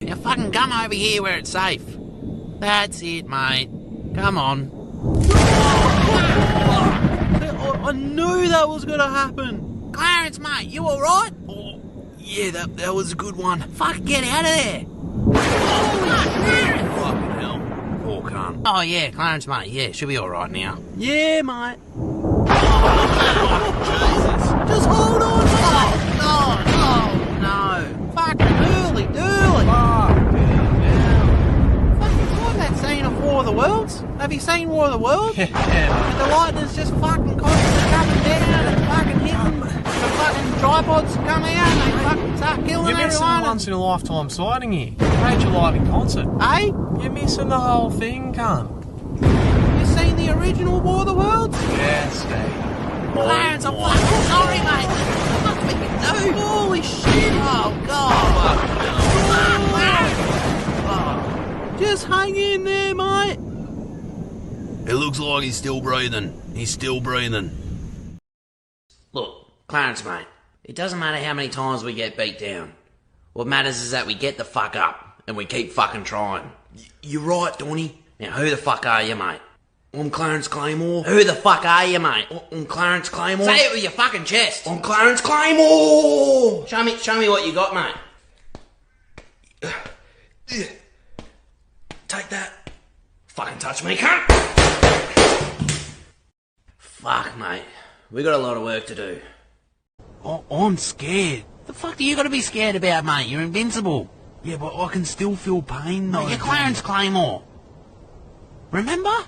Now fucking come over here where it's safe. That's it, mate. Come on. I knew that was gonna happen. Clarence, mate, you alright? Oh, yeah, that was a good one. Fuck, get out of there. Fucking hell. Poor cunt. Oh, yeah, Clarence, mate, yeah, she'll be alright now. Yeah, mate. Jesus. Just hold on. No. Fucking hurly durly. Fucking like that scene of War of the Worlds. Have you seen War of the Worlds? Yeah. And the lightning's just fucking constantly coming down and fucking hitting. The fucking tripods come out and they fucking start killing You're missing everyone. a once-in-a-lifetime sighting here. Major lighting concert. Hey? You're missing the whole thing, cunt. You seen the original War of the Worlds? Yes, mate. Clarence, I'm fucking sorry, mate. What we can do? Holy shit! Oh, God! Just hang in there, mate. It looks like he's still breathing. Look, Clarence, mate, it doesn't matter how many times we get beat down. What matters is that we get the fuck up, and we keep fucking trying. You're right, Donny. Now, who the fuck are you, mate? I'm Clarence Claymore. Who the fuck are you, mate? I'm Clarence Claymore. Say it with your fucking chest. I'm Clarence Claymore. Show me what you got, mate. Take that. Fucking touch me, cunt. Fuck, mate. We got a lot of work to do. I'm scared. The fuck do you got to be scared about, mate? You're invincible. Yeah, but I can still feel pain, though. You're Clarence Claymore. Remember?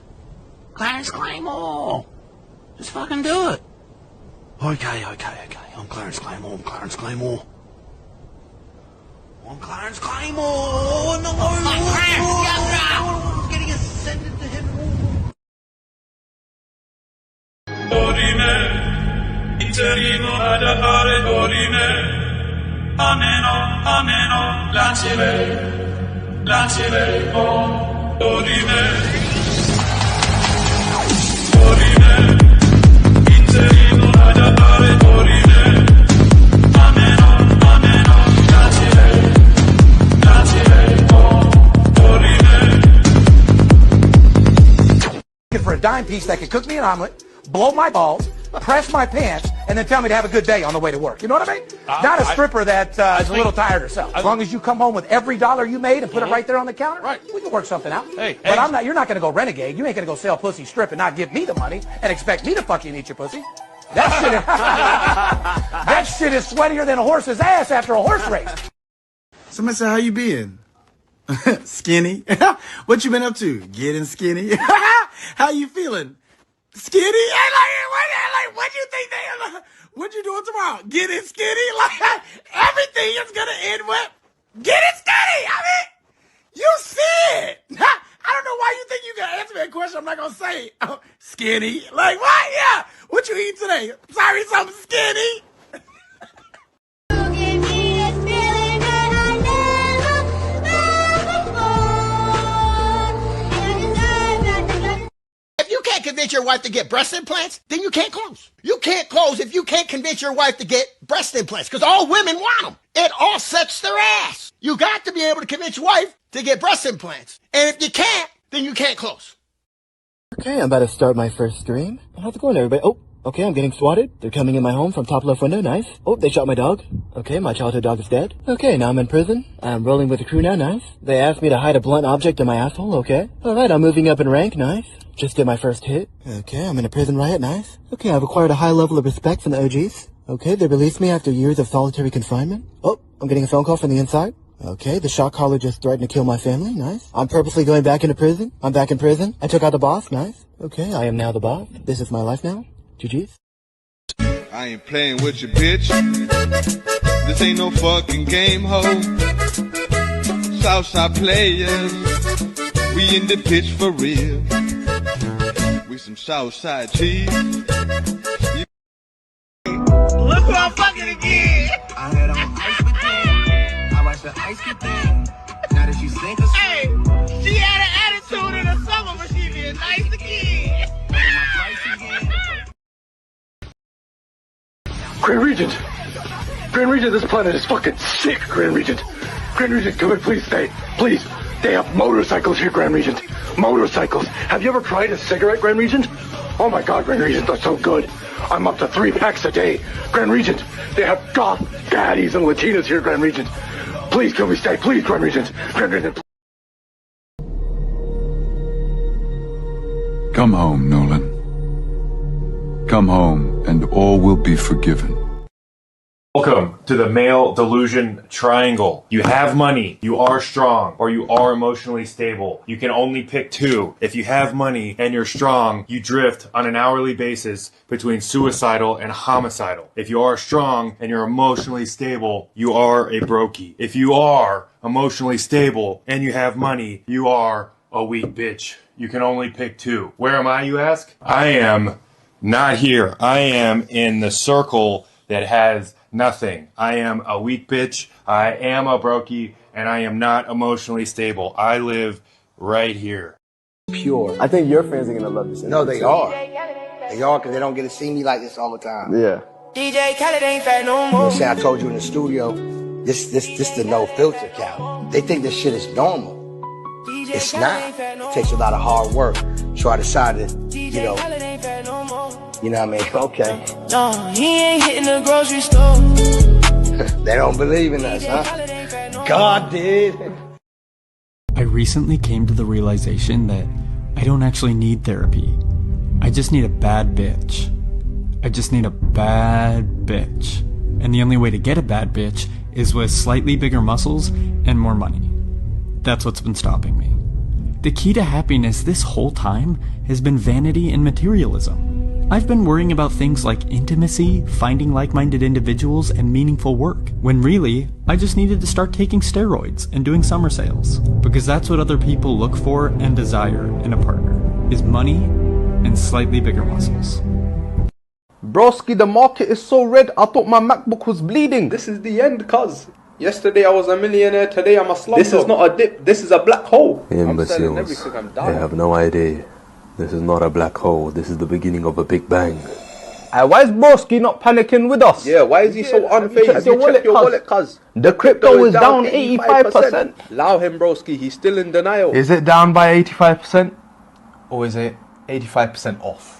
Clarence Claymore. Just fucking do it. Okay. I'm Clarence Claymore. I'm Clarence Claymore. No! Clarence, I'm getting ascended to heaven. Dorime, interino ad appare dorime, ameno, lacile, oh, dorime, interino ad appare dorime, ameno, lacile, oh, dorime. For a dime piece that could cook me an omelet, blow my balls, press my pants, and then tell me to have a good day on the way to work. You know what I mean? Not a stripper that is a little tired herself. As long as you come home with every dollar you made and put it right there on the counter, we can work something out. But I'm not. You're not going to go renegade. You ain't going to go sell pussy strip and not give me the money and expect me to fuck you and eat your pussy. That shit is sweatier than a horse's ass after a horse race. Somebody said, how you been? Skinny. What you been up to? Getting skinny. How you feeling? Skinny? What you think what you doing tomorrow? Get it skinny? Like, everything is gonna end with, get it skinny! I mean, you see it! I don't know why you think you can answer that question. I'm not gonna say, oh, skinny. Like, what? Yeah. What you eating today? Sorry, something skinny? If you can't convince your wife to get breast implants, then you can't close. You can't close if you can't convince your wife to get breast implants, because all women want them. It all sets their ass. You got to be able to convince your wife to get breast implants. And if you can't, then you can't close. Okay, I'm about to start my first stream. How's it going, everybody? Oh, okay, I'm getting swatted. They're coming in my home from top left window. Nice. Oh, they shot my dog. Okay, my childhood dog is dead. Okay, now I'm in prison. I'm rolling with the crew now. Nice. They asked me to hide a blunt object in my asshole. Okay. Alright, I'm moving up in rank. Nice. Just did my first hit. Okay, I'm in a prison riot. Nice. Okay, I've acquired a high level of respect from the OGs. Okay, they released me after years of solitary confinement. Oh, I'm getting a phone call from the inside. Okay, the shot caller just threatened to kill my family. Nice. I'm purposely going back into prison. I'm back in prison. I took out the boss. Nice. Okay, I am now the boss. This is my life now. GG's. I ain't playing with you, bitch. This ain't no fucking game, ho. Southside players, we in the pitch for real. We some Southside cheese. Look who I'm fucking again! I had on ice with them. I watched the ice get them. Now that she sink us. Hey, she had an attitude in the summer, but she being nice again. Grand Regent! Grand Regent, this planet is fucking sick, Grand Regent! Grand Regent, come in, please stay. Please. They have motorcycles here, Grand Regent. Motorcycles. Have you ever tried a cigarette, Grand Regent? Oh my god, Grand Regent, they're so good. I'm up to 3 packs a day. Grand Regent, they have goth daddies and Latinas here, Grand Regent. Please, can we stay? Please, Grand Regent. Grand Regent. Come home, Nolan. Come home, and all will be forgiven. Welcome to the male delusion triangle. You have money, you are strong, or you are emotionally stable. You can only pick two. If you have money and you're strong, you drift on an hourly basis between suicidal and homicidal. If you are strong and you're emotionally stable, you are a brokey. If you are emotionally stable and you have money, you are a weak bitch. You can only pick two. Where am I, you ask? I am not here. I am in the circle that has nothing. I am a weak bitch. I am a brokey, and I am not emotionally stable. I live right here. Pure. I think your fans are gonna love this. No, they are. They are, because they don't get to see me like this all the time. Yeah. DJ Khaled ain't fat no more. You say I told you in the studio, this the no filter count. They think this shit is normal. It's not. It takes a lot of hard work. So I decided, you know what I mean? Okay. No, he ain't hitting the grocery store. They don't believe in us, huh? God did. I recently came to the realization that I don't actually need therapy. I just need a bad bitch. I just need a bad bitch. And the only way to get a bad bitch is with slightly bigger muscles and more money. That's what's been stopping me. The key to happiness this whole time has been vanity and materialism. I've been worrying about things like intimacy, finding like-minded individuals, and meaningful work, when really, I just needed to start taking steroids and doing summer sales. Because that's what other people look for and desire in a partner, is money and slightly bigger muscles. Broski, the market is so red, I thought my MacBook was bleeding. This is the end, cuz. Yesterday I was a millionaire, today I'm a slumdog. This is not a dip, this is a black hole. Imbeciles, they have no idea. This is not a black hole, this is the beginning of a big bang. Why is Broski not panicking with us? Yeah, why is he so unfazed? Have you checked your wallet, cuz? The crypto is down 85%. Allow him, Broski, he's still in denial. Is it down by 85%? Or is it 85% off?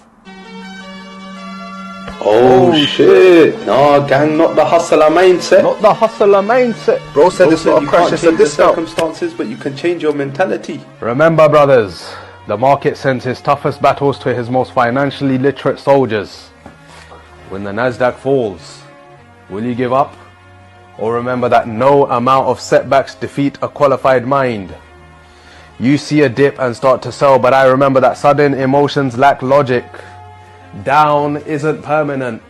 Oh shit! No, gang, not the hustler mindset. Not the hustler mindset. Bro said it's not a crash, it's a discount. Circumstances, but you can change your mentality. Remember, brothers, the market sends his toughest battles to his most financially literate soldiers. When the Nasdaq falls, will you give up? Or remember that no amount of setbacks defeat a qualified mind. You see a dip and start to sell, but I remember that sudden emotions lack logic. Down isn't permanent.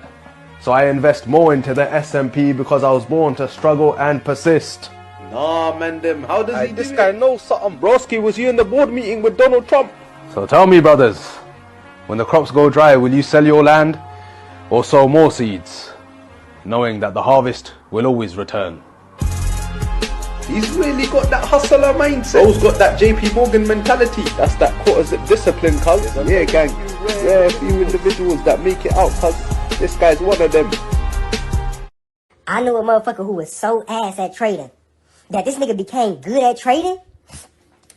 So I invest more into the S&P because I was born to struggle and persist. Nah, man, them. How does he do this it? guy knows something. Broski, was you in the board meeting with Donald Trump? So tell me, brothers, when the crops go dry, will you sell your land or sow more seeds, knowing that the harvest will always return? He's really got that hustler mindset. Bro's got that JP Morgan mentality. That's that quarter-zip discipline, cuz. Yeah, gang. Yeah, a few individuals that make it out, cuz. This guy's one of them. I knew a motherfucker who was so ass at trading that this nigga became good at trading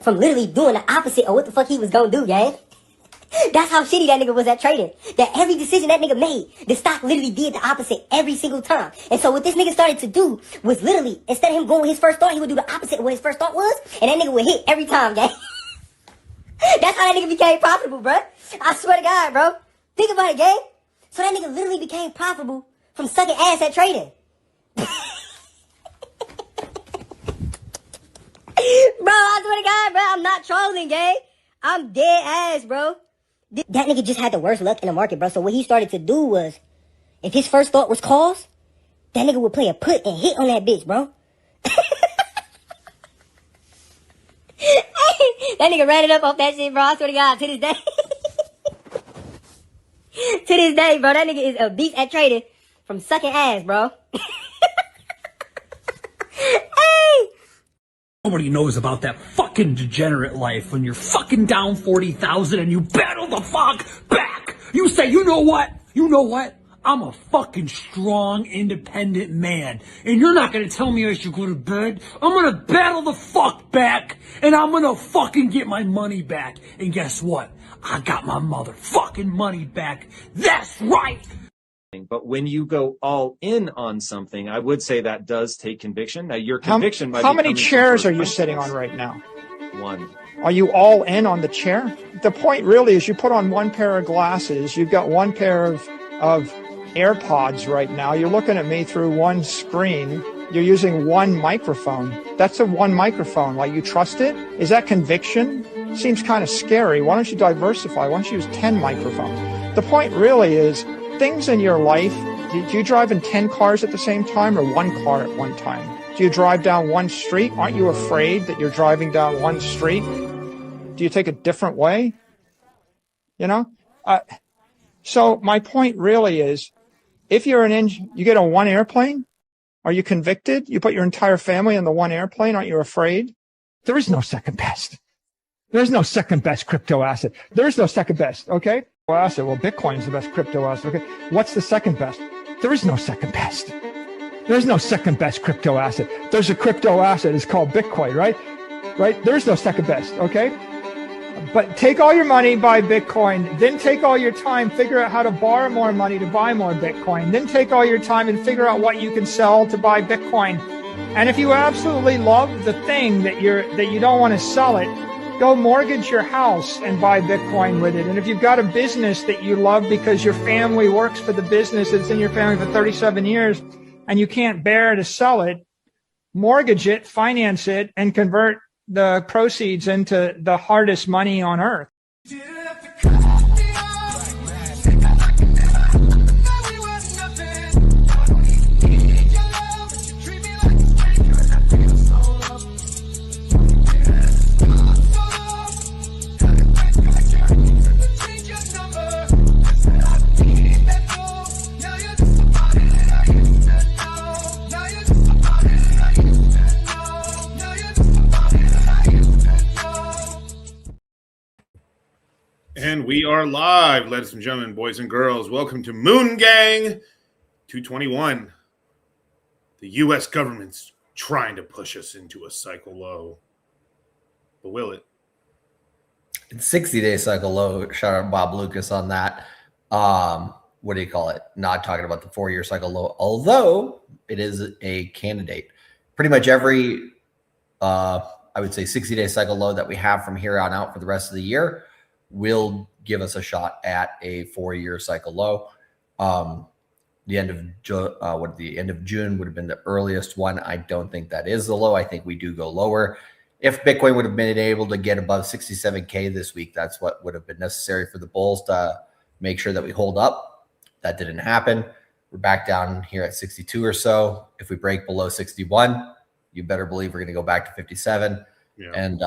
from literally doing the opposite of what the fuck he was gonna do, gang. That's how shitty that nigga was at trading. That every decision that nigga made, the stock literally did the opposite every single time. And so what this nigga started to do was literally, instead of him going with his first thought, he would do the opposite of what his first thought was, and that nigga would hit every time, gang. That's how that nigga became profitable, bro. I swear to God, bro. Think about it, gang. So that nigga literally became profitable from sucking ass at trading. Bro, I swear to God, bro, I'm not trolling, gang. I'm dead ass, bro. That nigga just had the worst luck in the market, bro. So what he started to do was, if his first thought was calls, that nigga would play a put and hit on that bitch, bro. That nigga ran it up off that shit, bro. I swear to God, to this day. To this day, bro, that nigga is a beast at trading from sucking ass, bro. Hey! Nobody knows about that fucking degenerate life when you're fucking down 40,000 and you battle the fuck back. You say, you know what? You know what? I'm a fucking strong, independent man. And you're not gonna tell me I should go to bed. I'm gonna battle the fuck back. And I'm gonna fucking get my money back. And guess what? I got my motherfucking money back. That's right. But when you go all in on something, I would say that does take conviction. Now, your conviction might be How many coming from chairs are you first sitting on principles. right now? One. Are you all in on the chair? The point really is you put on one pair of glasses, you've got one pair of AirPods right now. You're looking at me through one screen. You're using one microphone. That's a one microphone. Like, you trust it? Is that conviction? Seems kind of scary. Why don't you diversify? Why don't you use 10 microphones? The point really is, things in your life, do you drive in 10 cars at the same time or one car at one time? Do you drive down one street? Aren't you afraid that you're driving down one street? Do you take a different way? You know? So my point really is, if you're you get on one airplane, are you convicted? You put your entire family on the one airplane, aren't you afraid? There is no second best. There's no second best crypto asset. There's no second best, okay? Asset. Well, Bitcoin is the best crypto asset. Okay, what's the second best? There is no second best. There's no second best crypto asset. There's a crypto asset. It's called Bitcoin, right? Right? There's no second best. Okay. But take all your money, buy Bitcoin. Then take all your time, figure out how to borrow more money to buy more Bitcoin. Then take all your time and figure out what you can sell to buy Bitcoin. And if you absolutely love the thing that you don't want to sell it, go mortgage your house and buy Bitcoin with it. And if you've got a business that you love because your family works for the business, it's in your family for 37 years, and you can't bear to sell it, mortgage it, finance it, and convert the proceeds into the hardest money on earth. And we are live, ladies and gentlemen, boys and girls. Welcome to Moongang 221. The U.S. government's trying to push us into a cycle low. But will it? It's 60-day cycle low. Shout out Bob Lucas on that. What do you call it? Not talking about the 4-year cycle low, although it is a candidate. Pretty much every, I would say, 60-day cycle low that we have from here on out for the rest of the year will give us a shot at a 4-year cycle low. The end of June would have been the earliest one. I don't think that is the low. I think we do go lower. If Bitcoin would have been able to get above 67K this week, that's what would have been necessary for the bulls to make sure that we hold up. That didn't happen. We're back down here at 62 or so. If we break below 61, you better believe we're going to go back to 57. Yeah. And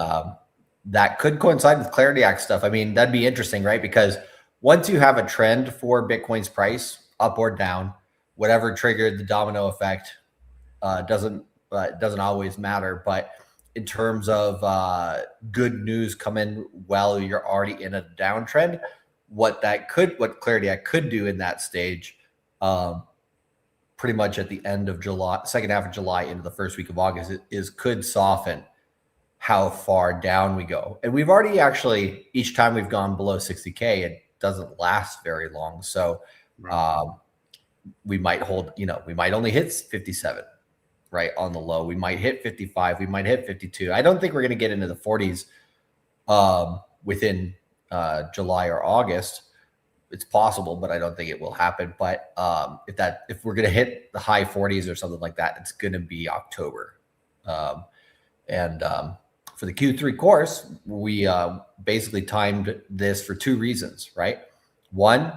that could coincide with Clarity Act stuff. I mean, that'd be interesting, right? Because once you have a trend for Bitcoin's price, up or down, whatever triggered the domino effect doesn't always matter. But in terms of good news come in while you're already in a downtrend, what Clarity Act could do in that stage, pretty much at the end of July, second half of July into the first week of August, could soften how far down we go. And we've already actually, each time we've gone below 60K, it doesn't last very long. So we might hold, we might only hit 57, right, on the low. We might hit 55. We might hit 52. I don't think we're going to get into the 40s within July or August. It's possible, but I don't think it will happen. But if we're going to hit the high 40s or something like that, it's going to be October. For the Q3 course, we basically timed this for two reasons, right? One,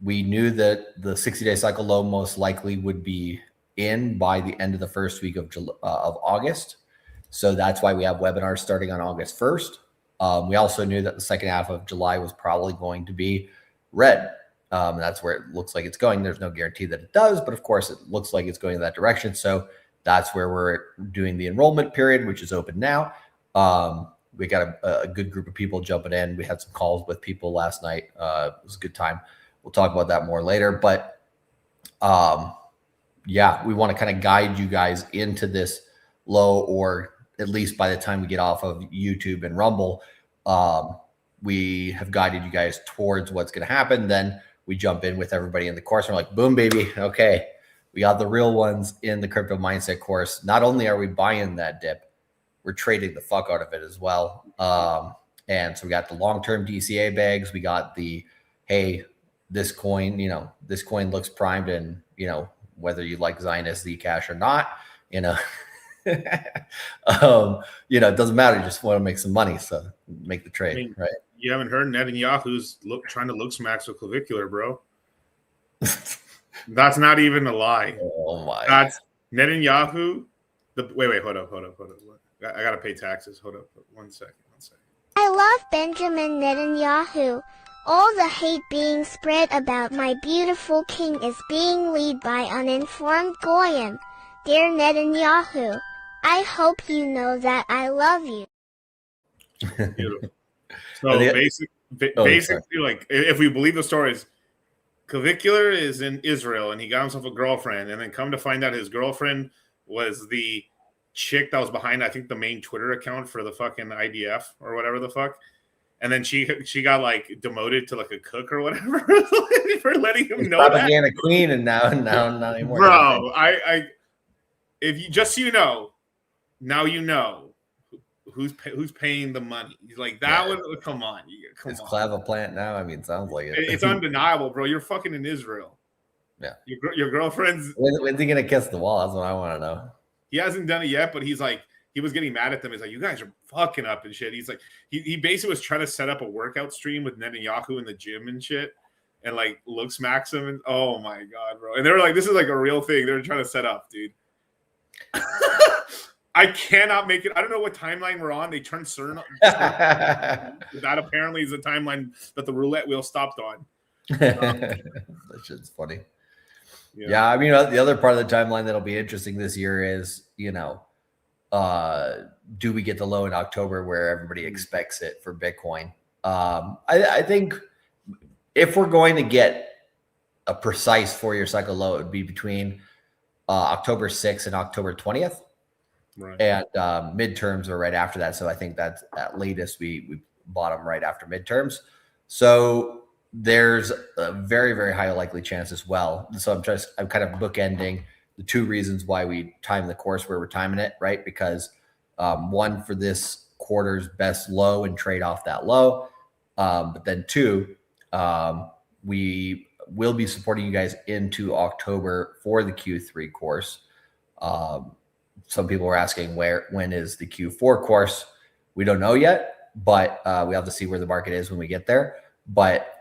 we knew that the 60-day cycle low most likely would be in by the end of the first week of August. So that's why we have webinars starting on August 1st. We also knew that the second half of July was probably going to be red. That's where it looks like it's going. There's no guarantee that it does, but of course it looks like it's going in that direction. So that's where we're doing the enrollment period, which is open now. We got a good group of people jumping in. We had some calls with people last night. It was a good time. We'll talk about that more later. But we want to kind of guide you guys into this low, or at least by the time we get off of YouTube and Rumble, we have guided you guys towards what's going to happen. Then we jump in with everybody in the course. And we're like, boom, baby. Okay, we got the real ones in the Crypto Mindset course. Not only are we buying that dip, we're trading the fuck out of it as well. And so we got the long-term DCA bags. We got the, hey, this coin looks primed, and, whether you like Zionist Zcash or not, it doesn't matter. You just want to make some money. So make the trade, right? You haven't heard Netanyahu's trying to look smacks with clavicular, bro. That's not even a lie. Oh my. That's Netanyahu. Wait, hold up. I gotta pay taxes. Hold up, one second. I love Benjamin Netanyahu. All the hate being spread about my beautiful king is being led by uninformed goyim. Dear Netanyahu, I hope you know that I love you. Beautiful. So basically, like, if we believe the stories, clavicular is in Israel, and he got himself a girlfriend, and then come to find out his girlfriend was the chick that was behind, I think, the main Twitter account for the fucking IDF or whatever the fuck. And then she got like demoted to like a cook or whatever for letting him know propaganda queen, and now not anymore. Bro, if you just now you know who's paying the money. He's like that one. Come on, it's Clava plant now. I mean, it sounds like it. It's undeniable, bro. You're fucking in Israel. Yeah, your girlfriend's. When's he gonna kiss the wall? That's what I want to know. He hasn't done it yet, but he's like, he was getting mad at them. He's like, you guys are fucking up and shit. He's like, he basically was trying to set up a workout stream with Netanyahu in the gym and shit, and like looks Maxim, and oh my god, bro. And they were like, this is like a real thing. They're trying to set up, dude. I cannot make it. I don't know what timeline we're on. They turned CERN. That apparently is the timeline that the roulette wheel stopped on. That shit's funny. Yeah, I mean, the other part of the timeline that'll be interesting this year is, do we get the low in October where everybody expects it for Bitcoin? I think if we're going to get a precise 4-year cycle low, it would be between October 6th and October 20th. Right. And midterms are right after that. So I think that's at latest we bottom right after midterms. So there's a very, very high likely chance as well. So I'm kind of bookending the two reasons why we time the course where we're timing it, right? Because one, for this quarter's best low and trade off that low. But then two, we will be supporting you guys into October for the Q3 course. Some people were asking when is the Q4 course? We don't know yet, but we have to see where the market is when we get there. But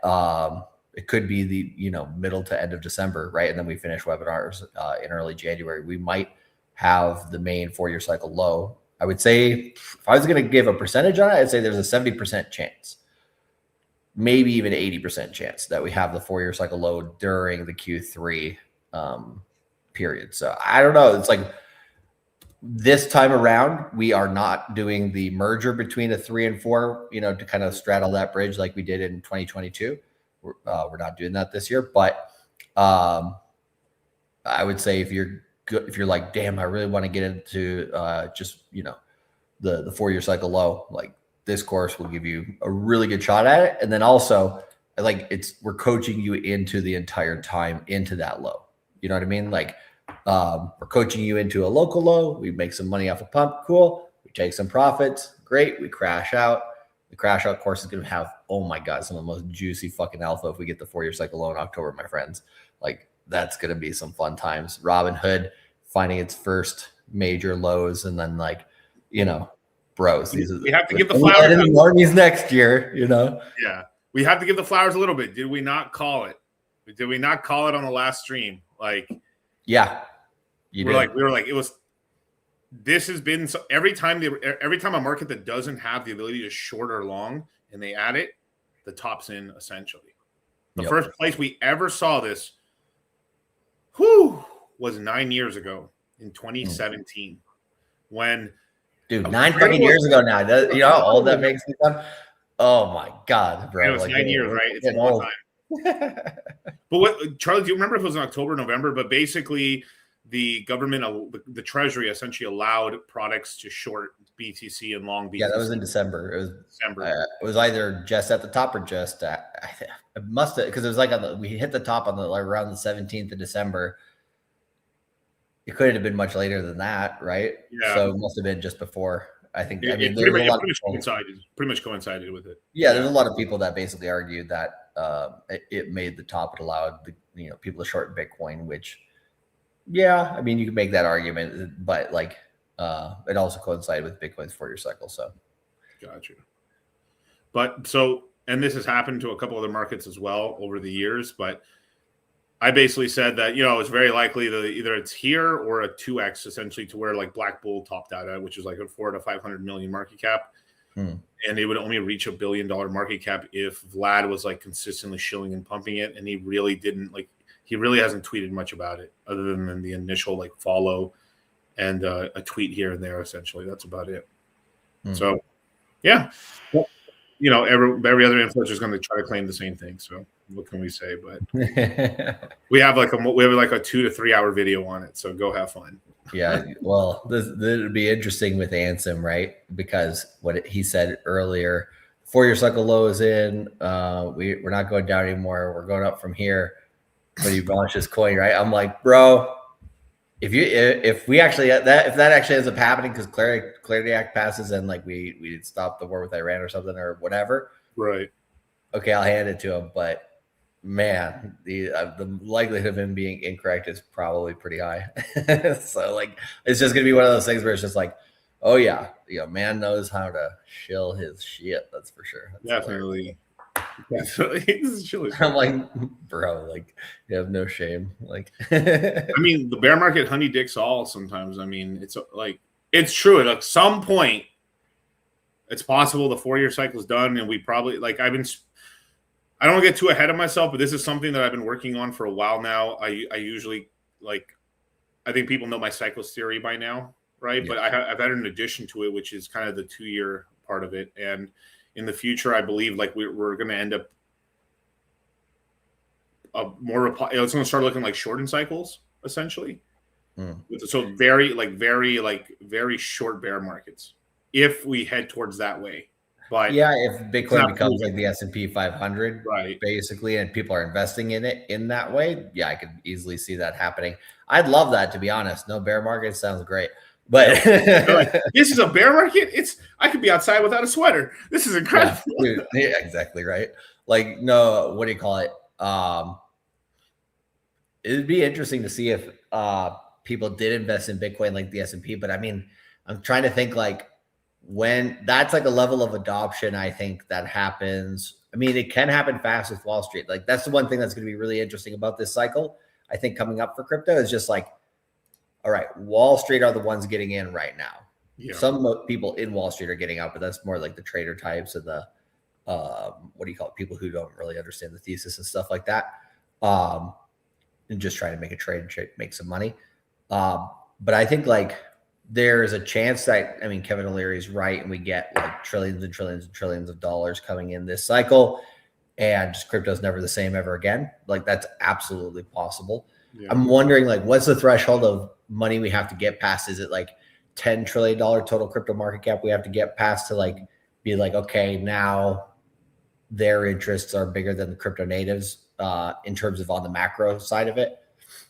it could be the, middle to end of December, right? And then we finish webinars in early January. We might have the main 4-year cycle low. I would say if I was going to give a percentage on it, I'd say there's a 70% chance, maybe even 80% chance that we have the 4-year cycle low during the Q3 period. So I don't know. It's like this time around, we are not doing the merger between a 3 and 4, to kind of straddle that bridge like we did in 2022. We're not doing that this year, but I would say if you're good, if you're like, damn, I really want to get into just the 4-year cycle low, like this course will give you a really good shot at it. And then also, like, we're coaching you into the entire time into that low. You know what I mean? Like, we're coaching you into a local low. We make some money off a pump. Cool. We take some profits. Great. We crash out. The crash out course is going to have, oh my God, some of the most juicy fucking alpha if we get the 4-year cycle low in October, my friends. Like, that's going to be some fun times. Robinhood finding its first major lows, and then, like, bros. We have to give the flowers in the mornings next year, Yeah. We have to give the flowers a little bit. Did we not call it? Did we not call it on the last stream? Like, yeah. We were like, it was. This has been so every time a market that doesn't have the ability to short or long and they add it, the top's in essentially. The first place we ever saw this, was 9 years ago in 2017 when. Dude, 9 fucking years ago now. All that makes me fun. Oh my God, bro! It was 9 years, right? It's a long time. But what, Charlie? Do you remember if it was in October, November? But basically, the government, the Treasury, essentially allowed products to short BTC and long BTC. Yeah, that was in December. It was December. It was either just at the top or just at. It must have, because it was like we hit the top on around the 17th of December. It couldn't have been much later than that, right? Yeah. So it must have been just before. I think. It pretty much coincided with it. Yeah, there's a lot of people that basically argued that it made the top. It allowed the people to short Bitcoin, which, yeah, I mean, you can make that argument, but like it also coincided with Bitcoin's 4-year cycle. So, gotcha. But and this has happened to a couple other markets as well over the years, but. I basically said that, it's very likely that either it's here or a 2x essentially to where like Black Bull topped out at, which is like a 400 to 500 million market cap. And it would only reach $1 billion market cap if Vlad was like consistently shilling and pumping it. And he really hasn't tweeted much about it other than the initial like follow and a tweet here and there. Essentially, that's about it. So, yeah, every other influencer is going to try to claim the same thing. So. What can we say? But we have like a 2 to 3 hour video on it. So go have fun. Yeah. Well, this would be interesting with Ansem, right? Because what he said earlier, 4-year cycle low is in. We're not going down anymore. We're going up from here. But he launched his coin, right? I'm like, bro, if that actually ends up happening because Clarity Act passes and like we stop the war with Iran or something or whatever, right? Okay, I'll hand it to him, but. Man, the likelihood of him being incorrect is probably pretty high. So like, it's just gonna be one of those things where it's just like, oh yeah, man knows how to shill his shit. That's for sure. That's Definitely. I'm like, bro, like you have no shame. Like, I mean, the bear market honey dicks all sometimes. I mean, it's like it's true. At some point, it's possible the 4-year cycle is done, and we probably like I don't want to get too ahead of myself, but this is something that I've been working on for a while now. I usually I think people know my cycles theory by now, right? Yeah. But I've had an addition to it, which is kind of the 2-year part of it. And in the future, I believe like we're going to end up it's going to start looking like shortened cycles essentially. So very short bear markets if we head towards that way. But yeah, if Bitcoin becomes like the S&P 500, right, basically, and people are investing in it in that way, yeah, I could easily see that happening. I'd love that, to be honest. No bear market sounds great, but this is a bear market. I could be outside without a sweater. This is incredible. Yeah, dude, yeah, exactly right. Like, no, what do you call it? It'd be interesting to see if people did invest in Bitcoin like the S&P. But I mean, I'm trying to think like. when that's like a level of adoption, I think that happens. I mean, it can happen fast with Wall Street. Like that's the one thing that's going to be really interesting about this cycle. I think coming up for crypto is just like, all right, Wall Street are the ones getting in right now. Yeah. Some people in Wall Street are getting out, but that's more like the trader types and the what do you call it? People who don't really understand the thesis and stuff like that, and just trying to make a trade and make some money. But I think like there's a chance that, I mean, Kevin O'Leary's right, and we get like trillions and trillions and trillions of dollars coming in this cycle, and just crypto's never the same ever again. Like that's absolutely possible. Yeah. I'm wondering like, what's the threshold of money we have to get past? Is it like $10 trillion total crypto market cap we have to get past to like be like, okay, now their interests are bigger than the crypto natives in terms of on the macro side of it?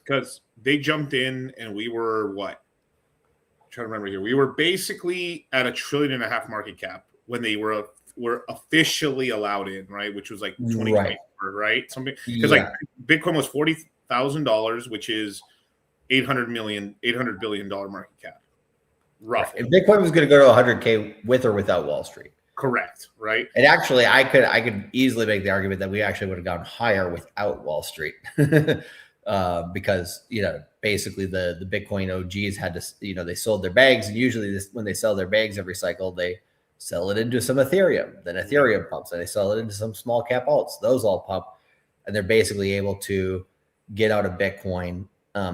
Because they jumped in and we were what? I'm trying to remember here. We were basically at $1.5 trillion market cap when they were officially allowed in, right? Which was like 2024, right? Something because like Bitcoin was $40,000, which is $800 billion market cap. Roughly. If Bitcoin was going to go to 100K with or without Wall Street. Correct, right? And actually, I could easily make the argument that we actually would have gone higher without Wall Street, because basically the Bitcoin OGs had to, they sold their bags, and usually when they sell their bags every cycle, they sell it into some Ethereum. Then Ethereum pumps, and they sell it into some small cap alts. Those all pump, and they're basically able to get out of Bitcoin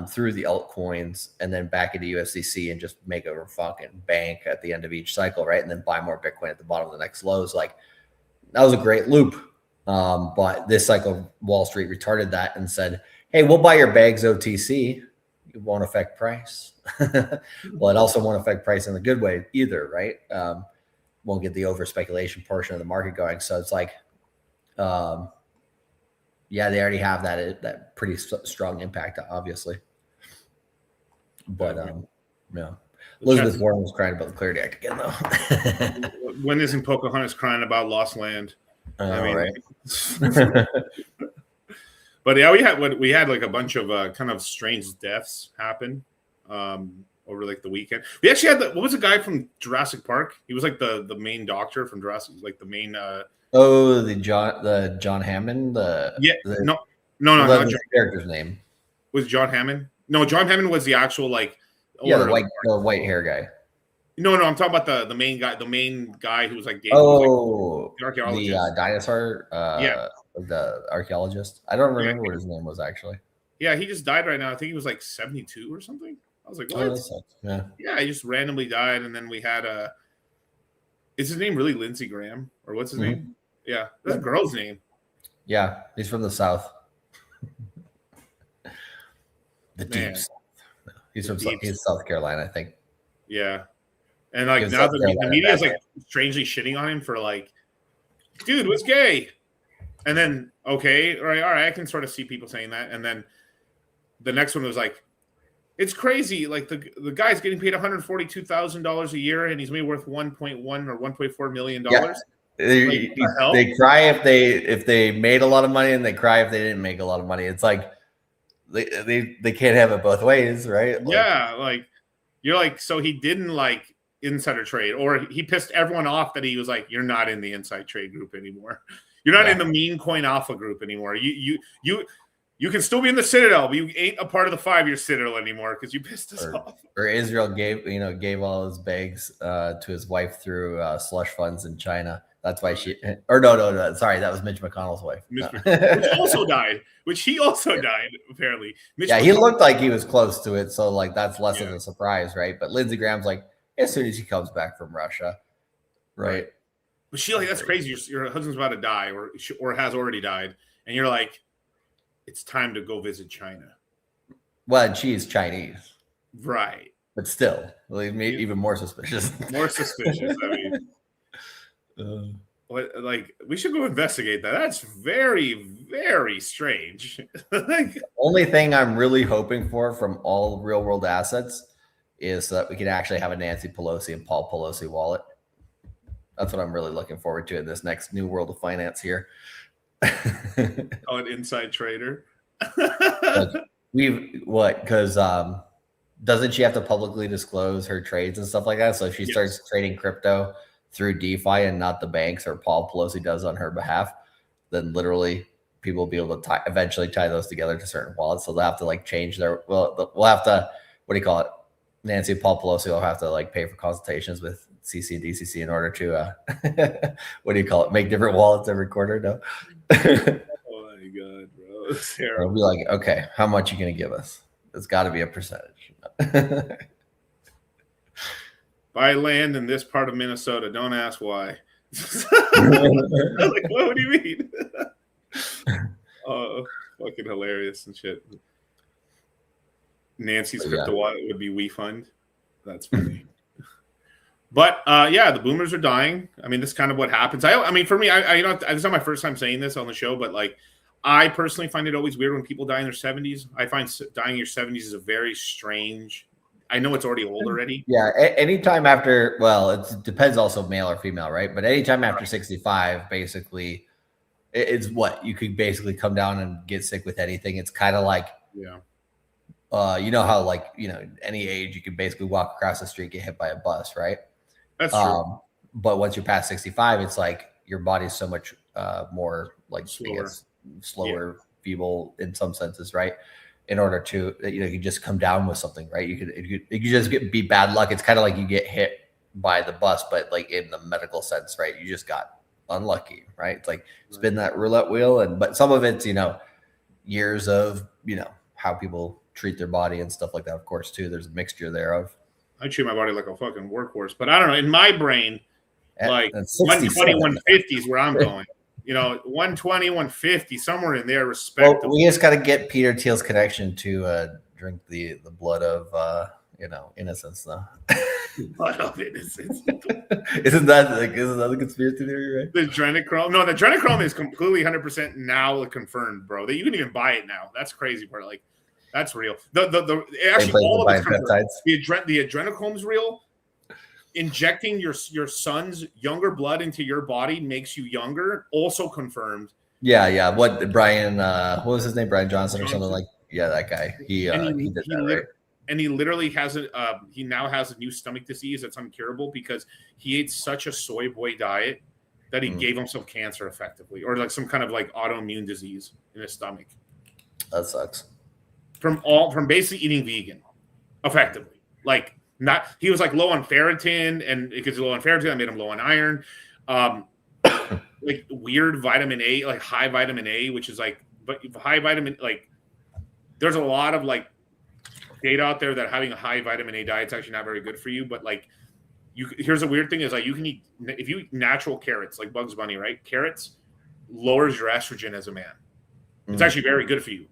through the altcoins and then back into USDC and just make a fucking bank at the end of each cycle, right? And then buy more Bitcoin at the bottom of the next lows. Like that was a great loop. But this cycle, Wall Street retarded that and said, hey, we'll buy your bags OTC. It won't affect price. Well, it also won't affect price in a good way either, right? Won't get the over speculation portion of the market going. So it's like, yeah, they already have that pretty strong impact, obviously. But yeah, Elizabeth Warren was crying about the Clarity Act again, though. When isn't Pocahontas crying about lost land? I mean, right. But yeah, we had like a bunch of kind of strange deaths happen over like the weekend. We actually had what was the guy from Jurassic Park? He was like the main doctor from Jurassic, like the main. The John Hammond. No, not John. Character's name was John Hammond. No, John Hammond was the actual like. The white hair guy. No, I'm talking about the main guy. The main guy who was like. The archaeologist. The dinosaur. The archaeologist. I don't remember what his name was actually. Yeah, he just died right now. I think he was like 72 or something. I was like, what? Yeah, he just randomly died, and then we had is his name really Lindsey Graham or what's his name? Yeah, that's a girl's name. Yeah, he's from the South. Deep South. He's from South Carolina, I think. Yeah, and like now the media is like strangely shitting on him for like, dude was gay, and then okay, all right, I can sort of see people saying that, and then the next one was like, it's crazy. Like the guy's getting paid $142,000 a year, and he's maybe worth 1.1 or 1.4 million dollars. Yeah. They cry if they made a lot of money, and they cry if they didn't make a lot of money. It's like they can't have it both ways, right? Yeah, like you're like, so he didn't like insider trade, or he pissed everyone off that he was like, you're not in the inside trade group anymore. You're not in the meme coin alpha group anymore. You can still be in the Citadel, but you ain't a part of the 5-year Citadel anymore because you pissed us off. Or Israel gave all his bags to his wife through slush funds in China. That's why no. Sorry, that was Mitch McConnell's wife. Which he also died, apparently. He looked like he was close to it, so like that's less of a surprise, right? But Lindsey Graham's like, as soon as he comes back from Russia, right? But she like, that's crazy. Your husband's about to die, or has already died, and you're like, it's time to go visit China. Well, and she's Chinese, right? But still, even more suspicious. More suspicious. I mean, like we should go investigate that. That's very, very strange. Only thing I'm really hoping for from all real world assets is that we can actually have a Nancy Pelosi and Paul Pelosi wallet. That's what I'm really looking forward to in this next new world of finance here. An inside trader. Because doesn't she have to publicly disclose her trades and stuff like that? So if she starts trading crypto through DeFi and not the banks or Paul Pelosi does on her behalf, then literally people will be able to eventually tie those together to certain wallets. So they'll have to like change their, we'll have to, what do you call it? Nancy and Paul Pelosi will have to like pay for consultations with CC and DCC in order to, what do you call it? Make different wallets every quarter. No. Oh my God, bro. It's terrible. It'll be like, okay, how much are you going to give us? It's got to be a percentage. Buy land in this part of Minnesota. Don't ask why. Like, what do you mean? Oh, fucking hilarious and shit. Nancy's crypto wallet would be WeFund. That's funny. But yeah, the boomers are dying. I mean, this is kind of what happens. I mean, for me, you know, this is not my first time saying this on the show, but like, I personally find it always weird when people die in their 70s. I find dying in your 70s is a very strange. I know it's already old already. Yeah, anytime after, well, it depends also male or female, right? But anytime after 65, basically, it's what you could basically come down and get sick with anything. It's kind of like, you know how like, you know, any age you can basically walk across the street, get hit by a bus, right? That's true. But once you're past 65, it's like your body's so much more like slower, feeble in some senses, right? In order to, you know, you just come down with something, right? You could just be bad luck. It's kind of like you get hit by the bus, but like in the medical sense, right? You just got unlucky, right? It's like spin that roulette wheel, but some of it's, you know, years of, you know, how people treat their body and stuff like that. Of course, too, there's a mixture thereof. I treat my body like a fucking workhorse, but I don't know. In my brain, like 120, 150 is where I'm going. You know, 120, 150, somewhere in there, respectively. Well, we just got to get Peter Thiel's connection to drink the blood of, you know, innocence, though. Blood of innocence. Isn't that the conspiracy theory, right? The adrenochrome. No, the adrenochrome is completely 100% now confirmed, bro. That you can even buy it now. That's crazy, bro. Like, that's real. Actually, all of it's confirmed. The adrenochrome's real. Injecting your son's younger blood into your body makes you younger. Also confirmed. Yeah. What Brian? What was his name? Brian Johnson or something like? Yeah, that guy. He did that, right? And he literally has he now has a new stomach disease that's incurable because he ate such a soy boy diet that he gave himself cancer effectively, or like some kind of like autoimmune disease in his stomach. That sucks. From basically eating vegan, effectively. Like he was like low on ferritin, and because he's low on ferritin, I made him low on iron. Like weird vitamin A, like high vitamin A, which is like, but high vitamin, like there's a lot of like data out there that having a high vitamin A diet is actually not very good for you. But like, here's a weird thing is like you can eat, if you eat natural carrots, like Bugs Bunny, right? Carrots lowers your estrogen as a man. It's actually very good for you.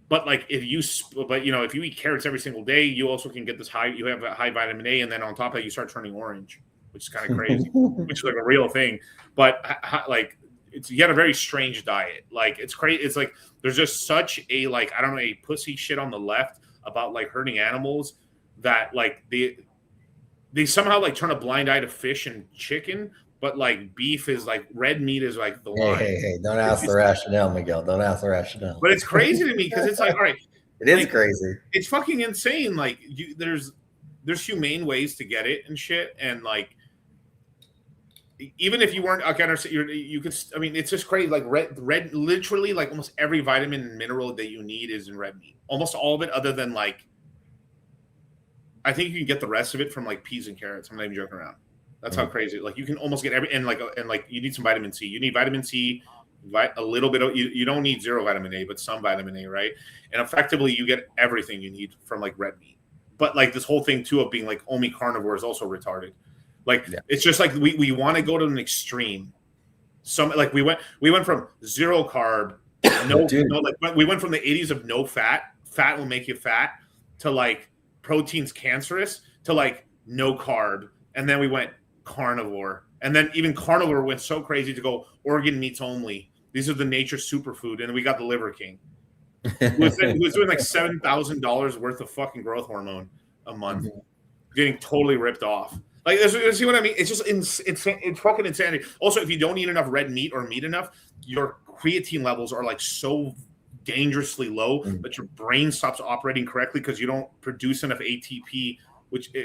But like if you eat carrots every single day, you also can get you have a high vitamin A, and then on top of that, you start turning orange, which is kind of crazy, which is like a real thing. But like you got a very strange diet. Like it's crazy. It's like there's just such a like, I don't know, a pussy shit on the left about like hurting animals that like they somehow like turn a blind eye to fish and chicken. But like beef is like red meat is like the line. Hey! Don't ask the rationale, Miguel. Don't ask the rationale. But it's crazy to me because it's like, all right, it is crazy. It's fucking insane. Like there's humane ways to get it and shit, and like even if you weren't, okay, you could. I mean, it's just crazy. Like red, literally, like almost every vitamin and mineral that you need is in red meat. Almost all of it, other than like, I think you can get the rest of it from like peas and carrots. I'm not even joking around. That's how crazy. Like you can almost get and you need some vitamin C. You need vitamin C, a little bit of. You don't need zero vitamin A, but some vitamin A, right? And effectively, you get everything you need from like red meat. But like this whole thing too of being like only carnivore is also retarded. Like it's just like we want to go to an extreme. Like we went from zero carb, like we went from the 80s of no fat. Fat will make you fat to like protein's cancerous to like no carb, and then we went carnivore, and then even carnivore went so crazy to go organ meats only. These are the nature superfood, and we got the Liver King, who was doing like $7,000 worth of fucking growth hormone a month, getting totally ripped off. Like, see what I mean? It's just it's fucking insanity. Also, if you don't eat enough red meat or meat enough, your creatine levels are like so dangerously low that your brain stops operating correctly because you don't produce enough ATP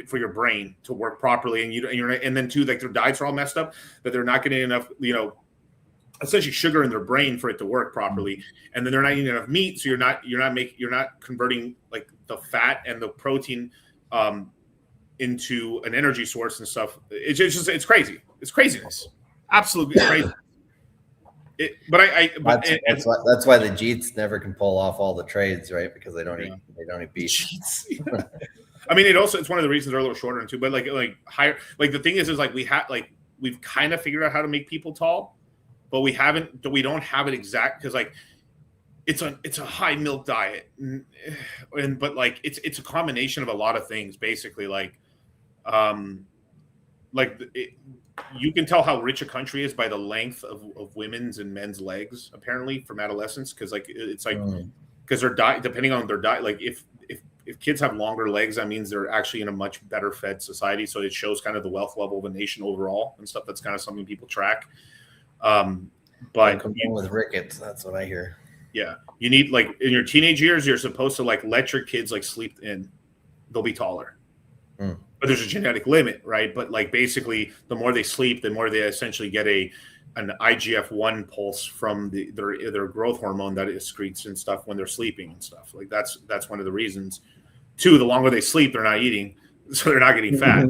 for your brain to work properly, and then too, like their diets are all messed up, that they're not getting enough, essentially sugar in their brain for it to work properly, and then they're not eating enough meat, so you're not converting like the fat and the protein into an energy source and stuff. It's crazy. It's craziness. Absolutely crazy. That's why the Jeets never can pull off all the trades, right? Because they don't eat beef. I mean, it's one of the reasons they're a little shorter too. But like higher, like the thing is like we've kind of figured out how to make people tall, but we don't have it exact because like it's a high milk diet, but like it's a combination of a lot of things basically. You can tell how rich a country is by the length of women's and men's legs, apparently, from adolescence. Because like it's like because their diet, depending on their diet, like if kids have longer legs, that means they're actually in a much better fed society. So it shows kind of the wealth level of a nation overall and stuff. That's kind of something people track. But with rickets, that's what I hear. Yeah, you need like in your teenage years, you're supposed to like let your kids like sleep in. They'll be taller. But there's a genetic limit, right? But like basically, the more they sleep, the more they essentially get an IGF-1 pulse from their growth hormone that it excretes and stuff when they're sleeping and stuff. Like that's one of the reasons. 2, the longer they sleep, they're not eating, so they're not getting fat.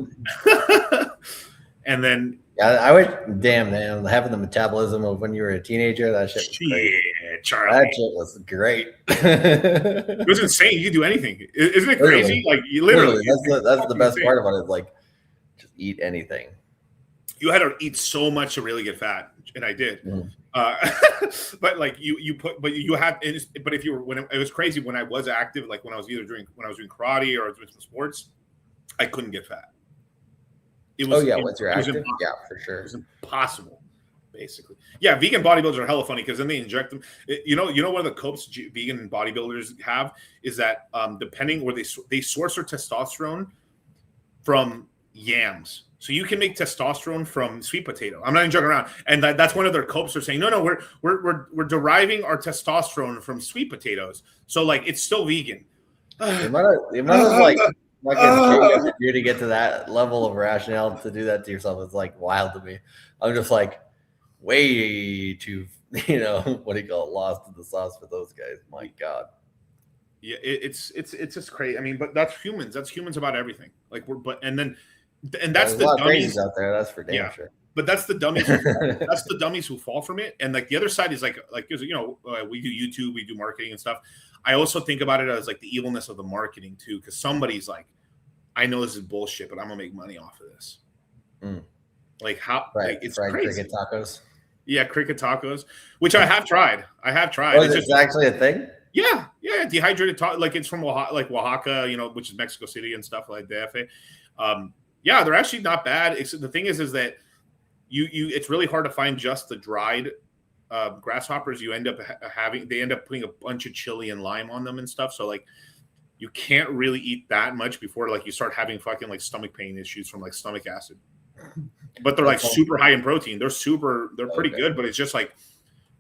And then I wish, damn man, having the metabolism of when you were a teenager, that shit was great. Charlie. That shit was great. It was insane. You could do anything. Isn't it crazy? Like you literally that's the best part about it. Like just eat anything. You had to eat so much to really get fat, and I did. But like but if you were when it was crazy when I was active, like when I was doing karate or doing some sports, I couldn't get fat. It was, once you're active, for sure. It was impossible, basically. Yeah, vegan bodybuilders are hella funny because then they inject them. You know, one of the copes vegan bodybuilders have is that depending where they source their testosterone from yams. So you can make testosterone from sweet potato. I'm not even joking around. And that's one of their copes. They're saying, no, we're deriving our testosterone from sweet potatoes. So like it's still vegan. The amount of like fucking you to get to that level of rationale to do that to yourself is like wild to me. I'm just like way too, lost in the sauce for those guys. My God. Yeah, it's just crazy. I mean, but that's humans. That's humans about everything. Like that's the dummies out there. That's for damn sure. But that's the dummies. That's the dummies who fall from it. And like the other side is like we do YouTube, we do marketing and stuff. I also think about it as like the evilness of the marketing too, because somebody's like, I know this is bullshit, but I'm gonna make money off of this. Like how? Like it's fried crazy. Cricket tacos. Yeah, cricket tacos, which I have tried. Oh, it's actually a thing. Yeah, dehydrated like it's from Oaxaca, which is Mexico City and stuff like that. Yeah, they're actually not bad. The thing is that it's really hard to find just the dried grasshoppers. They end up putting a bunch of chili and lime on them and stuff. So like you can't really eat that much before like you start having fucking like stomach pain issues from like stomach acid. But they're like super high in protein. They're pretty good, but it's just like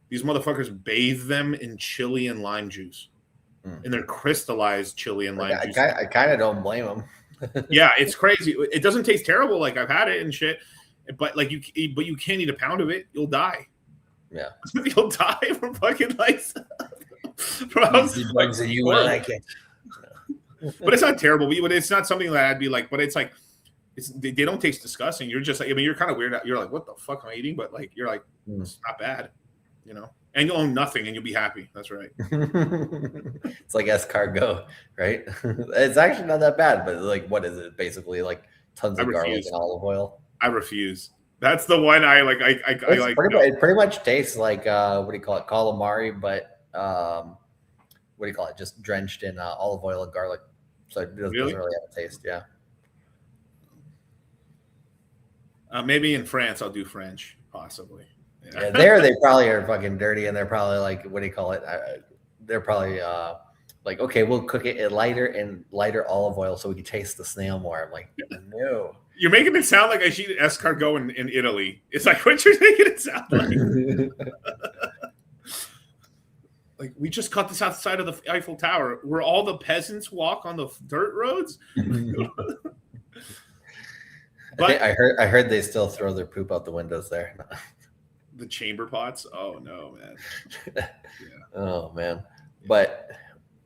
these motherfuckers bathe them in chili and lime juice. And they're crystallized chili and lime juice. I kind of don't blame them. Yeah, it's crazy. It doesn't taste terrible. Like I've had it and shit, but like you can't eat a pound of it. You'll die. Yeah, you'll die from fucking like. Bugs and you like it. But it's not terrible. But it's not something that I'd be like. But it's like, they don't taste disgusting. You're just like, I mean, you're kind of weird. You're like, what the fuck am I eating? But like, you're like, it's not bad, And you'll own nothing, and you'll be happy. That's right. It's like escargot, right? It's actually not that bad, but like, what is it? Basically, like tons of garlic and olive oil. I refuse. That's the one I like. It pretty much tastes like what do you call it? Calamari, but what do you call it? Just drenched in olive oil and garlic. So it doesn't really have a taste. Yeah. Maybe in France, I'll do French, possibly. Yeah, there they probably are fucking dirty, and they're probably like, what do you call it? They're probably like, okay, we'll cook it in lighter olive oil so we can taste the snail more. I'm like, no. You're making it sound like I should eat escargot in Italy. It's like what you're making it sound like. Like, we just cut this outside of the Eiffel Tower where all the peasants walk on the dirt roads. But I heard they still throw their poop out the windows there. The chamber pots. Oh no, man. Yeah. Oh man. But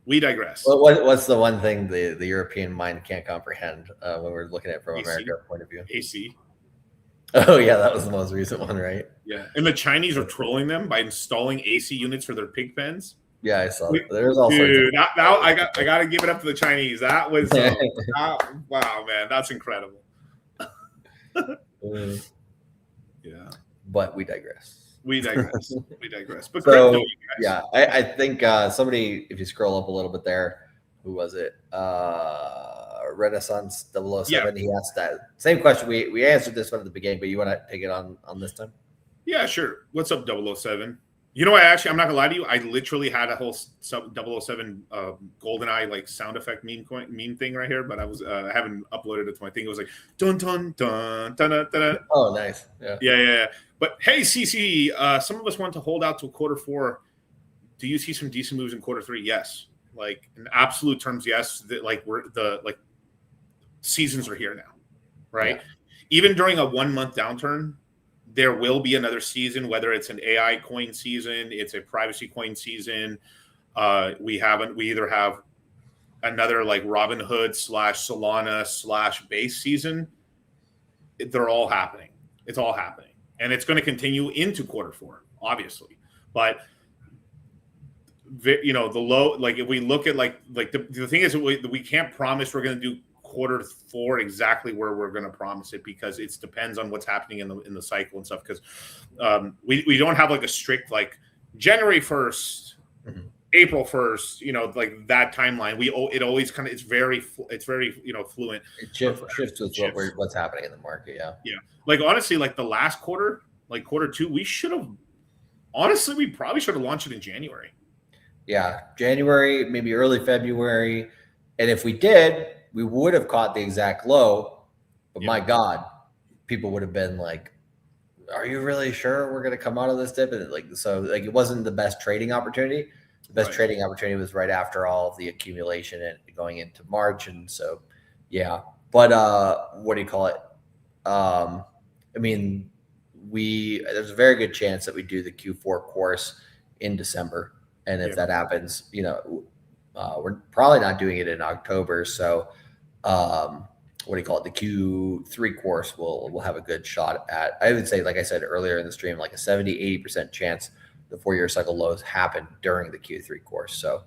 we digress. What's the one thing the European mind can't comprehend when we're looking at it from America's point of view? AC. Oh yeah, that was the most recent one, right? Yeah, and the Chinese are trolling them by installing AC units for their pig pens. Yeah, I saw. There's all sorts of I got to give it up to the Chinese. That was wow, man, that's incredible. Yeah, but we digress. We digress. But so, yeah, I think somebody, if you scroll up a little bit there, who was it? Renaissance 007. Yeah. He asked that same question. We answered this one at the beginning, but you want to take it on this time? Yeah, sure. What's up, 007? You know, I'm not gonna lie to you. I literally had a whole 007 GoldenEye like sound effect meme thing right here, but I haven't uploaded it to my thing. It was like dun dun dun dun dun dun. Oh, nice. Yeah. But hey, CC, some of us want to hold out till quarter 4. Do you see some decent moves in quarter 3? Yes. Like in absolute terms, yes. Seasons are here now, right? Yeah. Even during a 1-month downturn, there will be another season, whether it's an AI coin season, it's a privacy coin season. We either have another like Robinhood / Solana / base season. They're all happening. It's all happening. And it's going to continue into quarter 4, obviously. But the low, like if we look at like the thing is we can't promise we're going to do quarter 4 exactly where we're going to promise it, because it depends on what's happening in the cycle and stuff, because we don't have like a strict like January 1st, April 1st, like that timeline. It always kind of it's very fluent. It shifts with what's happening in the market. Yeah. Like honestly, like the last quarter, like quarter 2, we probably should have launched it in January. Yeah, January, maybe early February, and if we did, we would have caught the exact low, but my God, people would have been like, "Are you really sure we're going to come out of this dip?" And it wasn't the best trading opportunity. The best trading opportunity was right after all of the accumulation and going into March, and so yeah. But what do you call it? I mean, there's a very good chance that we do the Q4 course in December, and if that happens, we're probably not doing it in October, so. What do you call it? The Q3 course will have a good shot at, I would say, like I said earlier in the stream, like a 70-80% chance the 4-year cycle lows happen during the Q3 course. So,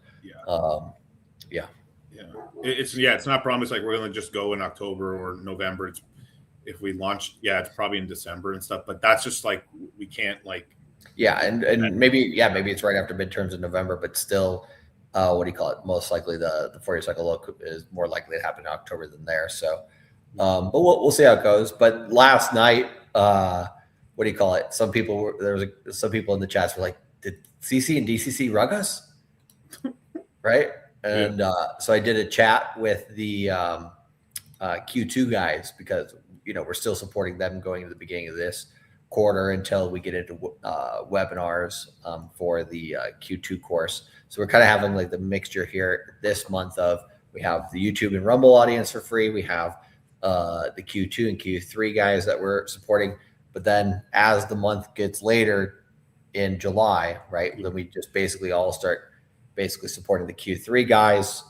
it's not promised like we're going to just go in October or November. If we launch, it's probably in December and stuff, but that's just like, we can't like. Yeah. And maybe it's right after midterms in November, but still, what do you call it? Most likely the 4-year cycle low is more likely to happen in October than there. So, but we'll see how it goes. But last night, what do you call it? Some people in the chats were like, "Did CC and DCC rug us?" Right? And so I did a chat with the Q2 guys, because we're still supporting them going into the beginning of this quarter until we get into webinars for the Q2 course. So we're kind of having like the mixture here this month of, we have the YouTube and Rumble audience for free. We have the Q2 and Q3 guys that we're supporting. But then as the month gets later in July, right, then we just basically all start supporting the Q3 guys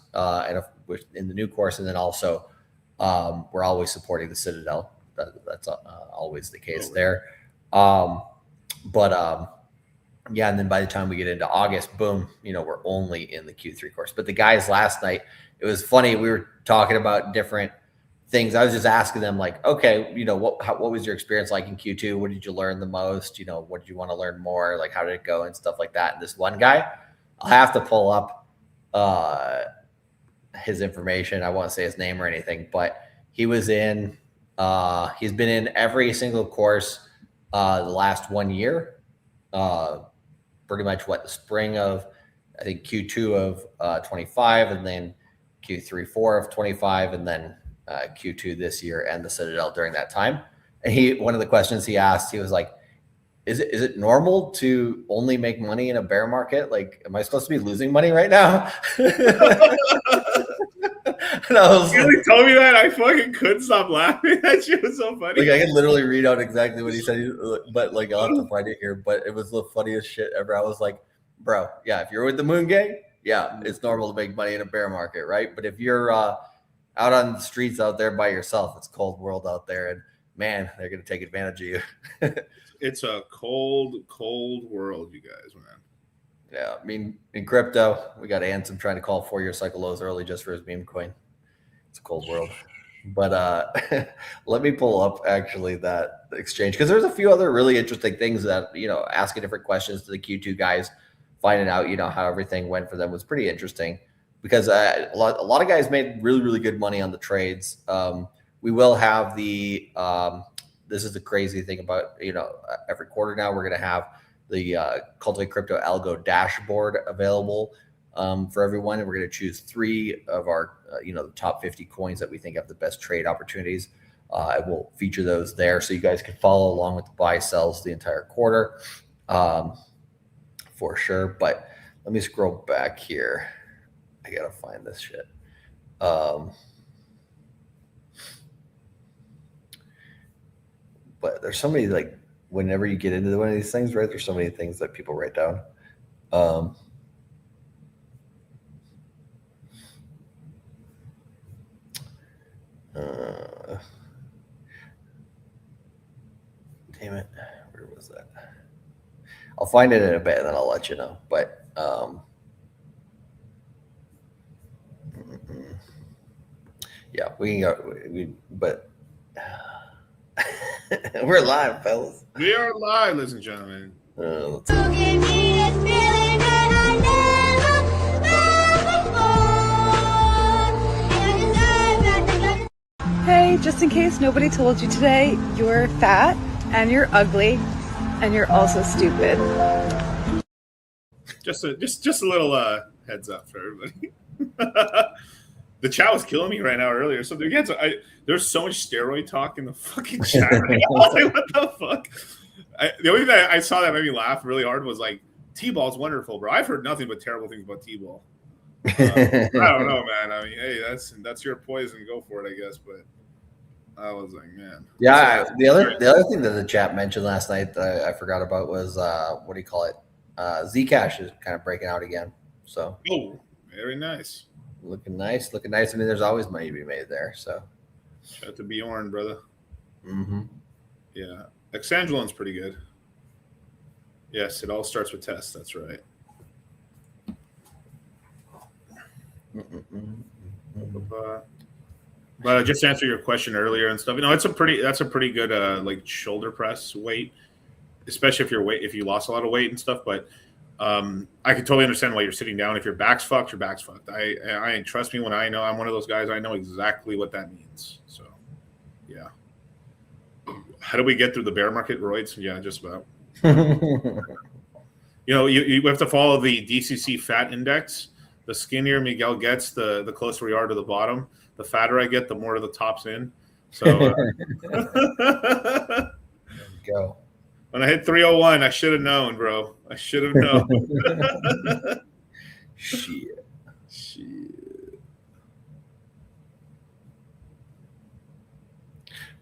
in the new course. And then also we're always supporting the Citadel. That's always the case there. Yeah, and then by the time we get into August, boom, we're only in the Q3 course. But the guys last night, it was funny. We were talking about different things. I was just asking them like, okay, what was your experience like in Q2? What did you learn the most? What did you want to learn more? Like, how did it go and stuff like that? And this one guy, I'll have to pull up his information. I won't say his name or anything, but he was in, he's been in every single course the last 1 year. Pretty much the spring of, I think, Q2 of 25, and then Q3, 4 of 25, and then Q2 this year, and the Citadel during that time. And one of the questions he asked, he was like, is it normal to only make money in a bear market? Like, am I supposed to be losing money right now? And I was like, told me that I fucking couldn't stop laughing. That shit was so funny. Like, I can literally read out exactly what he said, but like, I'll have to find it here. But it was the funniest shit ever. I was like, bro, yeah, if you're with the Moongang, yeah, it's normal to make money in a bear market, right? But if you're out on the streets out there by yourself, it's a cold world out there, and man, they're gonna take advantage of you. It's a cold world, you guys, man. Yeah, I mean, in crypto, we got Ansem trying to call 4-year cycle lows early just for his meme coin. It's a cold world. But let me pull up actually that exchange, because there's a few other really interesting things that, asking different questions to the Q2 guys, finding out, how everything went for them was pretty interesting, because a lot of guys made really, really good money on the trades. We will have the this is the crazy thing about, every quarter now we're going to have the Cultivate Crypto Algo dashboard available for everyone. And we're going to choose 3 of our, the top 50 coins that we think have the best trade opportunities. I will feature those there so you guys can follow along with the buy sells the entire quarter for sure. But let me scroll back here. I got to find this shit. But there's so many, like, whenever you get into one of these things, right, there's so many things that people write down. Damn it. Where was that? I'll find it in a bit and then I'll let you know. But yeah, we can go. But we're live, fellas. We are live, ladies and gentlemen. Let's Hey, just in case nobody told you today, you're fat and you're ugly and you're also stupid. Just a little heads up for everybody. The chat was killing me right now earlier. So again, there's so much steroid talk in the fucking chat right now. I was like, what the fuck? The only thing I saw that made me laugh really hard was like, T-ball's wonderful, bro. I've heard nothing but terrible things about T-ball. I don't know, man. I mean, hey, that's your poison. Go for it, I guess. But I was like, man. Yeah, the other thing that the chat mentioned last night that I forgot about was what do you call it? Zcash is kind of breaking out again. So very nice. Looking nice. I mean, there's always money to be made there. So shout out to Bjorn, brother. Mm-hmm. Yeah. Exangelon's pretty good. Yes, it all starts with tests. That's right. But just to answer your question earlier and stuff, that's a pretty good like shoulder press weight, especially if you lost a lot of weight and stuff. But I can totally understand why you're sitting down. If your back's fucked, your back's fucked. I trust me when I know I'm one of those guys. I know exactly what that means. So, yeah. How do we get through the bear market, roids? Yeah, just about. You have to follow the DCC fat index. The skinnier Miguel gets, the closer we are to the bottom. The fatter I get, the more the top's in. So there you go. When I hit 301, I should have known, bro. I should have known. Shit.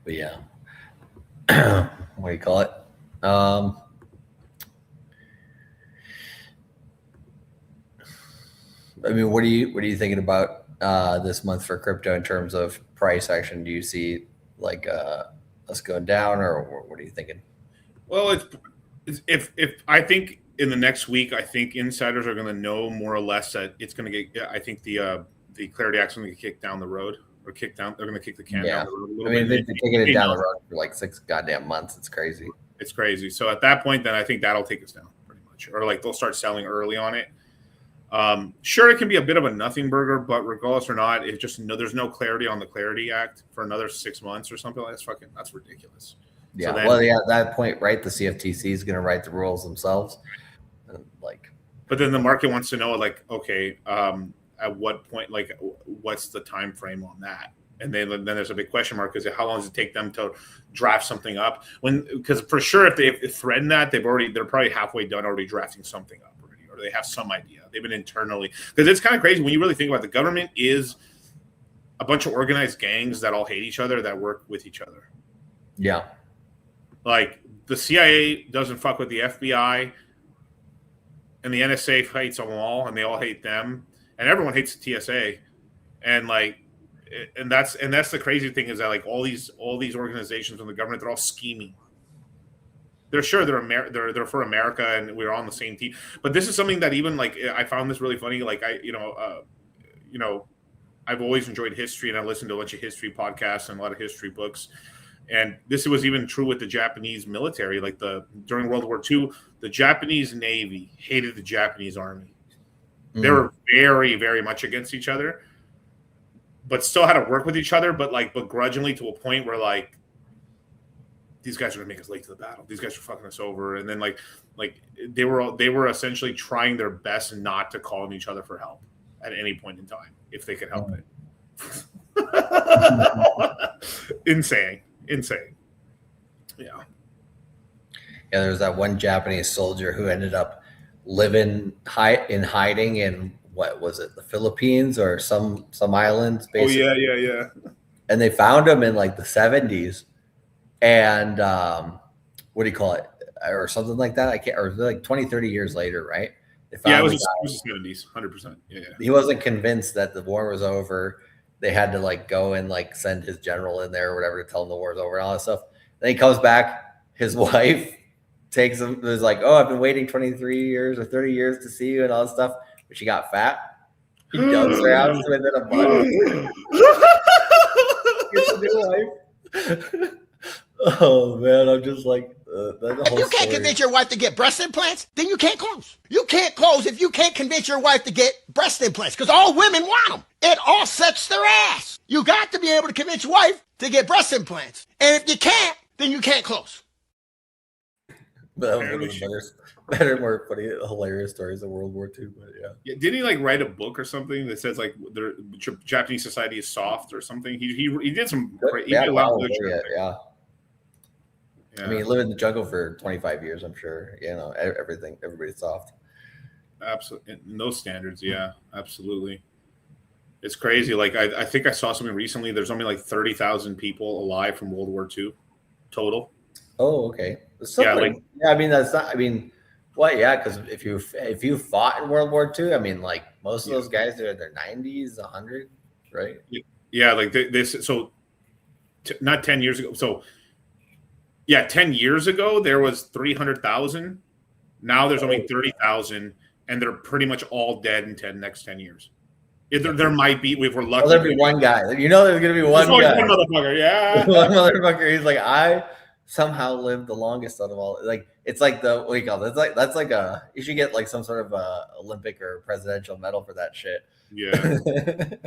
But yeah. What do you call it? I mean, what are you thinking about this month for crypto in terms of price action? Do you see like us going down, or what are you thinking? Well, if I think in the next week, I think insiders are going to know more or less that it's going to get. I think the Clarity Act's going to get kicked down the road or kicked down. They're going to kick the can down the road a little bit. I mean, they've been kicking it down the road for like 6 goddamn months. It's crazy. It's crazy. So at that point, then I think that'll take us down pretty much, or like they'll start selling early on it. Sure, it can be a bit of a nothing burger, but regardless or not, it just there's no clarity on the Clarity Act for another 6 months or something. That's ridiculous. Yeah, So then, well, yeah, at that point, right, the CFTC is going to write the rules themselves. And but then the market wants to know, like, okay, at what point, like, what's the time frame on that? And then there's a big question mark because how long does it take them to draft something up? Because for sure, if they threatened that, they're probably halfway done already drafting something up already, or they have some idea. They've been internally, because it's kind of crazy when you really think about it. The government is a bunch of organized gangs that all hate each other that work with each other. Yeah. Like the CIA doesn't fuck with the FBI, and the NSA hates them all, and they all hate them, and everyone hates the TSA, and that's the crazy thing is that like all these organizations in the government, they're all scheming. They're sure they're for America and we're all on the same team, but this is something that even like I found this really funny. Like I've always enjoyed history, and I listened to a bunch of history podcasts and a lot of history books. And this was even true with the Japanese military. Like during World War II, the Japanese Navy hated the Japanese Army. They were very, very much against each other, but still had to work with each other, but begrudgingly, to a point where like these guys are gonna make us late to the battle. These guys are fucking us over. And then like they were essentially trying their best not to call on each other for help at any point in time if they could help it. Insane. Yeah. There's that one Japanese soldier who ended up living in hiding in, what was it, the Philippines or some islands basically. Oh yeah. And they found him in like the 70s, and what do you call it, or something like that. I can't, or like 20, 30 years later, right? It was the 70s, 100%. Yeah. He wasn't convinced that the war was over. They had to like go and like send his general in there or whatever to tell him the war's over and all that stuff. Then he comes back. His wife takes him. Was like, "Oh, I've been waiting 23 years or 30 years to see you," and all that stuff. But she got fat. He dumps her out within a month. Gets a new wife. Oh man, I'm just like, if you can't convince your wife to get breast implants, then you can't close. You can't close if you can't convince your wife to get breast implants, because all women want them. It all sets their ass. You got to be able to convince your wife to get breast implants. And if you can't, then you can't close. But that was one of the better, more funny, hilarious stories of World War II. But yeah, didn't he like write a book or something that says like the Japanese society is soft or something? He did some. He did a lot of literature. Yeah. I mean, he lived in the jungle for 25 years. I'm sure everybody's soft. Absolutely, in those standards, yeah, absolutely. It's crazy. Like I think I saw something recently. There's only like 30,000 people alive from World War II total. Oh, okay. I mean, that's not. I mean, what? Yeah, because if you fought in World War II, I mean, like most of those guys are in their 90s, 100, right? Yeah, like this. So, not 10 years ago. So, yeah, 10 years ago there was 300,000. Now there's only 30,000, and they're pretty much all dead in the next 10 years. There might be, if we're lucky. There'll be one guy. There's going to be one guy. One motherfucker, yeah. One motherfucker. He's like, I somehow lived the longest out of all. Like, it's like what do you call it? That's like you should get like some sort of Olympic or presidential medal for that shit. Yeah.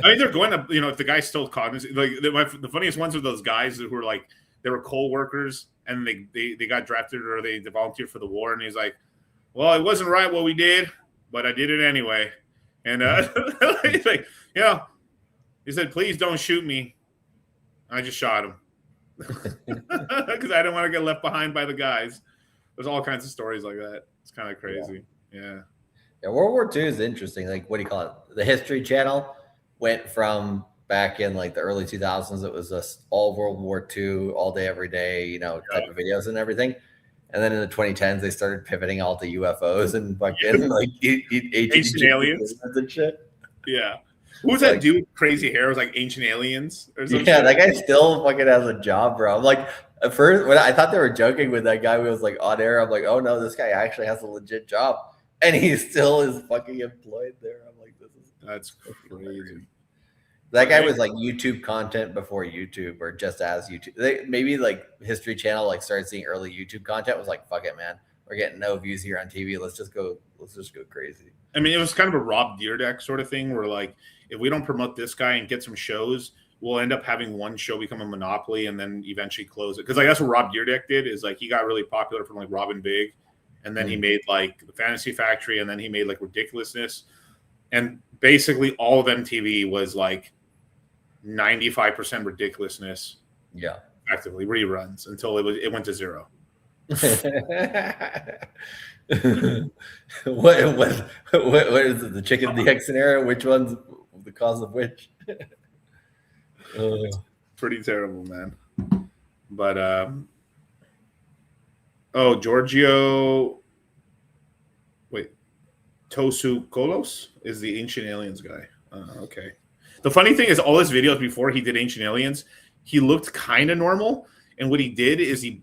I mean, they're going to, if the guy's still cognizant, like the funniest ones are those guys who were like, they were coal workers and they got drafted or they volunteered for the war. And he's like, well, it wasn't right what we did, but I did it anyway. And he's like, he said, please don't shoot me. I just shot him because I didn't want to get left behind by the guys. There's all kinds of stories like that. It's kind of crazy. Yeah. World War II is interesting. Like, what do you call it? The History Channel went from back in like the early 2000s. It was just all World War II, all day, every day, type of videos and everything. And then in the 2010s, they started pivoting all to UFOs and fucking like ancient aliens and shit. Yeah. Who was that dude with crazy hair? It was like Ancient Aliens or something. Yeah, that guy still fucking has a job, bro. I'm like, at first, when I thought they were joking with that guy who was like on air, I'm like, oh no, this guy actually has a legit job. And he still is fucking employed there. I'm like, that's crazy. That guy was like YouTube content before YouTube, or just as YouTube. Maybe like History Channel like started seeing early YouTube content, was like, fuck it, man. We're getting no views here on TV. Let's just go crazy. I mean, it was kind of a Rob Dyrdek sort of thing where like, if we don't promote this guy and get some shows, we'll end up having one show become a monopoly and then eventually close it. Because like that's what Rob Dyrdek did, is like he got really popular from like Robin Big, and then he made like the Fantasy Factory, and then he made like Ridiculousness, and basically all of MTV was like 95% ridiculousness. Yeah. Actively reruns until it went to 0. what is it? The chicken and the egg scenario? Which one's the cause of which? Pretty terrible, man. But Giorgio, wait, Tosu Kolos is the Ancient Aliens guy. Okay. The funny thing is, all his videos before he did Ancient Aliens, he looked kind of normal. And what he did is he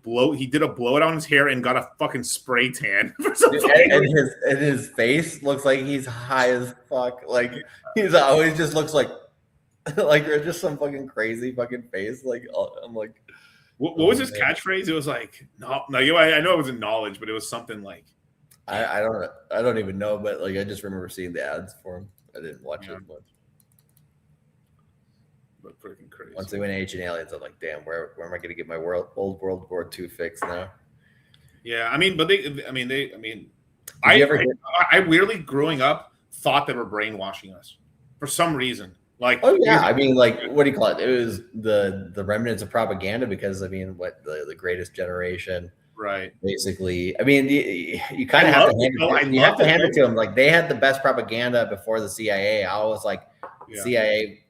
did a blowout on his hair and got a fucking spray tan for some and his face looks like he's high as fuck. Like he's always just looks like there's just some fucking crazy fucking face. Like I'm like, what was his catchphrase? It was like no, I know it was in knowledge, but it was something like I don't even know, but like I just remember seeing the ads for him. I didn't watch it much. But freaking crazy. Once they went Ancient Aliens, I'm like, damn, where am I going to get my old World War II fix now? Yeah, I mean, I weirdly growing up thought they were brainwashing us for some reason. Like, oh yeah, I mean, like, what do you call it? It was the remnants of propaganda because I mean, what the Greatest Generation, right? Basically, I mean, you kind of have to hand it to them. Like, they had the best propaganda before the CIA. I was like, CIA,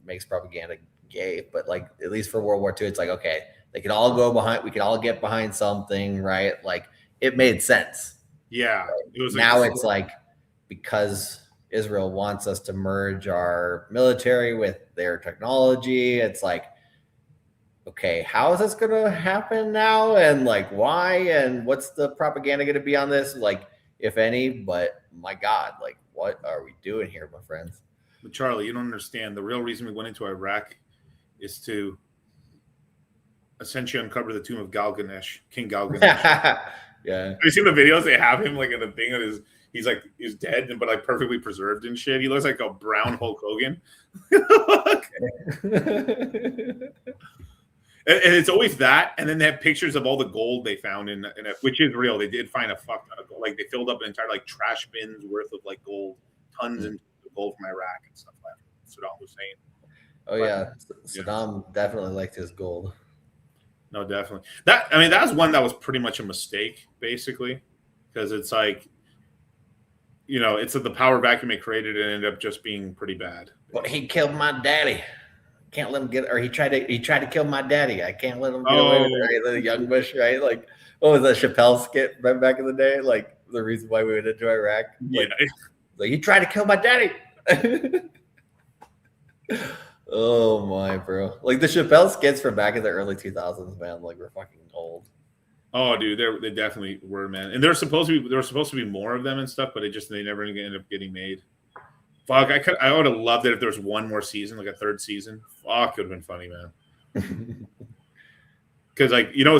makes propaganda gay, but like at least for World War II, it's like, okay, they could all go behind, we could all get behind something, right? Like it made sense. Yeah. It was now it's like because Israel wants us to merge our military with their technology, it's like, okay, how is this gonna happen now? And like why? And what's the propaganda gonna be on this? Like, if any, but my God, like what are we doing here, my friends? But Charlie, you don't understand. The real reason we went into Iraq is to essentially uncover the tomb of Gilgamesh, King Gilgamesh. Yeah. Have you seen the videos? They have him like in the thing of he's dead, but like perfectly preserved and shit. He looks like a brown Hulk Hogan. And it's always that. And then they have pictures of all the gold they found in it, which is real. They did find a fuck ton of gold. Like they filled up an entire like trash bins worth of like gold, tons and gold from Iraq and stuff like that. Saddam Hussein. Oh yeah, Saddam definitely liked his gold. No, definitely. That was one that was pretty much a mistake, basically, because it's like, it's the power vacuum it created and ended up just being pretty bad. But he killed my daddy. Can't let him get, or he tried to kill my daddy. I can't let him get away with it. Right? The young Bush, right? Like, what was that Chappelle skit right back in the day? Like the reason why we went into Iraq. Like he tried to kill my daddy. Oh my, bro! Like the Chappelle skits from back in the early 2000s, man. Like we're fucking old. Oh, dude, they definitely were, man. And there were supposed to be more of them and stuff, but they never ended up getting made. Fuck, I would have loved it if there was one more season, like a third season. Fuck, it would have been funny, man. Because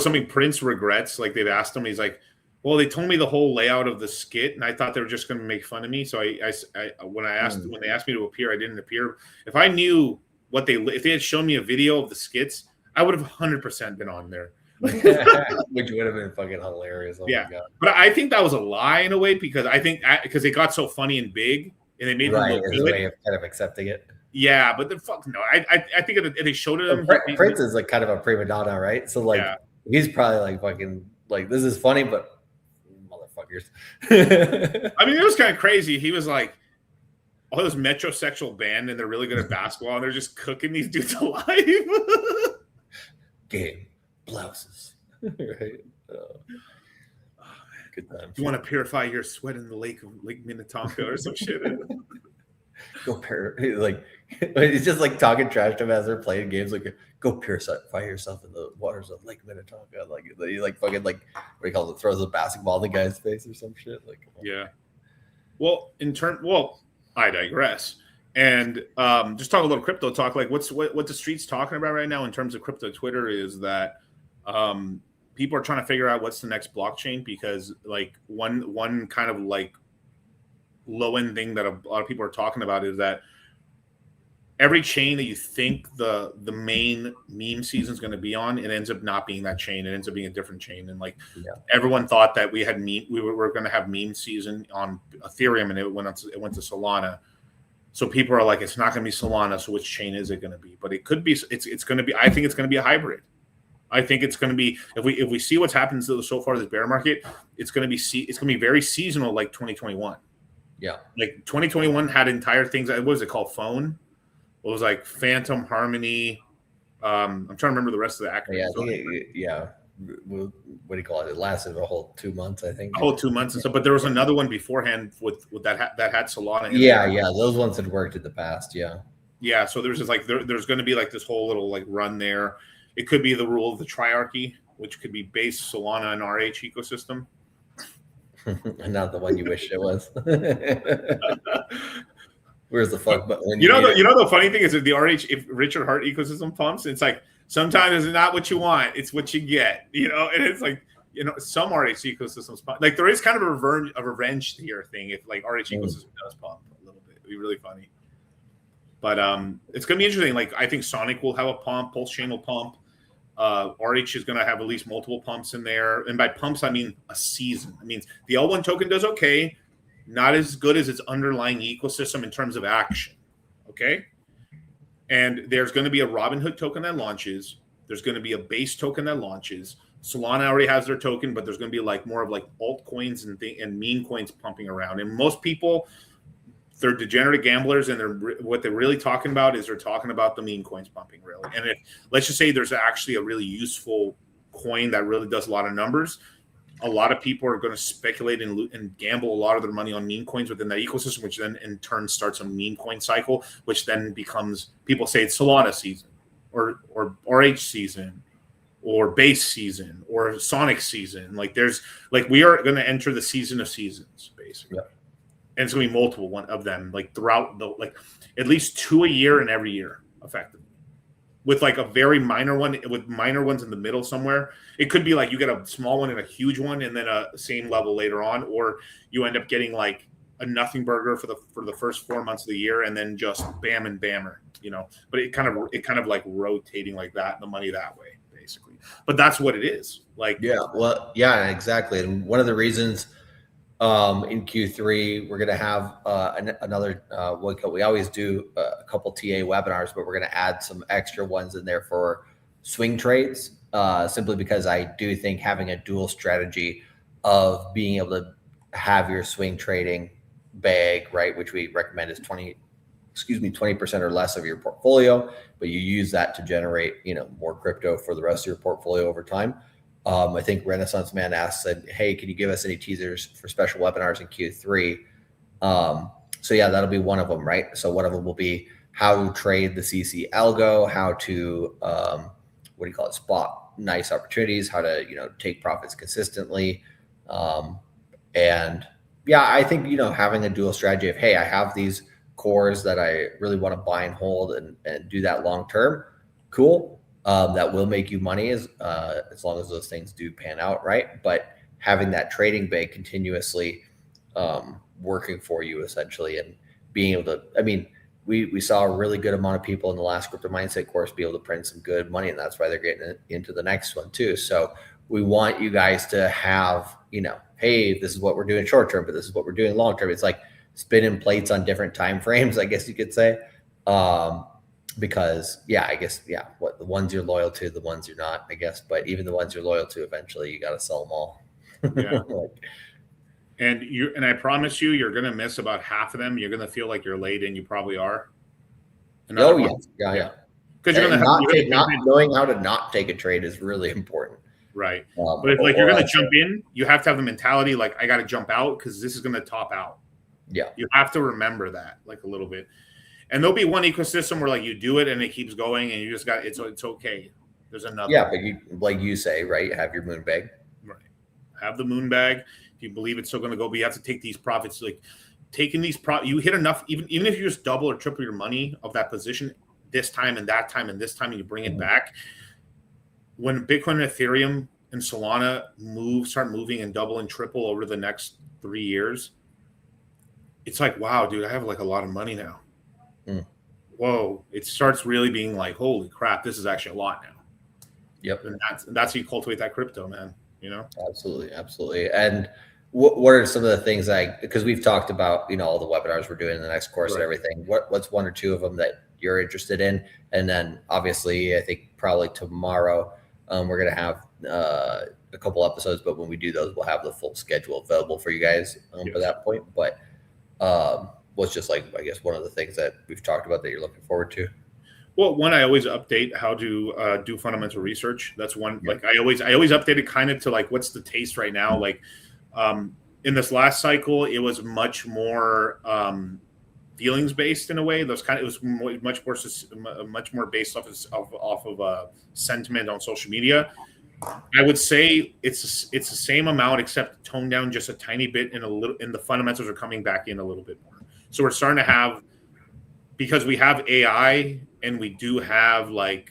something Prince regrets. Like they've asked him, he's like, well, they told me the whole layout of the skit, and I thought they were just going to make fun of me. So when they asked me to appear, I didn't appear. If I knew if they had shown me a video of the skits, I would have 100% been on there. Which would have been fucking hilarious. Oh yeah, my God. But I think that was a lie in a way because because it got so funny and big, and they made them look good. Way of kind of accepting it. Yeah, but the fuck no. I think if they showed it. Prince is like kind of a prima donna, right? So like he's probably like fucking like this is funny, but motherfuckers. I mean, it was kind of crazy. He was like, oh, this metrosexual band, and they're really good at basketball, and they're just cooking these dudes alive. Game blouses, right? Good time. You want to purify your sweat in the Lake Minnetonka or some shit? Like he's just like talking trash to him as they're playing games. Like, go purify yourself in the waters of Lake Minnetonka. Like he like fucking like what do you call it? Throws a basketball in the guy's face or some shit. Like, yeah. Well, I digress. And just talk a little crypto talk. Like what the street's talking about right now in terms of crypto Twitter is that people are trying to figure out what's the next blockchain because like one kind of like low end thing that a lot of people are talking about is that every chain that you think the main meme season is going to be on, it ends up not being that chain. It ends up being a different chain. And like everyone thought that we were going to have meme season on Ethereum, and it went to Solana. So people are like, it's not going to be Solana. So which chain is it going to be? But it could be. It's going to be. I think it's going to be a hybrid. I think it's going to be if we see what's happened so far this bear market, it's going to be very seasonal like 2021. Yeah, like 2021 had entire things. What was it called? Phone. It was like Phantom Harmony. I'm trying to remember the rest of the acronyms. Yeah, what do you call it? It lasted a whole 2 months, I think. A whole 2 months and stuff. But there was another one beforehand with that had Solana. In Yeah, there. yeah, those ones had worked in the past. Yeah. Yeah, so there's just like there's going to be like this whole little like run there. It could be the rule of the triarchy, which could be base Solana and RH ecosystem. Not the one you wish it was. Where's the fuck button? You know the funny thing is that the RH, if Richard Hart ecosystem pumps, it's like sometimes it's not what you want, it's what you get. And it's like some RH ecosystems pump. Like there is kind of a revenge here thing if like RH ecosystem does pump a little bit. It'd be really funny. But it's gonna be interesting. Like I think Sonic will have a pump, Pulse Chain will pump. RH is going to have at least multiple pumps in there. And by pumps, I mean a season. I mean, the L1 token does okay. Not as good as its underlying ecosystem in terms of action. Okay? And there's going to be a Robinhood token that launches. There's going to be a base token that launches. Solana already has their token, but there's going to be like more of like altcoins and meme coins pumping around. And most people, they're degenerate gamblers, and what they're really talking about is they're talking about the meme coins pumping, really. And if let's just say there's actually a really useful coin that really does a lot of numbers, a lot of people are going to speculate and gamble a lot of their money on meme coins within that ecosystem, which then in turn starts a meme coin cycle, which then becomes, people say it's Solana season or RH season or base season or Sonic season. Like we are going to enter the season of seasons, basically. Yeah. And it's going to be multiple one of them, like throughout like at least 2 a year and every year, effectively. With like a very minor one, with minor ones in the middle somewhere. It could be like you get a small one and a huge one, and then a same level later on, or you end up getting like a nothing burger for the first 4 months of the year, and then just bam and bammer, But it kind of like rotating like that, the money that way, basically. But that's what it is. Like yeah, exactly. And one of the reasons. In Q3, we're going to have another we always do a couple TA webinars, but we're going to add some extra ones in there for swing trades, simply because I do think having a dual strategy of being able to have your swing trading bag, right, which we recommend is 20% or less of your portfolio, but you use that to generate, more crypto for the rest of your portfolio over time. I think Renaissance Man said, hey, can you give us any teasers for special webinars in Q3? So yeah, that'll be one of them, right? So one of them will be how to trade the CC algo, how to, spot nice opportunities, how to, take profits consistently. And yeah, I think, having a dual strategy of, hey, I have these cores that I really want to buy and hold and do that long-term. Cool. That will make you money as long as those things do pan out, right? But having that trading bag continuously working for you essentially, and being able to, we saw a really good amount of people in the last crypto mindset course be able to print some good money, and that's why they're getting into the next one too. So we want you guys to have, hey, this is what we're doing short term, but this is what we're doing long term. It's like spinning plates on different time frames, I guess you could say. Because what the ones you're loyal to, the ones you're not, I guess, but even the ones you're loyal to, eventually you got to sell them all. Yeah. And I promise you're going to miss about half of them. You're going to feel like you're late, and you probably are. Yeah. Because you're going to knowing how to not take a trade is really important. Right. But if you're going to jump in, you have to have the mentality like, I got to jump out because this is going to top out. Yeah. You have to remember that like a little bit. And there'll be one ecosystem where like you do it and it keeps going, and you just got it's okay. There's another. Yeah, but you, like you say, right? Have your moon bag. Right. Have the moon bag. If you believe it's still going to go, but you have to take these profits. Like taking these you hit enough, even if you just double or triple your money of that position this time and that time and this time, and you bring it back. When Bitcoin and Ethereum and Solana start moving and double and triple over the next 3 years, it's like, wow, dude, I have like a lot of money now. Whoa, it starts really being like, holy crap, this is actually a lot now. Yep. And that's how you cultivate that crypto, man. Absolutely. And what are some of the things because we've talked about, all the webinars we're doing in the next course and everything. What's one or two of them that you're interested in? And then obviously, I think probably tomorrow we're going to have a couple episodes, but when we do those, we'll have the full schedule available for you guys by that point. But what's just I guess one of the things that we've talked about that you're looking forward to? Well, one, I always update how to do fundamental research. That's one. Like I always update it kind of to what's the taste right now. Like in this last cycle, it was much more feelings based in a way. It was much more based off of sentiment on social media. I would say it's the same amount, except toned down just a tiny bit, and the fundamentals are coming back in a little bit more. So we're starting to have, because we have AI and we do have I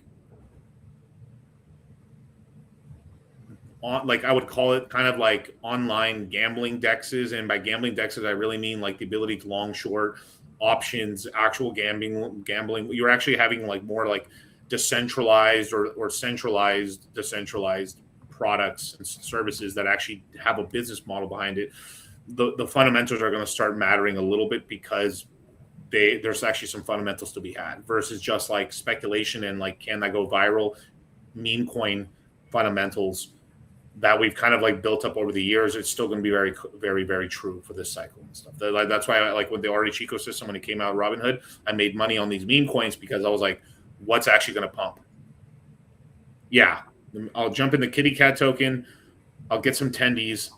would call it kind of like online gambling dexes, and by gambling dexes I really mean the ability to long, short options, actual gambling. You're actually having more decentralized or centralized, decentralized products and services that actually have a business model behind it. The fundamentals are going to start mattering a little bit, because there's actually some fundamentals to be had versus just speculation and can that go viral meme coin fundamentals that we've kind of built up over the years. It's still going to be very, very, very true for this cycle and stuff. That's why I with the RH ecosystem, when it came out of Robinhood, I made money on these meme coins, because I was like, what's actually going to pump? Yeah, I'll jump in the kitty cat token. I'll get some tendies.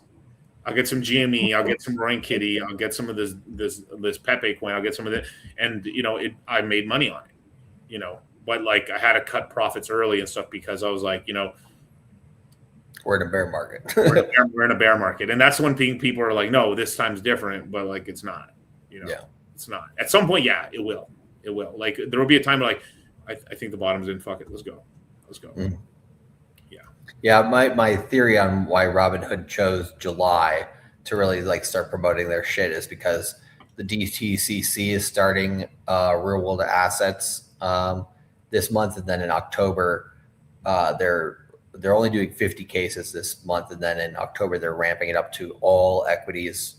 I'll get some GME. I'll get some Roaring Kitty. I'll get some of this Pepe coin. I'll get some of it, and I made money on it. But I had to cut profits early and stuff, because I was like, we're in a bear market. we're in a bear market, and that's one thing people are like, no, this time's different, but it's not. It's not. At some point, yeah, it will. It will. There will be a time where I think the bottom's in. Fuck it, let's go. Mm. Yeah, my theory on why Robinhood chose July to really start promoting their shit is because the DTCC is starting real world assets this month, and then in October they're only doing 50 cases this month, and then in October they're ramping it up to all equities.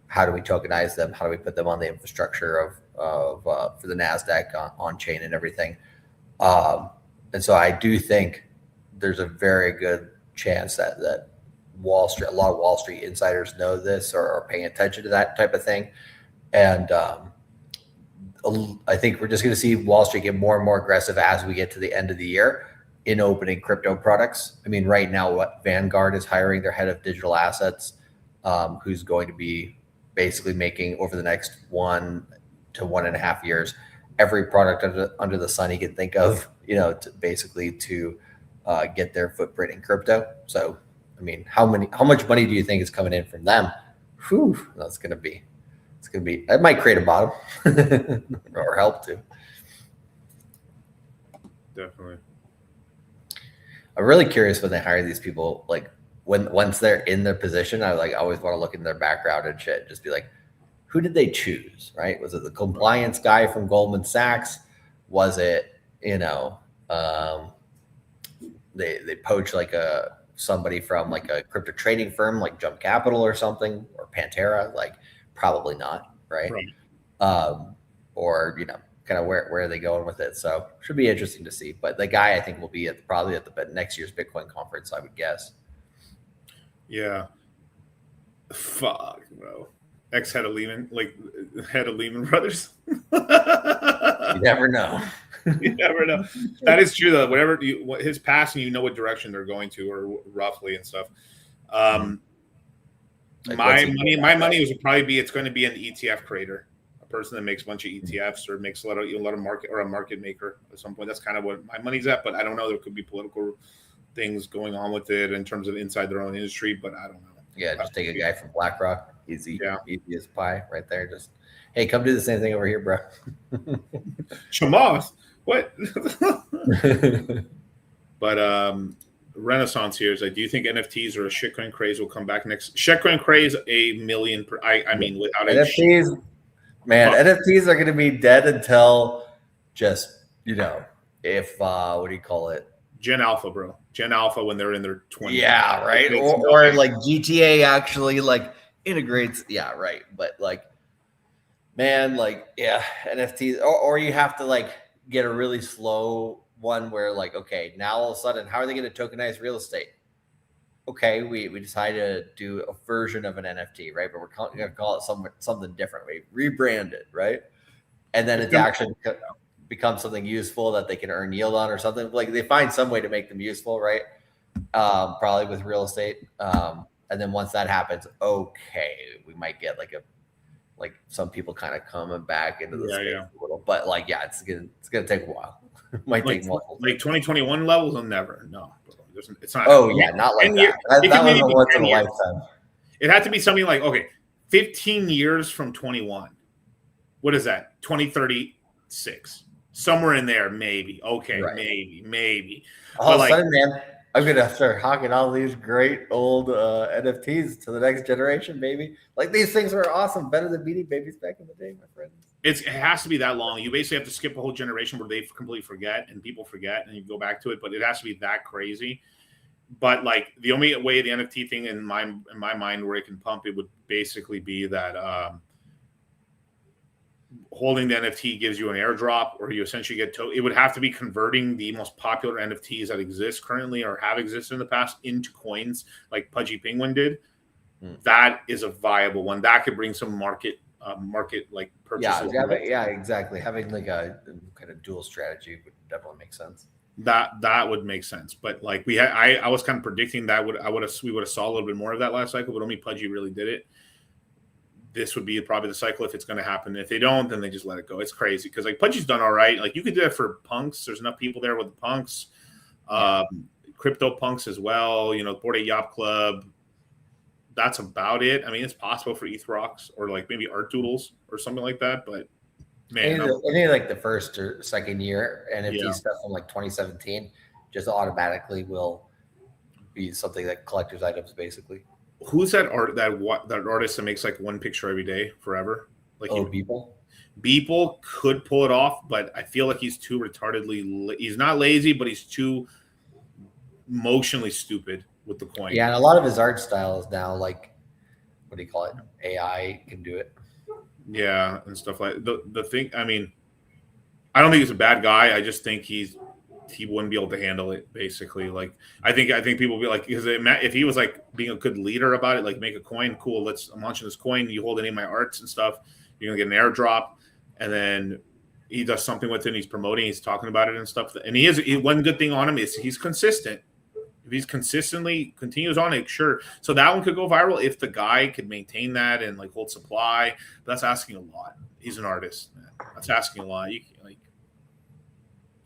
How do we tokenize them? How do we put them on the infrastructure of for the NASDAQ on chain and everything? And so I do think there's a very good chance that Wall Street, a lot of Wall Street insiders know this or are paying attention to that type of thing. And I think we're just going to see Wall Street get more and more aggressive as we get to the end of the year in opening crypto products. I mean, right now, Vanguard is hiring their head of digital assets, who's going to be basically making over the next 1 to 1.5 years every product under the sun he can think of, to get their footprint in crypto. So, I mean, how much money do you think is coming in from them? Whew, it's going to be, it might create a bottom or help to. Definitely. I'm really curious when they hire these people, once they're in their position, I always want to look in their background and shit, just be like, who did they choose, right? Was it the compliance guy from Goldman Sachs? Was it, they poach somebody from a crypto trading firm like Jump Capital or something, or Pantera? Probably not, right? Or kind of where are they going with it? So should be interesting to see. But the guy I think will be probably at the next year's Bitcoin conference, I would guess. Yeah. Fuck, bro. Head of Lehman Brothers. You never know. You never know. That is true, though. Whatever his passing, what direction they're going to, or roughly and stuff. My money would probably be it's going to be an ETF creator, a person that makes a bunch of ETFs or makes a lot of market, or a market maker at some point. That's kind of what my money's at. But I don't know. There could be political things going on with it in terms of inside their own industry. But I don't know. Yeah, just take a guy from BlackRock. Easy as pie right there. Just, hey, come do the same thing over here, bro. Chamos. What? But Renaissance here is do you think NFTs or a shitcoin craze will come back next? Shitcoin craze, $1 million per. I mean, without NFTs, NFTs are going to be dead until just if what do you call it? Gen Alpha, bro. Gen Alpha when they're in their 20s. Yeah, right. Or like GTA actually like integrates. Yeah, right. But like, man, like, yeah, NFTs, or you have to like get a really slow one where like, okay, now all of a sudden, how are they going to tokenize real estate? Okay, we decided to do a version of an NFT, right? But we're going to call it something different. We rebrand it, right? And then it's actually becomes something useful that they can earn yield on or something. Like they find some way to make them useful, right? Probably with real estate. And then once that happens, okay, we might get like some people kind of coming back into the space a little. But like, yeah, it's gonna take a while. It might take multiple. Like 2021 levels, will never. No, it's not. Oh yeah, not like that. That was a once in a lifetime. It had to be something like 15 years from 21. What is that? 2036. Somewhere in there, maybe. Okay, right. maybe. All of a sudden, man, I'm gonna start hawking all these great old NFTs to the next generation, baby. Like these things are awesome, better than Beanie Babies back in the day, my friend. It has to be that long. You basically have to skip a whole generation where they completely forget and people forget, and you go back to it. But it has to be that crazy. But like the only way the NFT thing in my mind where it can pump it would basically be that. Holding the NFT gives you an airdrop, or you essentially get it would have to be converting the most popular NFTs that exist currently or have existed in the past into coins, like Pudgy Penguin did. That is a viable one that could bring some market like purchases. Yeah, exactly. Having like a kind of dual strategy would definitely make sense. That would make sense. But like I was kind of predicting that we would have saw a little bit more of that last cycle, but only Pudgy really did it. This would be probably the cycle if it's going to happen. If they don't, then they just let it go. It's crazy because like Pudgy's done all right. Like you could do that for punks. There's enough people there with the punks, crypto punks as well. Bored Ape Yacht Club. That's about it. I mean, it's possible for ETH Rocks or like maybe Art Doodles or something like that. But man, any like the first or second year NFT stuff from like 2017 just automatically will be something that collector's items basically. Who's that artist that makes like one picture every day forever? Like Beeple? Beeple could pull it off, but I feel like he's too retardedly. He's not lazy, but he's too emotionally stupid with the coin. Yeah, and a lot of his art style is now like, what do you call it? AI can do it. Yeah, and stuff like the thing. I mean, I don't think he's a bad guy. I just think he wouldn't be able to handle it. Basically, like I think people will be like, because if he was like being a good leader about it, like make a coin, cool. I'm launching this coin. You hold any of my arts and stuff. You're gonna get an airdrop, and then he does something with it. And he's promoting. He's talking about it and stuff. And one good thing on him is he's consistent. If he's consistently continues on it, sure. So that one could go viral if the guy could maintain that and like hold supply. But that's asking a lot. He's an artist, man. That's asking a lot.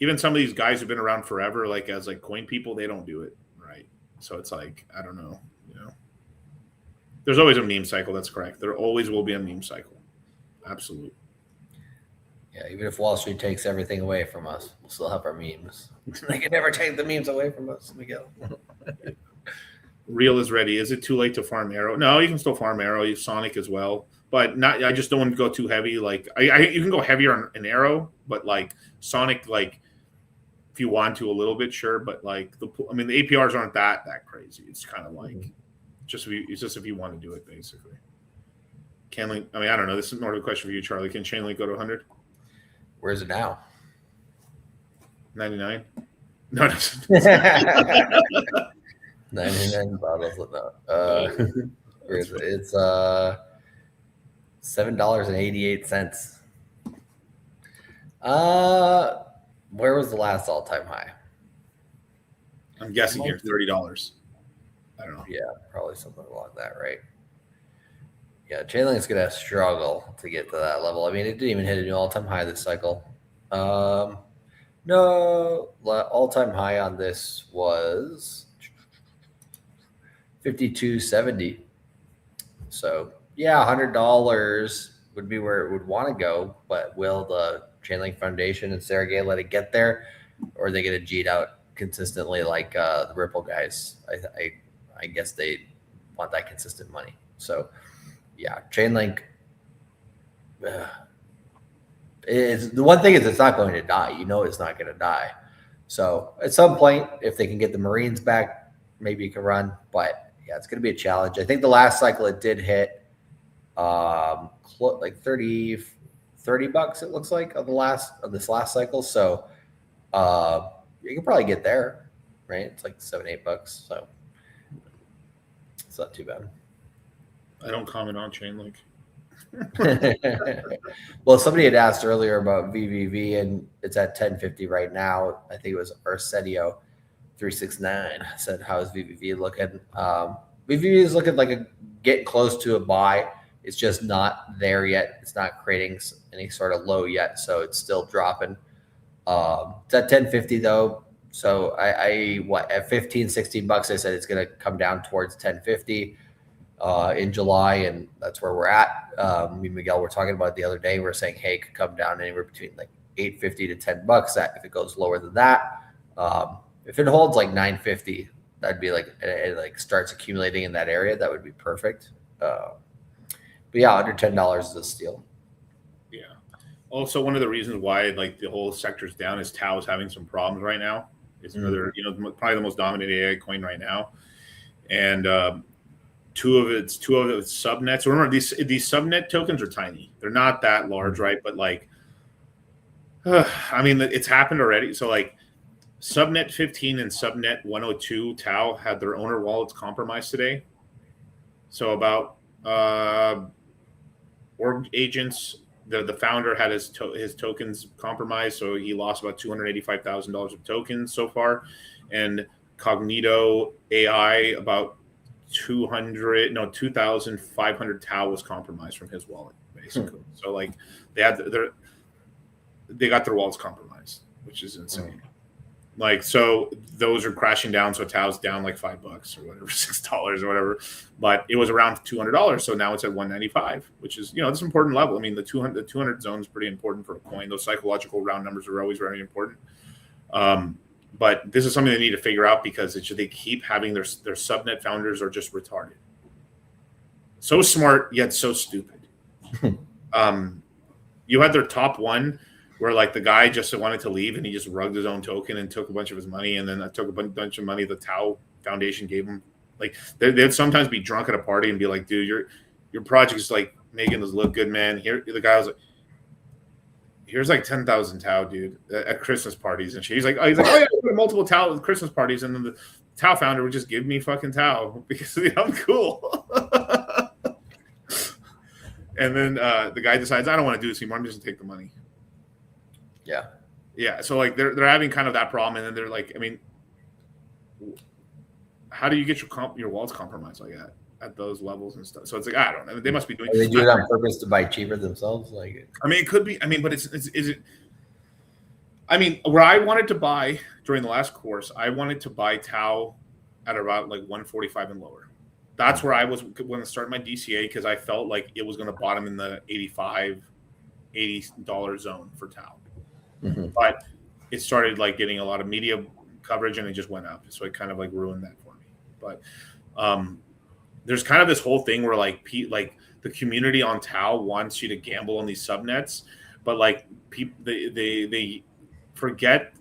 Even some of these guys who've been around forever, like as like coin people, they don't do it right. So it's like, I don't know, There's always a meme cycle. That's correct. There always will be a meme cycle. Absolutely. Yeah, even if Wall Street takes everything away from us, we'll still have our memes. They can never take the memes away from us, Miguel. Real is ready. Is it too late to farm Arrow? No, you can still farm Arrow. You Sonic as well, but not. I just don't want to go too heavy. Like you can go heavier on an Arrow, but like Sonic, like if you want to a little bit, sure. But like the APRs aren't that crazy. It's kind of like it's just if you want to do it, basically. Chainlink. I mean, I don't know. This is more of a question for you, Charlie. Can Chainlink go to 100? Where is it now? 99. No. 99 bottles of that. Where is it? It's $7.88. Where was the last all-time high? I'm guessing here $30. I don't know. Yeah, probably something along that, right? Yeah, Chainlink's gonna struggle to get to that level. I mean, it didn't even hit a new all-time high this cycle. No, all-time high on this was 52.70. So yeah, $100 would be where it would want to go, but will the Chainlink Foundation and Sergey let it get there, or are they going to G'd out consistently like the Ripple guys? I guess they want that consistent money. So yeah, Chainlink. The one thing is it's not going to die. It's not going to die. So at some point, if they can get the Marines back, maybe you can run. But yeah, it's going to be a challenge. I think the last cycle it did hit like 30 bucks. It looks like of this last cycle. So you can probably get there, right? It's like $7-8. So it's not too bad. I don't comment on Chainlink. Well, somebody had asked earlier about VVV, and it's at 1050 right now. I think it was Arsenio 369 said, "How is VVV looking?" VVV is looking like getting close to a buy. It's just not there yet. It's not creating any sort of low yet, so it's still dropping. It's at 1050 though. So at 15-16 bucks, I said it's going to come down towards 1050 in July, and that's where we're at. Me and Miguel were talking about it the other day. We're saying, hey, it could come down anywhere between like 850 to 10 bucks. That if it goes lower than that, if it holds like 950, that'd be like it like starts accumulating in that area. That would be perfect. But yeah, under $10 is a steal. Yeah. Also, one of the reasons why like the whole sector's down is Tau is having some problems right now. It's another, probably the most dominant AI coin right now, and two of its subnets. Remember, these subnet tokens are tiny. They're not that large, right? But like, I mean, it's happened already. So like, subnet 15 and subnet 102 Tau had their owner wallets compromised today. So about org agents. The founder had his tokens compromised, so he lost about $285,000 of tokens so far, and Cognito AI about 2,500 Tau was compromised from his wallet, basically. So like they got their wallets compromised, which is insane. Like, so those are crashing down. So Tau's down like $5 or whatever, $6 or whatever, but it was around $200. So now it's at 195, which is, it's an important level. I mean, the 200 zone is pretty important for a coin. Those psychological round numbers are always very important. But this is something they need to figure out, because they keep having their subnet founders are just retarded. So smart, yet so stupid. You had their top one, where like the guy just wanted to leave and he just rugged his own token and took a bunch of his money, and then I took a bunch of money the Tau Foundation gave him. Like they'd sometimes be drunk at a party and be like, "Dude, your project is like making us look good, man." Here, the guy was like, "Here's like 10,000 Tau, dude, at Christmas parties and shit." He's like, "Oh yeah, multiple Tau Christmas parties," and then the Tau founder would just give me fucking Tau because I'm cool. And then the guy decides, "I don't want to do this anymore. I'm just gonna take the money." Yeah. So like they're having kind of that problem, and then they're like, I mean, how do you get your wallets compromised like that at those levels and stuff? So it's like, I don't know. They must be doing. They do it on purpose to buy cheaper themselves. Like, I mean, it could be. I mean, but is it? I mean, where I wanted to buy during the last course, I wanted to buy Tau at about like 145 and lower. That's where I was going to start my DCA, because I felt like it was going to bottom in the $80 zone for Tau. But it started like getting a lot of media coverage, and it just went up. So it kind of like ruined that for me. But there's kind of this whole thing where like the community on Tau wants you to gamble on these subnets, but like people they forget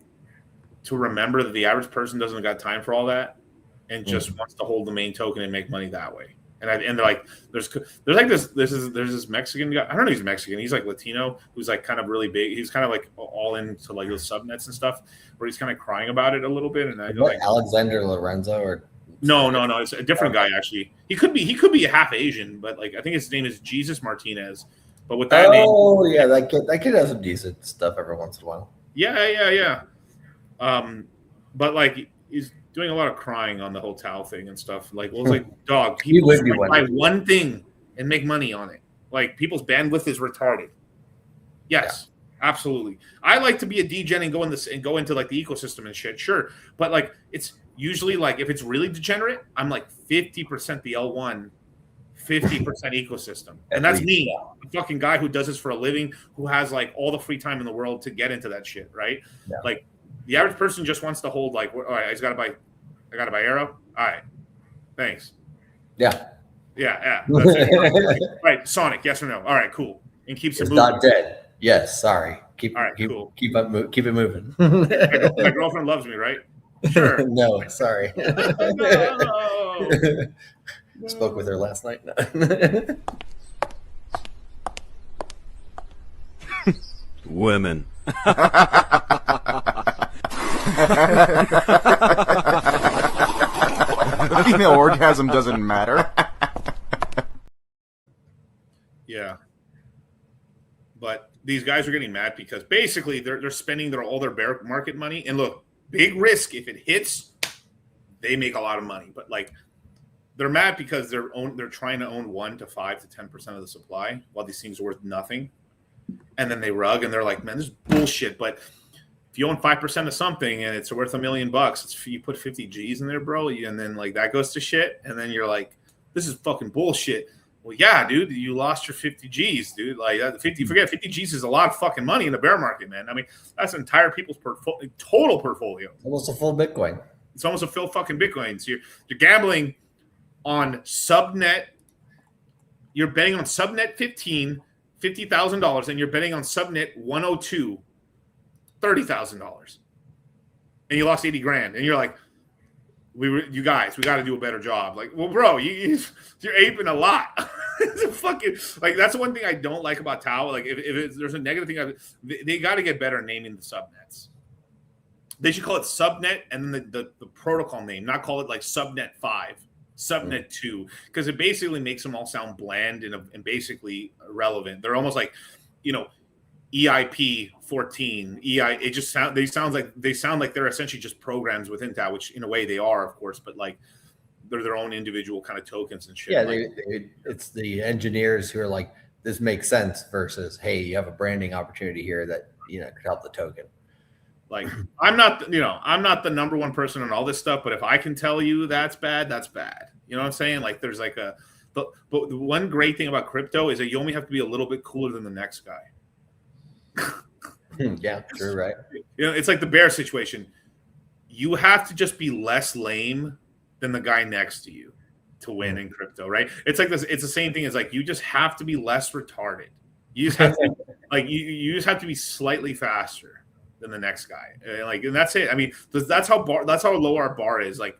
to remember that the average person doesn't got time for all that, and just wants to hold the main token and make money that way. And they're like, there's like there's this Mexican guy. I don't know, he's Mexican. He's like Latino, who's like kind of really big. He's kind of like all into like those subnets and stuff, where he's kind of crying about it a little bit. And I go like, Alexander Lorenzo or no, it's a different guy actually. He could be a half Asian, but like I think his name is Jesus Martinez. But with that name, yeah, that kid has some decent stuff every once in a while. Yeah. But like he's doing a lot of crying on the whole Tau thing and stuff. Like, well, it's like, dog, people buy one thing and make money on it. Like, people's bandwidth is retarded. Yes, absolutely. I like to be a degen and go into like the ecosystem and shit. Sure, but like it's usually like if it's really degenerate, I'm like 50% the L1, 50% ecosystem, and that's me, a fucking guy who does this for a living, who has like all the free time in the world to get into that shit, right? Yeah. Like. The average person just wants to hold like, all right, I gotta buy Arrow. All right, thanks. Yeah. That's it. Right, Sonic, yes or no? All right, cool. And keeps it moving. Not dead. Yes, sorry. keep All right, keep cool. keep it moving. My girlfriend loves me, right? Sure. No, sorry. No. Spoke with her last night. No. Women. The female orgasm doesn't matter. Yeah. But these guys are getting mad because basically they're spending all their bear market money. And look, big risk. If it hits, they make a lot of money. But like, they're mad because they're trying to own 1 to 5 to 10% of the supply while these things are worth nothing. And then they rug and they're like, man, this is bullshit. But if you own 5% of something and it's worth $1 million, you put 50 G's in there, bro, and then like that goes to shit. And then you're like, this is fucking bullshit. Well, yeah, dude, you lost your 50 G's, dude. Like 50 G's is a lot of fucking money in the bear market, man. I mean, that's an entire people's total portfolio. Almost a full Bitcoin. It's almost a full fucking Bitcoin. So you're gambling on subnet. You're betting on subnet 15, $50,000, and you're betting on subnet 102, $30,000. And you lost 80 grand. And you're like, you guys, we got to do a better job. Like, well, bro, you're aping a lot. It's a fucking, like, that's the one thing I don't like about Tau. Like, if there's a negative thing, they got to get better at naming the subnets. They should call it subnet and then the protocol name, not call it like subnet 5, subnet 2, because it basically makes them all sound bland and basically irrelevant. They're almost like, EIP 14, it just sound like they're essentially just programs within Tau, which in a way they are, of course, but like they're their own individual kind of tokens and shit. Yeah, like, it's the engineers who are like, this makes sense versus, hey, you have a branding opportunity here that could help the token. Like, I'm not the number one person on all this stuff, but if I can tell you that's bad, that's bad. You know what I'm saying? Like, there's like but the one great thing about crypto is that you only have to be a little bit cooler than the next guy. Yeah, true, right? It's like the bear situation. You have to just be less lame than the guy next to you to win in crypto, right? It's like this. It's the same thing as like you just have to be less retarded. You just have to like you just have to be slightly faster than the next guy. And that's it. I mean, that's how low our bar is. Like,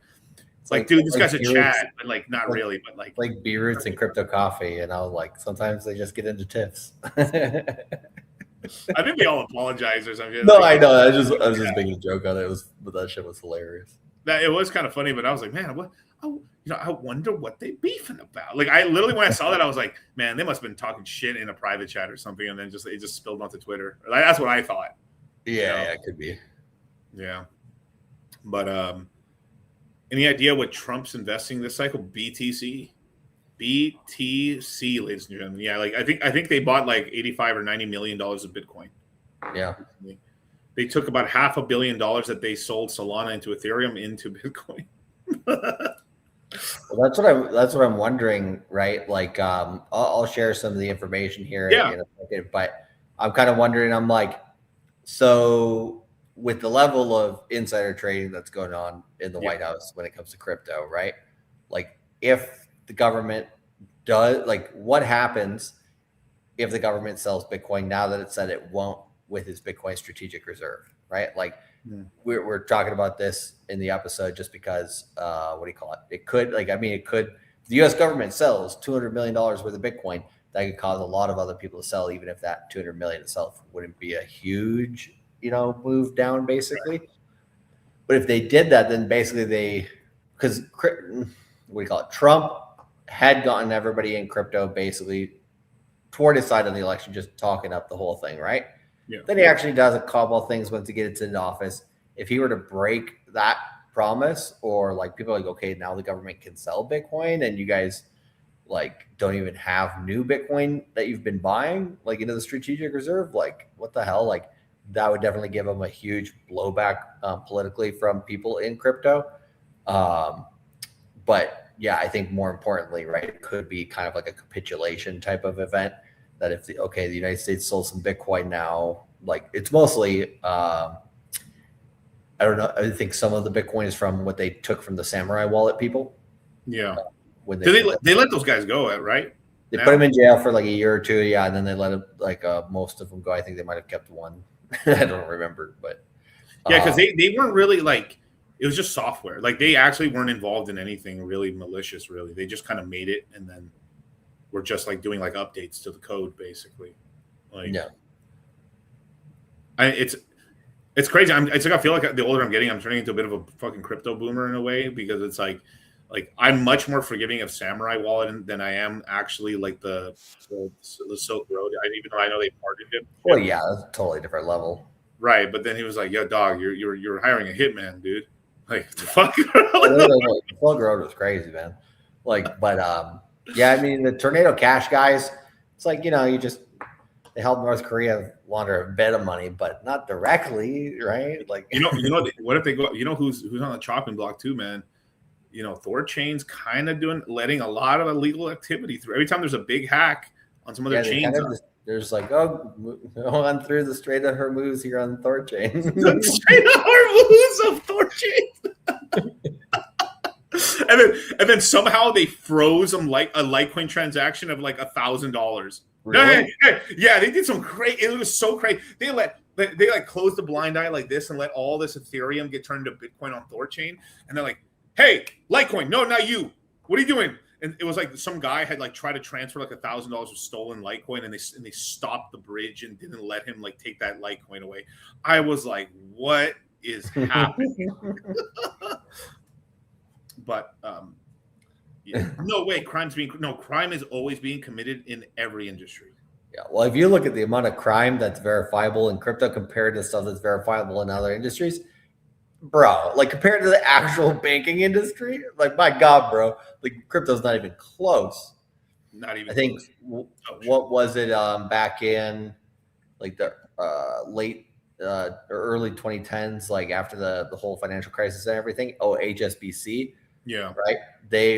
it's like, dude, this guy's a Chad, but like not really, but like B Roots and crypto coffee, like sometimes they just get into tiffs. I think they all apologize or something. No, I know. I was just making a joke on it. But that shit was hilarious. It was kind of funny, but I was like, man, what? I wonder what they beefing about. Like, I literally, when I saw that, I was like, man, they must have been talking shit in a private chat or something, and then it just spilled onto Twitter. Like, that's what I thought. Yeah, it could be. Yeah, but any idea what Trump's investing this cycle? BTC, ladies and gentlemen. Yeah, like I think they bought like $85 or $90 million of Bitcoin. Yeah, they took about $500 million that they sold Solana into Ethereum into Bitcoin. Well, that's what I'm wondering, right? Like, I'll share some of the information here. Yeah. But I'm kind of wondering. I'm like, so with the level of insider trading that's going on in the White House when it comes to crypto, right? Like, if the government does, like, what happens if the government sells Bitcoin now that it said it won't with its Bitcoin strategic reserve, right? Like, we're talking about this in the episode just because, it could, if the U.S. government sells $200 million worth of Bitcoin, that could cause a lot of other people to sell, even if that 200 million itself wouldn't be a huge, move down, basically. But if they did that, then basically Trump had gotten everybody in crypto basically toward his side of the election, just talking up the whole thing, right? Yeah. Then he actually does a couple of things once he gets into office. If he were to break that promise, or like people are like, okay, now the government can sell Bitcoin and you guys like don't even have new Bitcoin that you've been buying like into the strategic reserve, like what the hell? Like that would definitely give him a huge blowback politically from people in crypto. But yeah, I think more importantly, right, it could be kind of like a capitulation type of event that if the United States sold some Bitcoin now, like it's mostly, I don't know. I think some of the Bitcoin is from what they took from the Samurai wallet people. Yeah. When they let those guys go, right? They put them in jail for like a year or two. Yeah. And then they let them, like most of them go. I think they might've kept one I don't remember, but yeah, because they weren't really like, it was just software. Like they actually weren't involved in anything really malicious. Really, they just kind of made it, and then were just like doing like updates to the code, basically. Like, yeah. It's crazy. It's like I feel like the older I'm getting, I'm turning into a bit of a fucking crypto boomer in a way, because it's like I'm much more forgiving of Samurai Wallet than I am actually like the Silk Road. Even though I know they pardoned him. Well, yeah, that's a totally different level. Right, but then he was like, "Yo, dog, you're hiring a hitman, dude." Like, the fuck. Silk Road was crazy, man. Like, but yeah, I mean, the Tornado Cash guys, it's like, you know, they helped North Korea launder a bit of money, but not directly, right? Like, you know, what if they go? You know, who's on the chopping block too, man? You know, Thorchain's kind of letting a lot of illegal activity through. Every time there's a big hack on some other chains, there's like, go on through the Strait of Hormuz here on Thorchain. The Strait of Hormuz of Thorchain. and then somehow they froze them like a Litecoin transaction of like $1,000. Really? Yeah, they did some crazy. It was so crazy. They like closed the blind eye like this and let all this Ethereum get turned into Bitcoin on Thorchain. And they're like, "Hey, Litecoin, no, not you. What are you doing?" And it was like some guy had like tried to transfer like $1,000 of stolen Litecoin, and they stopped the bridge and didn't let him like take that Litecoin away. I was like, "What is happening?" But yeah. No way, crime is always being committed in every industry. Yeah, well, if you look at the amount of crime that's verifiable in crypto compared to stuff that's verifiable in other industries, bro, like compared to the actual banking industry, like my God, bro, like crypto's not even close. Not even. I think what was it back in like the late or early 2010s, like after the whole financial crisis and everything? Oh, HSBC. Yeah. Right.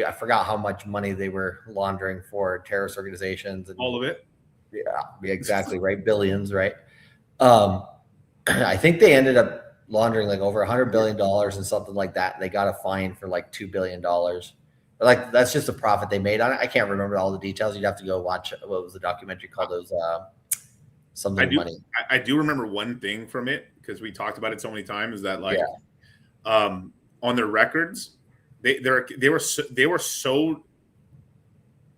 I forgot how much money they were laundering for terrorist organizations and all of it. Yeah, exactly right. Billions, right? I think they ended up laundering like over $100 billion and something like that. And they got a fine for like $2 billion. Like that's just a profit they made on it. I can't remember all the details. You'd have to go watch what was the documentary called? It was something money. I do remember one thing from it because we talked about it so many times that like on their records. They were so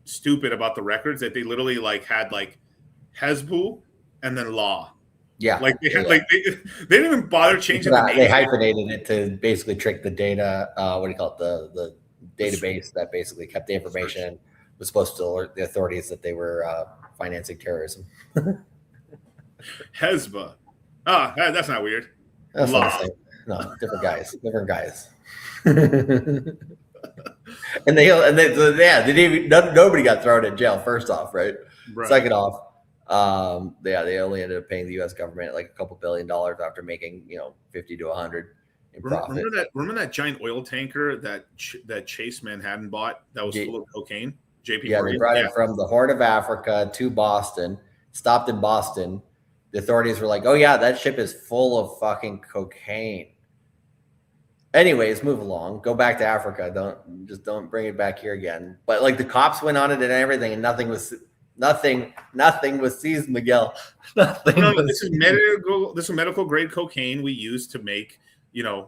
stupid about the records that they literally like had like Hezbollah and then law. Yeah, like they had they didn't even bother changing the name. They hyphenated it to basically trick the data. What do you call it? The database that basically kept the information was supposed to alert the authorities that they were financing terrorism. Hezbollah. That's not weird. That's not the same. No, different guys. Nobody got thrown in jail. First off, right? Second off, they only ended up paying the U.S. government like a couple $1 billion after making 50 to 100 in profit. Remember that giant oil tanker that Chase Manhattan bought that was full of cocaine? JP Morgan. They brought it from the Horn of Africa to Boston. Stopped in Boston. The authorities were like, "Oh yeah, that ship is full of fucking cocaine." Anyways, move along. Go back to Africa. Don't bring it back here again. But like the cops went on it and everything, and nothing was seized, Miguel. This is medical grade cocaine we use to make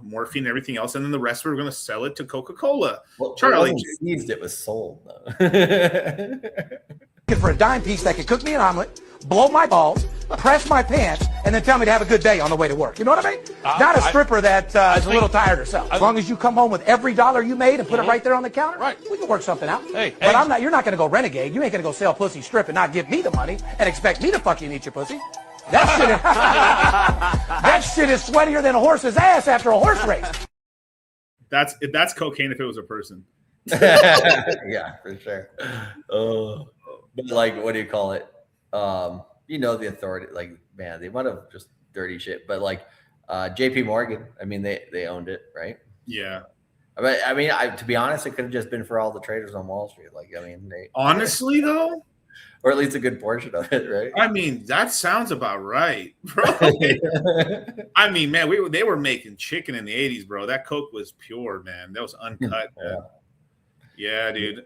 morphine and everything else, and then the rest we were going to sell it to Coca-Cola. Well, Charlie, it wasn't seized; it was sold. For a dime piece that could cook me an omelet, blow my balls, press my pants, and then tell me to have a good day on the way to work. You know what I mean? Not a stripper that is a little tired herself. As long as you come home with every dollar you made and put it right there on the counter, we can work something out. But you're not going to go renegade. You ain't going to go sell pussy strip and not give me the money and expect me to fuck you and eat your pussy. That shit is sweatier than a horse's ass after a horse race. That's cocaine if it was a person. Yeah, for sure. But like, what do you call it? The authority, like, man, they might have just dirty shit. But like, JP Morgan, I mean, they owned it, right? Yeah. I mean, to be honest, it could have just been for all the traders on Wall Street. Like, I mean, honestly though, or at least a good portion of it, right? I mean, that sounds about right, bro. I mean, man, they were making chicken in the 80s, bro. That Coke was pure, man. That was uncut. Yeah, dude.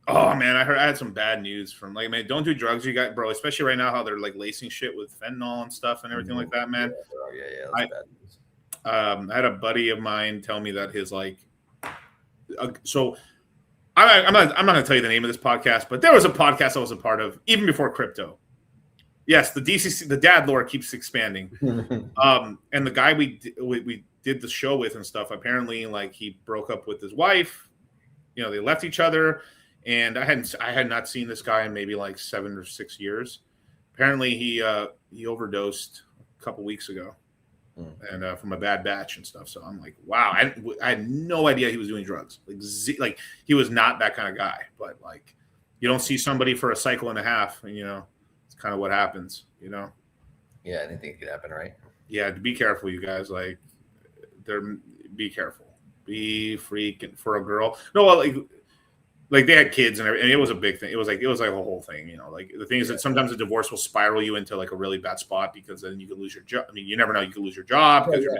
Oh man, I had some bad news from like, man, don't do drugs, you got, bro. Especially right now, how they're like lacing shit with fentanyl and stuff and everything like that, man. Yeah, that's bad news. I had a buddy of mine tell me that his like, so I'm not gonna tell you the name of this podcast, but there was a podcast I was a part of even before crypto. Yes, the DCC, the dad lore keeps expanding. And the guy we did the show with and stuff, apparently, like he broke up with his wife. You know, they left each other, and I had not seen this guy in maybe like 7 or 6 years. Apparently, he overdosed a couple weeks ago, and from a bad batch and stuff. So I'm like, wow, I had no idea he was doing drugs. Like he was not that kind of guy. But like, you don't see somebody for a cycle and a half, and you know. Kind of what happens, you know. Yeah, anything could happen, right? Yeah, be careful, you guys. Like, be careful. Be freaking for a girl. No, like they had kids and it was a big thing. It was like a whole thing, you know. Like the thing is that sometimes a divorce will spiral you into like a really bad spot because then you could lose your job. I mean, you never know, you could lose your job because you're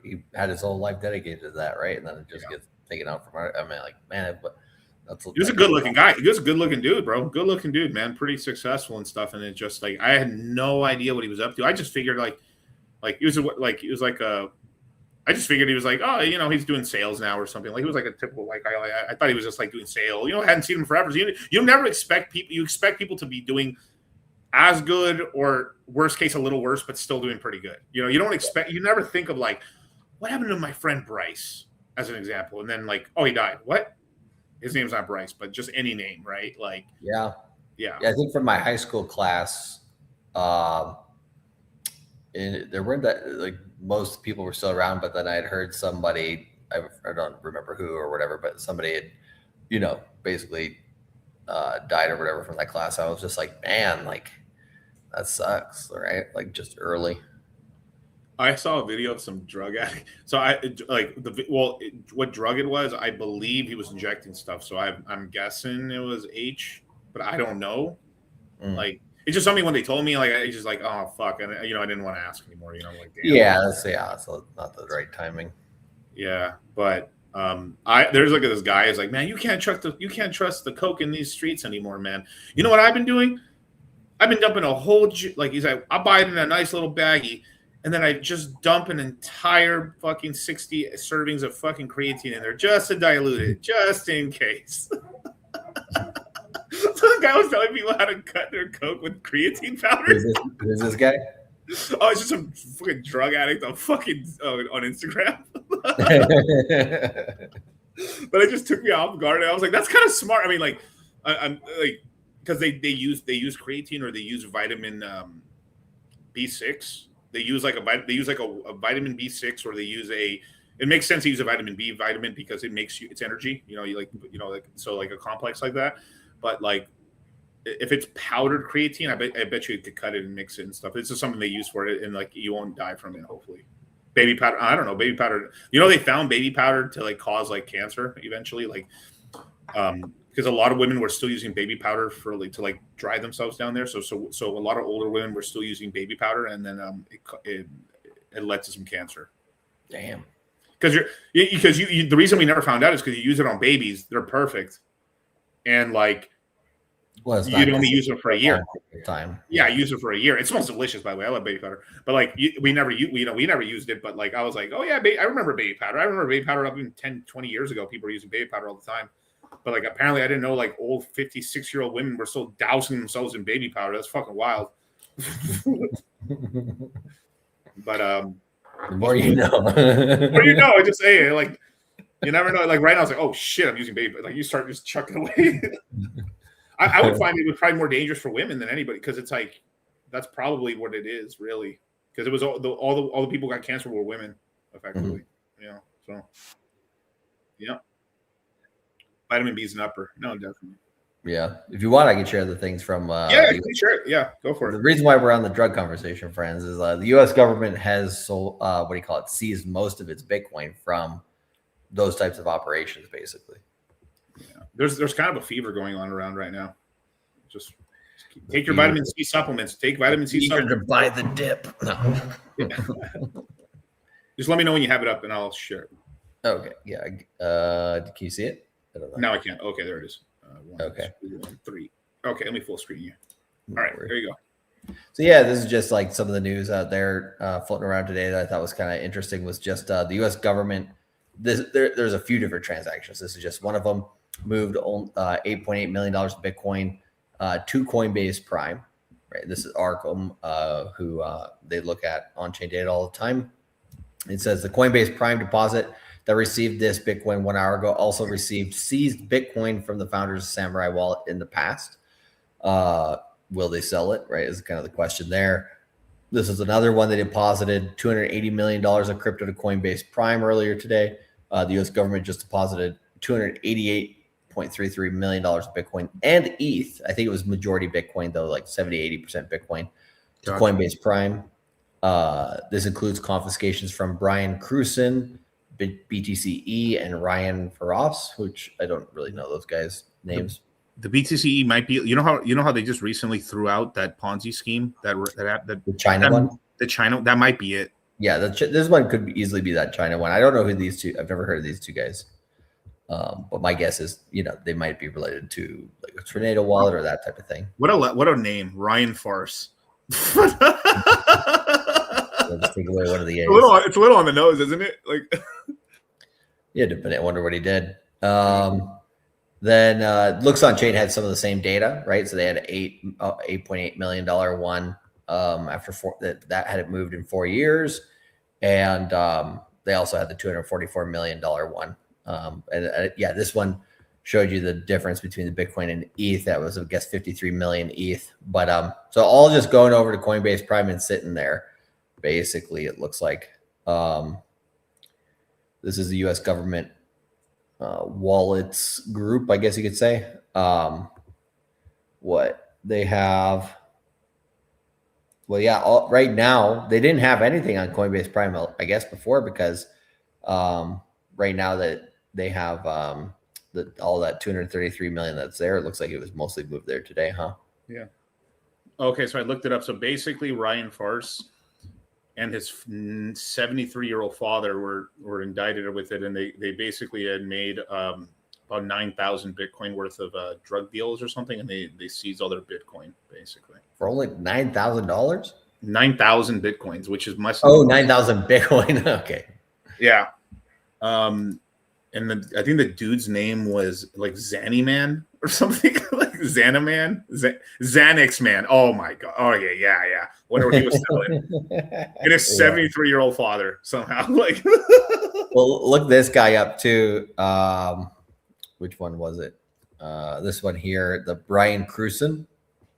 he had his whole life dedicated to that, right? And then it just gets taken out from her. I mean, like, man, but. He was a good-looking guy. He was a good-looking dude, bro. Good-looking dude, man. Pretty successful and stuff. And it just like I had no idea what he was up to. I just figured I just figured he was like, oh, you know, he's doing sales now or something. Like he was like a typical like I thought he was just like doing sales. You know, I hadn't seen him forever. So you never expect people. You expect people to be doing as good or worst case a little worse, but still doing pretty good. You know, you don't expect. You never think of like what happened to my friend Bryce as an example, and then like, oh, he died. What? His name's not Bryce, but just any name, right? Like, yeah. I think from my high school class, there weren't that like most people were still around, but then I had heard somebody, I don't remember who or whatever, but somebody had, you know, basically died or whatever from that class. I was just like, man, like that sucks, right? Like just early. I saw a video of some drug addict. So what drug it was? I believe he was injecting stuff. So I'm guessing it was H, but I don't know. Like it's just something when they told me, like I just like, oh fuck, and you know I didn't want to ask anymore. You know, like damn. That's not the right timing. Yeah, but there's like this guy is like, man, you can't trust the coke in these streets anymore, man. You know what I've been doing? I've been dumping a whole like he's like, I'll buy it in a nice little baggie. And then I just dump an entire fucking 60 servings of fucking creatine in there just to dilute it, just in case. So the guy was telling people how to cut their coke with creatine powder. Who's this guy? Oh, it's just some fucking drug addict on fucking on Instagram. But it just took me off guard. And I was like, that's kind of smart. I mean, like, I'm like, because they use creatine or they use vitamin B6. They use like a vitamin B6 or they use it makes sense to use a vitamin B vitamin because it makes it's energy, you know, so like a complex like that. But like if it's powdered creatine, I bet you could cut it and mix it and stuff. It's just something they use for it and like you won't die from it, hopefully. Baby powder, I don't know, baby powder. You know, they found baby powder to like cause like cancer eventually, like because a lot of women were still using baby powder for like to like dry themselves down there. So a lot of older women were still using baby powder, and then it led to some cancer. Damn. Because the reason we never found out is because you use it on babies. They're perfect, and like you'd only use it for a year. Yeah, I use it for a year. It smells delicious, by the way. I love baby powder, but like we never used it. But like I was like, oh yeah, I remember baby powder. I remember baby powder up in 10, 20 years ago. People were using baby powder all the time. But like apparently I didn't know like old 56-year-old women were still dousing themselves in baby powder. That's fucking wild. But the more you know. The more you know, I just say like you never know. Like right now, I was like, oh shit, I'm using baby. Like you start just chucking away. I would find it was probably more dangerous for women than anybody because it's like that's probably what it is, really. Because it was all the people who got cancer were women, effectively. You know, so yeah. Vitamin B is an upper. No, definitely. Yeah. If you want, I can share the things from. Sure. Yeah, go for it. The reason why we're on the drug conversation, friends, is the U.S. government has seized most of its Bitcoin from those types of operations, basically. Yeah. There's kind of a fever going on around right now. Just take your vitamin C supplements. Take vitamin C supplements. To buy the dip. No. Just let me know when you have it up, and I'll share it. Okay. Yeah. Can you see it? Now I can't. Okay, there it is. Okay. 2, 1, 3. Okay, let me full screen you. All right, there you go. So yeah, this is just like some of the news out there floating around today that I thought was kind of interesting. Was just the U.S. government. There's a few different transactions. This is just one of them. Moved $8.8 million of Bitcoin to Coinbase Prime. Right. This is Arkham, who they look at on-chain data all the time. It says the Coinbase Prime deposit that received this Bitcoin 1 hour ago also received seized Bitcoin from the founders of Samurai Wallet in the past. Will they sell it? Right, is kind of the question there. This is another one they deposited $280 million of crypto to Coinbase Prime earlier today. The U.S. government just deposited $288.33 million of Bitcoin and ETH. I think it was majority Bitcoin, though, like 70-80% Bitcoin to Coinbase Prime. This includes confiscations from Brian Cruson, BTCE, and Ryan Faros, which I don't really know those guys' names. The BTCE might be, you know how they just recently threw out that Ponzi scheme, the China one, the China, that might be it. Yeah, this one could easily be that China one. I don't know who these two. I've never heard of these two guys, but my guess is they might be related to like a Tornado Wallet or that type of thing. What a name, Ryan Farce. Just take away one of the A's. It's a little on the nose, isn't it? Like, yeah, but I wonder what he did. Then Looks on Chain had some of the same data, right? So they had $8.8 million one after that had it moved in 4 years, and they also had the $244 million one. Yeah, this one showed you the difference between the Bitcoin and ETH. That was, I guess, 53 million ETH. But so all just going over to Coinbase Prime and sitting there. Basically, it looks like this is the U.S. government wallets group, I guess you could say. What they have. Well, yeah, right now they didn't have anything on Coinbase Prime, I guess, before, because right now that they have all that 233 million that's there, it looks like it was mostly moved there today, huh? Yeah. Okay, so I looked it up. So basically, Ryan Farce and his 73-year-old father were indicted with it, and they basically had made about 9,000 Bitcoin worth of drug deals or something, and they seized all their Bitcoin basically for only $9,000. 9,000 Bitcoins, which is much. Oh, 9,000 Bitcoin. Okay. Yeah. And I think the dude's name was like Zanny Man or something, like Xanaman, Xanax Man. Oh my god. Oh yeah. Wonder what he was selling. And his 73-year-old father somehow. Like, well, look this guy up too. Which one was it? This one here, the Brian Cruson.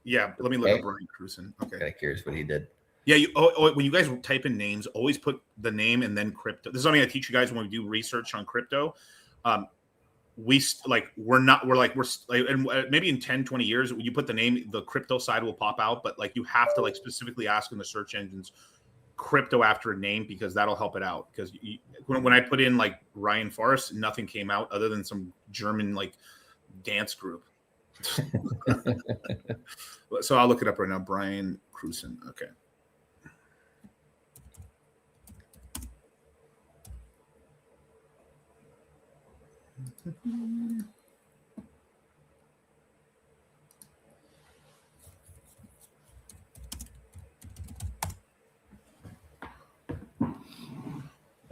Yeah, let me look up Brian Cruson. Okay. Kind of curious what he did. Yeah, when you guys type in names, always put the name and then crypto. This is something I teach you guys when we do research on crypto. And maybe in 10, 20 years, when you put the name, the crypto side will pop out, but like you have to like specifically ask in the search engines crypto after a name, because that'll help it out. Because when I put in like Ryan Farce, nothing came out other than some German like dance group. So I'll look it up right now. Brian Cruson. Okay.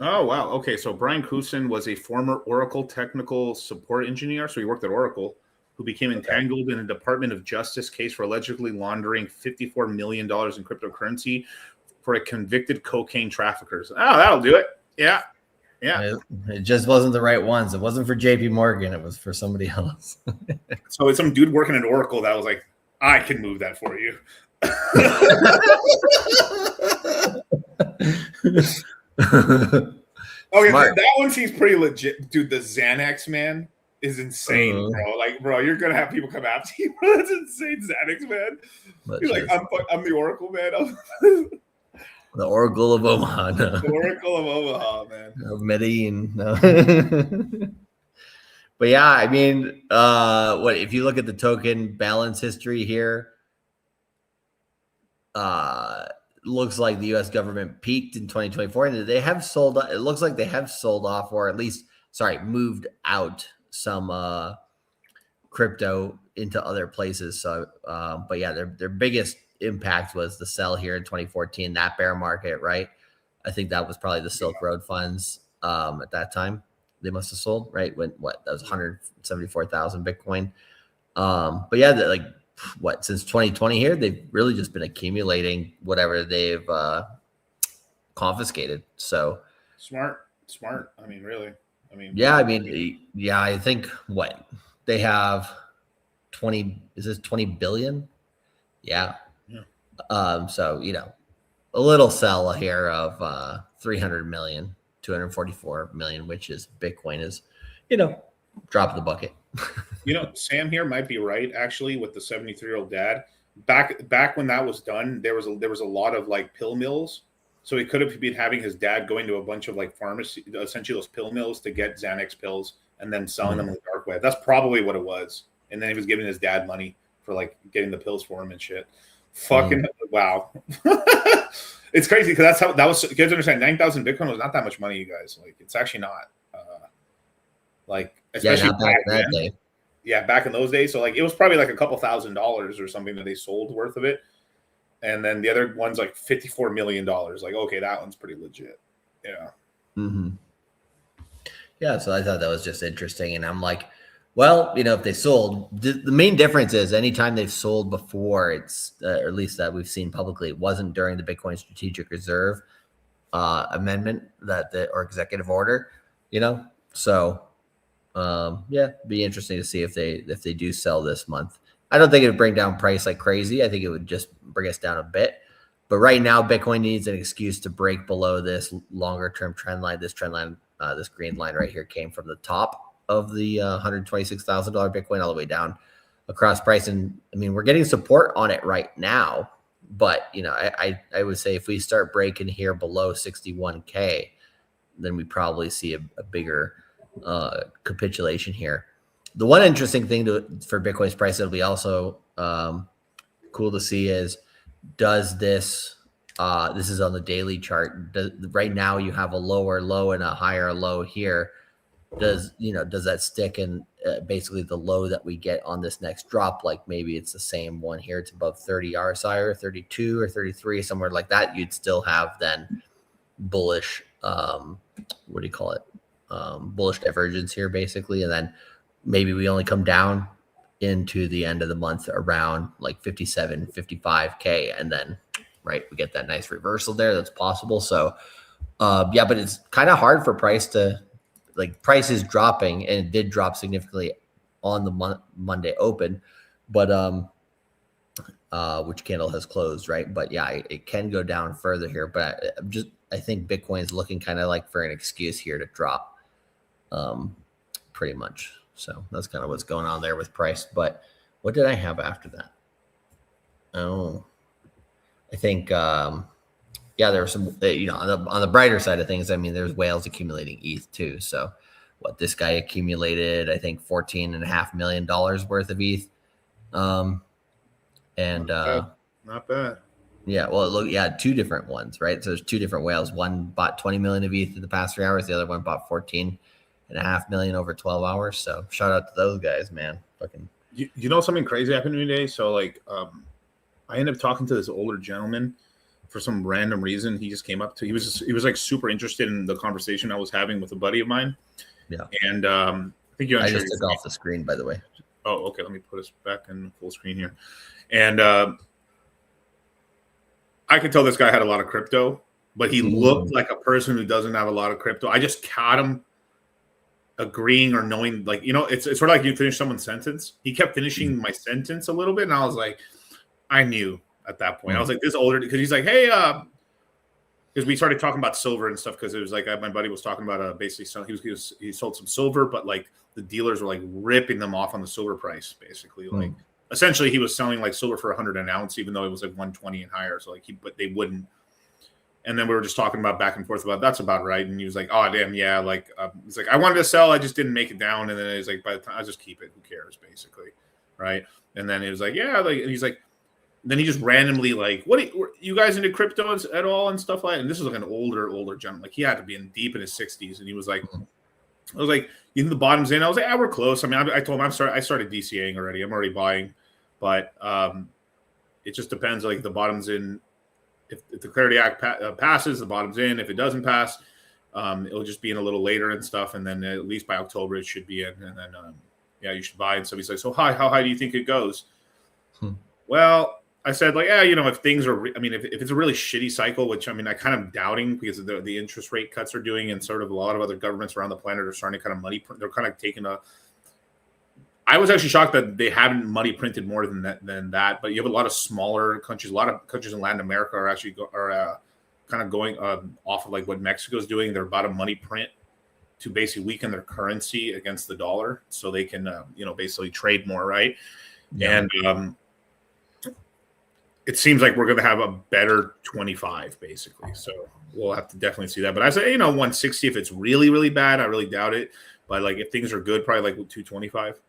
Oh, wow. Okay, so Brian Cruson was a former Oracle technical support engineer, so he worked at Oracle, who became entangled in a Department of Justice case for allegedly laundering $54 million in cryptocurrency for a convicted cocaine traffickers. Oh, that'll do it. Yeah. It just wasn't the right ones. It wasn't for JP Morgan. It was for somebody else. So it's some dude working at Oracle that was like, I can move that for you. Okay, that one seems pretty legit. Dude, the Xanax Man is insane, bro. Like, bro, you're going to have people come after you. Bro, that's insane, Xanax Man. You're like, I'm the Oracle, man. The Oracle of Omaha. No. The Oracle of Omaha, man. Of Medellin. No. But yeah, I mean, what if you look at the token balance history here? Looks like the U.S. government peaked in 2024, and they have sold. It looks like they have sold off, or at least, moved out some crypto into other places. So, but yeah, their biggest impact was the sell here in 2014, that bear market, right? I think that was probably the Silk Road funds at that time. They must have sold, right? When that was 174,000 Bitcoin. But yeah, since 2020 here, they've really just been accumulating whatever they've confiscated. So smart. I mean, really. I think they have 20. Is this 20 billion? Yeah. So a little sell here of 300 million, 244 million, which is Bitcoin is, drop of the bucket. Sam here might be right actually with the 73-year-old dad. Back when that was done, there was a lot of like pill mills. So he could have been having his dad going to a bunch of like pharmacy, essentially those pill mills to get Xanax pills and then selling them in the dark web. That's probably what it was. And then he was giving his dad money for like getting the pills for him and shit. Fucking wow. It's crazy because that was, you guys understand, 9,000 Bitcoin was not that much money, you guys. Like, it's actually not. Especially back then. Day. Yeah, back in those days. So like it was probably like a couple $1,000s or something that they sold worth of it. And then the other one's like $54 million. Like, okay, that one's pretty legit. Yeah. Mm-hmm. Yeah, so I thought that was just interesting. And I'm like, well, if they sold, the main difference is anytime they've sold before, it's, or at least that we've seen publicly, it wasn't during the Bitcoin Strategic Reserve amendment or executive order, So, be interesting to see if they do sell this month. I don't think it would bring down price like crazy. I think it would just bring us down a bit. But right now, Bitcoin needs an excuse to break below this longer-term trend line. This trend line, this green line right here, came from the top of the $126,000 Bitcoin all the way down across price. And I mean, we're getting support on it right now. But, I would say if we start breaking here below 61K, then we probably see a bigger capitulation here. The one interesting thing for Bitcoin's price that'll be also cool to see is, does this this is on the daily chart. Right now you have a lower low and a higher low here. Does that stick in basically the low that we get on this next drop? Like maybe it's the same one here. It's above 30 RSI or 32 or 33, somewhere like that. You'd still have then bullish, bullish divergence here basically. And then maybe we only come down into the end of the month around like 57, 55K. And then, we get that nice reversal there. That's possible. So, but it's kind of hard for price to, price is dropping, and it did drop significantly on the Monday open, but, which candle has closed, right? But yeah, it can go down further here, but I think Bitcoin is looking kind of like for an excuse here to drop, pretty much. So that's kind of what's going on there with price. But what did I have after that? Oh, I think, there were some, on the brighter side of things, I mean, there's whales accumulating ETH too. So this guy accumulated, I think $14.5 million worth of ETH. Not bad. Yeah. Well, two different ones, right? So there's two different whales. One bought 20 million of ETH in the past 3 hours. The other one bought 14.5 million over 12 hours. So shout out to those guys, man. Fucking. You know something crazy happened to me today? So I ended up talking to this older gentleman for some random reason. He just came up to, he was like super interested in the conversation I was having with a buddy of mine. Yeah. And I think you I just took off the screen, by the way. Oh, okay. Let me put us back in full screen here. And I could tell this guy had a lot of crypto, but he looked like a person who doesn't have a lot of crypto. I just caught him agreeing or knowing, it's sort of like you finish someone's sentence. He kept finishing my sentence a little bit, and I was like, I knew at that point. I was like, this older, because he's like, hey, because we started talking about silver and stuff, because it was like my buddy was talking about basically he sold some silver, but like the dealers were like ripping them off on the silver price, basically. Like essentially he was selling like silver for 100 an ounce, even though it was like 120 and higher. So but they wouldn't. And then we were just talking about back and forth about that's about right. And he was like, oh damn, yeah. He's like, I wanted to sell, I just didn't make it down. And then he's like, by the time I just keep it, who cares, basically, right? And then it was like, yeah, and he's like. Then he just randomly what you guys into crypto at all and stuff like that? And this is like an older gentleman. Like he had to be deep in his 60s. And he was like, I was like, even the bottom's in. I was like, we're close. I mean, I told him I started DCAing already. I'm already buying, but it just depends. Like the bottom's in. If the Clarity Act passes, the bottom's in. If it doesn't pass, it'll just be in a little later and stuff. And then at least by October, it should be in. And then, you should buy. And so he's like, so how high do you think it goes? Well, I said, like, if things are, if it's a really shitty cycle, which, I kind of doubting because of the interest rate cuts are doing, and sort of a lot of other governments around the planet are starting to kind of they're kind of taking I was actually shocked that they haven't money printed more than that. But you have a lot of smaller countries. A lot of countries in Latin America are actually kind of going off of like what Mexico's doing. They're about to money print to basically weaken their currency against the dollar, so they can basically trade more, right? Yeah. And it seems like we're going to have a better 25, basically. So we'll have to definitely see that. But I say 160 if it's really, really bad. I really doubt it. But like if things are good, probably like 225.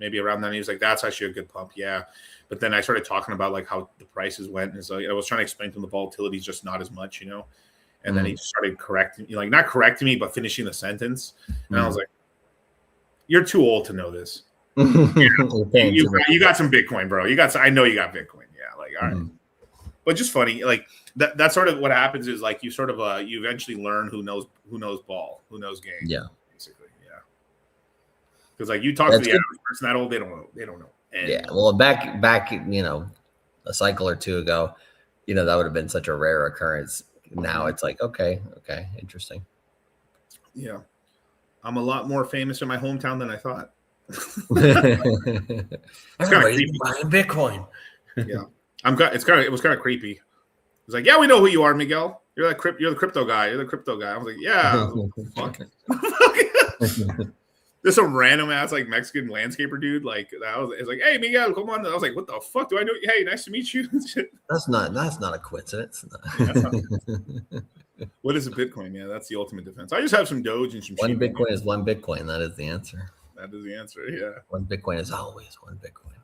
Maybe around then. He was like, that's actually a good pump. Yeah. But then I started talking about like how the prices went. And so I was trying to explain to him the volatility is just not as much, And then he just started correcting, not correcting me, but finishing the sentence. And I was like, you're too old to know this. You got some Bitcoin, bro. I know you got Bitcoin. Yeah. Like, all right. But just funny. Like that's sort of what happens is like you sort of, you eventually learn who knows ball, who knows game. Yeah. Because like you talk to the average person that old, they don't know. Yeah, well, back a cycle or two ago, that would have been such a rare occurrence. Now it's like okay, interesting. Yeah, I'm a lot more famous in my hometown than I thought. Everybody's buying Bitcoin. Yeah, it was kind of creepy. It's like, yeah, we know who you are, Miguel. You're the crypto guy. You're the crypto guy. I was like, yeah, fuck. There's some random ass like Mexican landscaper dude. Like it's like, hey Miguel, come on. I was like, what the fuck do I know? Hey, nice to meet you. That's not a coincidence. What is a Bitcoin? Yeah, that's the ultimate defense. I just have some Doge and some. One Bitcoin is one Bitcoin. That is the answer. That is the answer. Yeah. One Bitcoin is always one Bitcoin.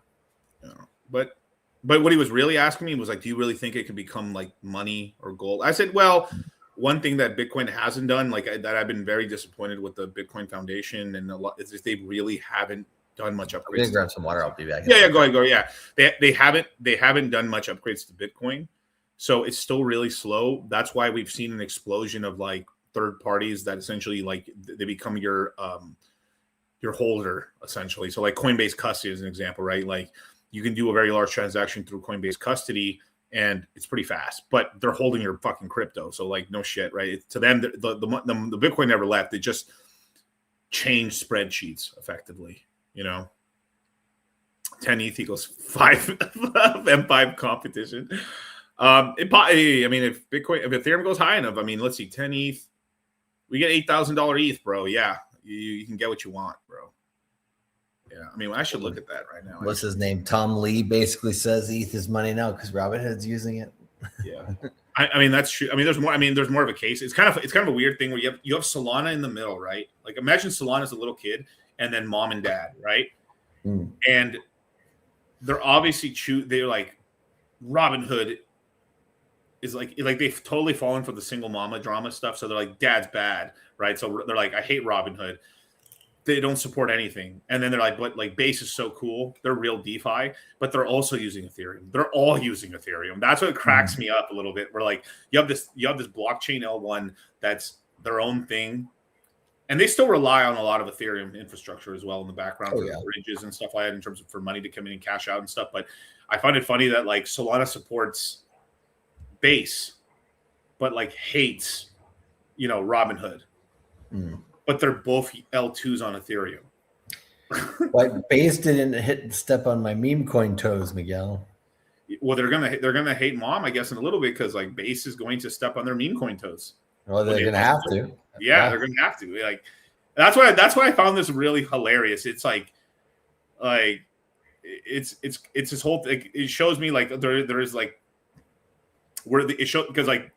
Yeah. But what he was really asking me was like, do you really think it can become like money or gold? I said, well. One thing that Bitcoin hasn't done, that I've been very disappointed with the Bitcoin Foundation and a lot, is just they really haven't done much upgrades. I'm gonna grab some water. I'll be back. Yeah, go ahead. Yeah, they haven't done much upgrades to Bitcoin, so it's still really slow. That's why we've seen an explosion of like third parties that essentially like they become your holder essentially. So like Coinbase Custody is an example, right? Like you can do a very large transaction through Coinbase Custody. And it's pretty fast, but they're holding your fucking crypto. So like, no shit, right? To them, the Bitcoin never left. They just changed spreadsheets effectively, 10 ETH equals 5 M5 competition. If Ethereum goes high enough, let's see, 10 ETH, we get $8,000 ETH, bro. Yeah, you can get what you want, bro. Yeah, I should look at that right now. What's his name? Tom Lee basically says ETH is money now because Robinhood's using it. Yeah, that's true. There's more. There's more of a case. It's kind of a weird thing where you have Solana in the middle, right? Like imagine Solana as a little kid, and then mom and dad, right? And they're obviously they're like Robinhood is like they've totally fallen for the single mama drama stuff. So they're like, dad's bad, right? So they're like, I hate Robinhood. They don't support anything. And then they're like, but like Base is so cool. They're real DeFi, but they're also using Ethereum. They're all using Ethereum. That's what cracks me up a little bit. We're like, you have this blockchain L1 that's their own thing. And they still rely on a lot of Ethereum infrastructure as well in the background for bridges and stuff like that in terms of for money to come in and cash out and stuff. But I find it funny that like Solana supports Base, but like hates, Robinhood. But they're both L2s on Ethereum. Like Base didn't step on my meme coin toes, Miguel. Well, they're gonna hate mom, I guess, in a little bit because like Base is going to step on their meme coin toes. Well, they're gonna have to. Yeah, they're gonna have to. Like that's why I found this really hilarious. It's like it's this whole thing. It shows me like there is like where it shows because like.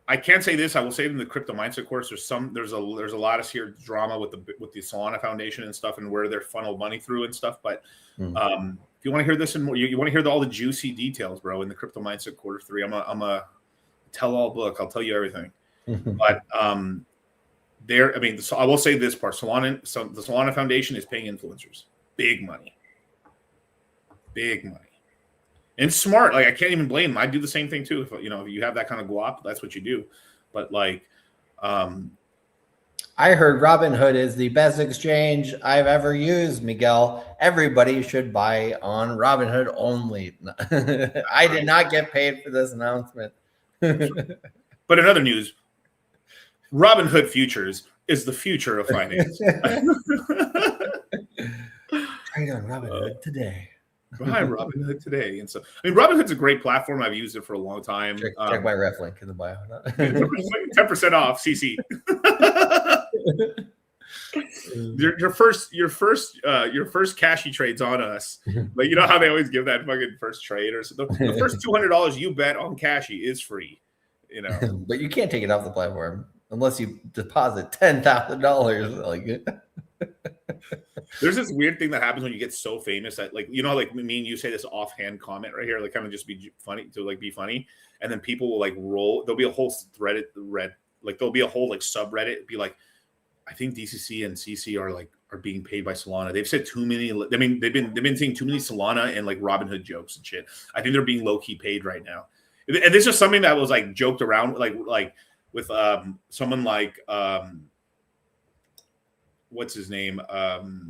I can't say this. I will say it in the crypto mindset course. There's a lot of here drama with the Solana Foundation and stuff, and where they're funneled money through and stuff. But if you want to hear this and more, you want to hear all the juicy details, bro. In the crypto mindset quarter 3, I'm a tell all book. I'll tell you everything. But I mean, so I will say this part: the Solana Foundation is paying influencers big money, and smart. Like I can't even blame them. I do the same thing too. If you have that kind of guap, that's what you do. But like, I heard Robinhood is the best exchange I've ever used, Miguel. Everybody should buy on Robinhood only. I did not get paid for this announcement. But in other news, Robinhood Futures is the future of finance. Trade on Robinhood today. Buy Robinhood today. And so, I mean, Robinhood's a great platform. I've used it for a long time. Check my ref link in the bio. 10% off, CC. your first cashy trade's on us. Like, you know how they always give that fucking first trade or something. The first $200 you bet on cashy is free. But you can't take it off the platform unless you deposit $10,000. Like, there's this weird thing that happens when you get so famous that, like, like me and you say this offhand comment right here, like kind of just be funny be funny, and then people will like roll. There'll be a whole thread, like there'll be a whole like subreddit, be like, I think DCC and CC are being paid by Solana. They've said too many. I mean, they've been saying too many Solana and like Robinhood jokes and shit. I think they're being low key paid right now. And this is something that was like joked around, like with someone like what's his name? Wow,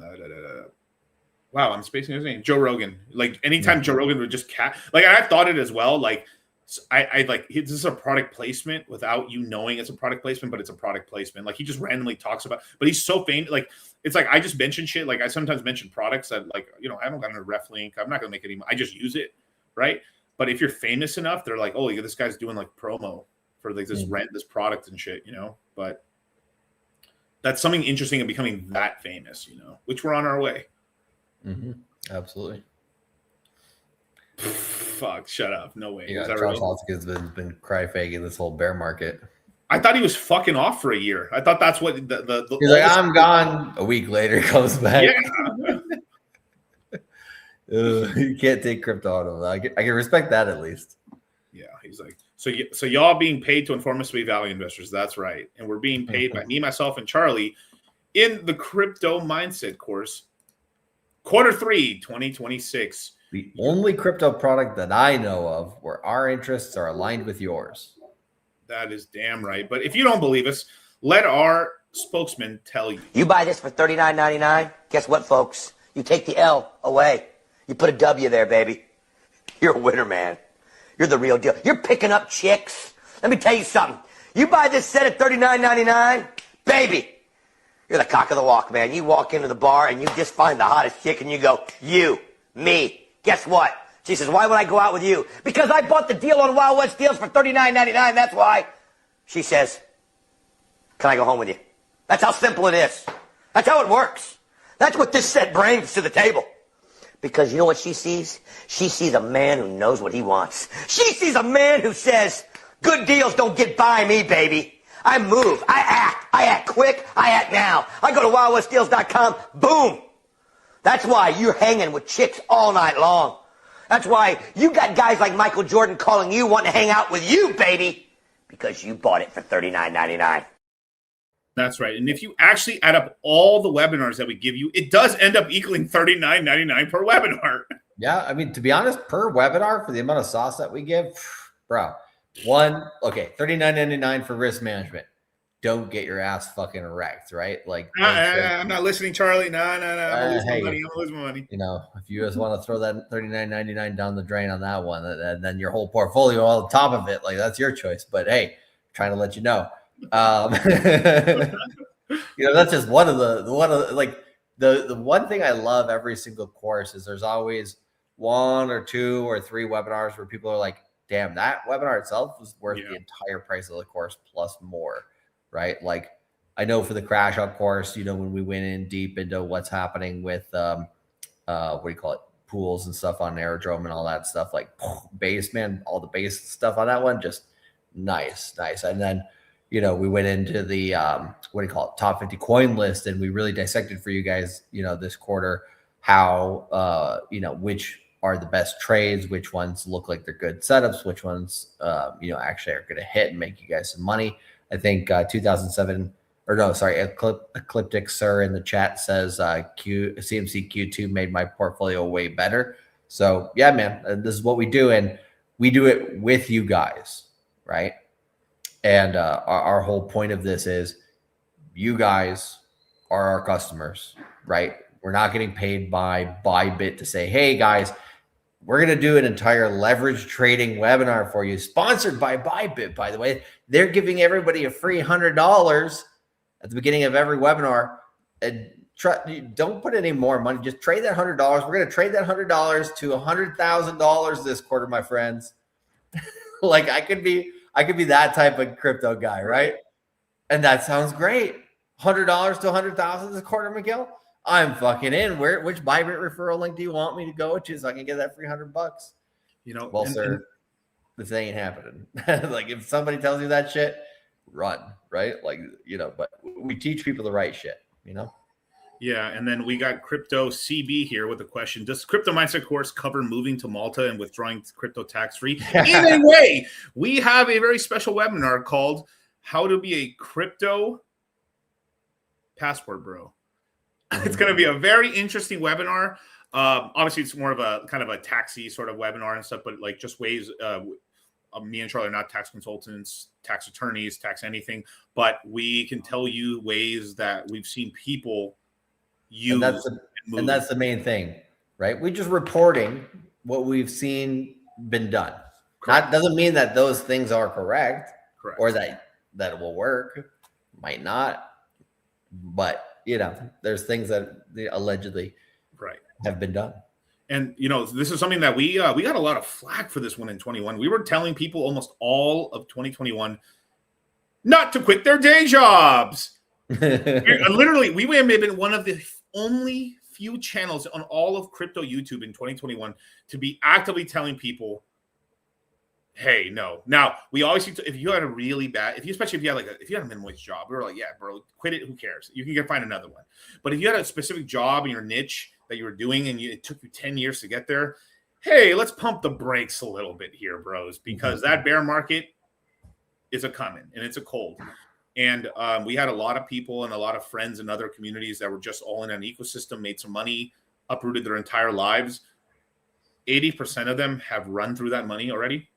I'm spacing his name. Joe Rogan. Like anytime Joe Rogan would just like I thought it as well. Like I like this is a product placement without you knowing it's a product placement, but it's a product placement. Like he just randomly talks about, but he's so famous. Like it's like I just mention shit. Like I sometimes mention products that like I don't got a ref link. I'm not gonna make it anymore. I just use it, right? But if you're famous enough, they're like, oh, this guy's doing like promo for like this this product and shit, But that's something interesting in becoming that famous, which we're on our way. Mm-hmm. Absolutely. Fuck, shut up. No way. Yeah, Charles Hoskin's been cry faking this whole bear market. I thought he was fucking off for a year. I thought that's what the he's like, I'm gone. A week later comes back. Yeah. You can't take crypto out of it. I can respect that at least. Yeah, he's like, so y'all being paid to inform us to be value investors. That's right. And we're being paid by me, myself, and Charlie in the crypto mindset course, Q3 2026. The only crypto product that I know of where our interests are aligned with yours. That is damn right. But if you don't believe us, let our spokesman tell you. You buy this for $39.99. Guess what, folks? You take the L away. You put a W there, baby. You're a winner, man. You're the real deal. You're picking up chicks. Let me tell you something. You buy this set at $39.99, baby. You're the cock of the walk, man. You walk into the bar and you just find the hottest chick and you go, you, me. Guess what? She says, why would I go out with you? Because I bought the deal on Wild West Deals for $39.99. That's why. She says, can I go home with you? That's how simple it is. That's how it works. That's what this set brings to the table. Because you know what she sees? She sees a man who knows what he wants. She sees a man who says, good deals don't get by me, baby. I move. I act quick. I act now. I go to wildwestdeals.com. Boom. That's why you're hanging with chicks all night long. That's why you got guys like Michael Jordan calling you, wanting to hang out with you, baby. Because you bought it for $39.99. That's right. And if you actually add up all the webinars that we give you, it does end up equaling $39.99 per webinar. Yeah, I mean, to be honest, per webinar for the amount of sauce that we give, bro. $39.99 for risk management. Don't get your ass fucking wrecked, right? Like, I'm not listening, Charlie. No. I'm losing money. If you just want to throw that $39.99 down the drain on that one, and then your whole portfolio on top of it, like that's your choice. But hey, trying to let you know. That's just one of the one thing I love every single course is there's always 1 or 2 or 3 webinars where people are like, damn, that webinar itself was worth the entire price of the course plus more, right? Like I know for the crash out course, when we went in deep into what's happening with pools and stuff on Aerodrome and all that stuff, like base, man, all the base stuff on that one, just nice. And then we went into the top 50 coin list, and we really dissected for you guys, this quarter how which are the best trades, which ones look like they're good setups, which ones actually are going to hit and make you guys some money. I think 2007 or no, sorry, Ecliptic Sir in the chat says CMC Q2 made my portfolio way better. So yeah, man, this is what we do, and we do it with you guys, right? And our whole point of this is you guys are our customers, right? We're not getting paid by Bybit to say, hey guys, we're going to do an entire leverage trading webinar for you, sponsored by Bybit, by the way. They're giving everybody a free $100 at the beginning of every webinar. And don't put any more money. Just trade that $100. We're going to trade that $100 to $100,000 this quarter, my friends. Like I could be that type of crypto guy, right? And that sounds great. $100 to $100,000 this quarter, Miguel. I'm fucking in. Which Bybit referral link do you want me to go to so I can get that free $100? You know, well, sir, this ain't happening. Like if somebody tells you that shit, run, right? Like, you know, but we teach people the right shit, you know? Yeah, and then we got Crypto CB here with a question. Does Crypto Mindset course cover moving to Malta and withdrawing crypto tax-free? Either way, we have a very special webinar called How to Be a Crypto Passport Bro. It's going to be a very interesting webinar. Obviously, it's more of a kind of a taxi sort of webinar and stuff, but like just ways me and Charlie are not tax consultants, tax attorneys, tax anything, but we can tell you ways that we've seen people use. And that's the main thing, right? We're just reporting what we've seen been done. That doesn't mean that those things are correct. Or that it will work. Might not. But you know, there's things that allegedly have been done. And, you know, this is something that we got a lot of flack for this one in 21. We were telling people almost all of 2021 not to quit their day jobs. Literally, we may have been one of the only few channels on all of crypto YouTube in 2021 to be actively telling people, hey, no. Now, we always, if you had a really bad, especially if you had a minimum wage job, we were like, yeah, bro, quit it. Who cares? You can find another one. But if you had a specific job in your niche that you were doing and it took you 10 years to get there, hey, let's pump the brakes a little bit here, bros, because that bear market is a coming and it's a cold. And we had a lot of people and a lot of friends in other communities that were just all in an ecosystem, made some money, uprooted their entire lives. 80% of them have run through that money already.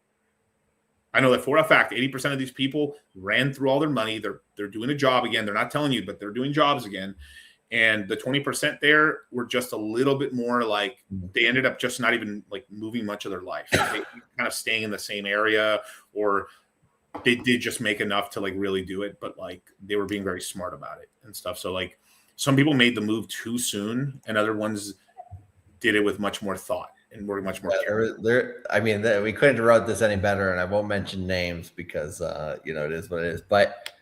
I know that for a fact, 80% of these people ran through all their money. They're doing a job again. They're not telling you, but they're doing jobs again. And the 20% there were just a little bit more like they ended up just not even like moving much of their life. They kind of staying in the same area, or they did just make enough to like really do it, but like they were being very smart about it and stuff. So like some people made the move too soon and other ones did it with much more thought. And we're much more. I mean, we couldn't have wrote this any better, and I won't mention names because you know it is what it is. But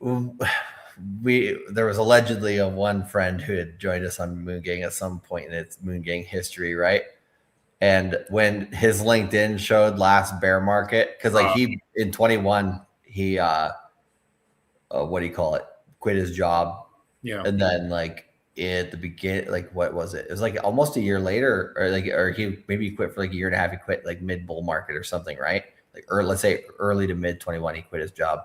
there was allegedly one friend who had joined us on Moongang at some point in its Moongang history, right? And when his LinkedIn showed last bear market, because like he in 21 he what do you call it? Quit his job, yeah, and then like. At the beginning, like what was it? It was like almost a year later, or he maybe quit for like a year and a half. He quit like mid bull market or something, right? Like, or let's say early to mid 21, he quit his job.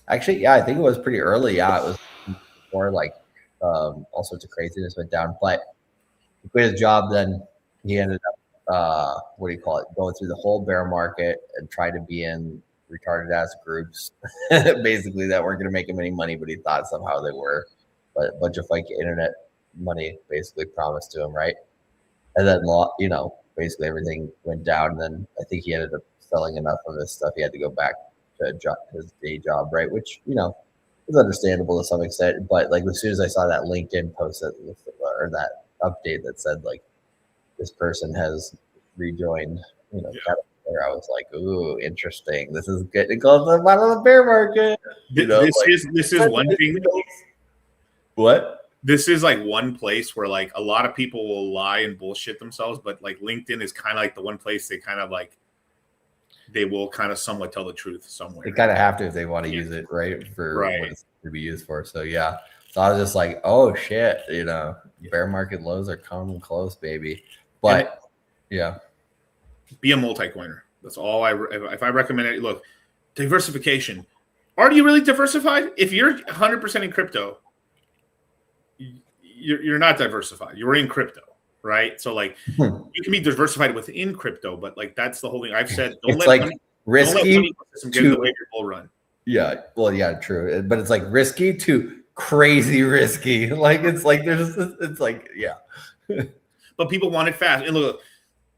Actually, yeah, I think it was pretty early. Yeah, it was before like all sorts of craziness went down. But he quit his job, then he ended up what do you call it? Going through the whole bear market and tried to be in retarded ass groups, basically that weren't going to make him any money, but he thought somehow they were. But a bunch of like internet money basically promised to him, right? And then, you know, basically everything went down. And then I think he ended up selling enough of his stuff. He had to go back to his day job, right? Which, you know, is understandable to some extent. But like as soon as I saw that LinkedIn post or that update that said like this person has rejoined, you know, Caterpillar, I was like, ooh, interesting. This is getting close to the bottom of the bear market. You know, this is one thing. What? This is like one place where like a lot of people will lie and bullshit themselves, but like LinkedIn is kind of like the one place they kind of like they will kind of somewhat tell the truth somewhere. They kind of have to if they want to use it, right? For what it's to be used for. So yeah. So I was just like, oh shit, you know, bear market lows are coming close, baby. But yeah. Be a multi-coiner. That's all if I recommend it. Look, diversification. Are you really diversified? If you're 100% in crypto, you're not diversified. You're in crypto, right? So like you can be diversified within crypto, but like that's the whole thing. I've said don't It's let like risky don't let get in the way of your bull run. Yeah, well, yeah, true. But it's like risky to crazy risky. Like it's like it's like yeah. But people want it fast. And look,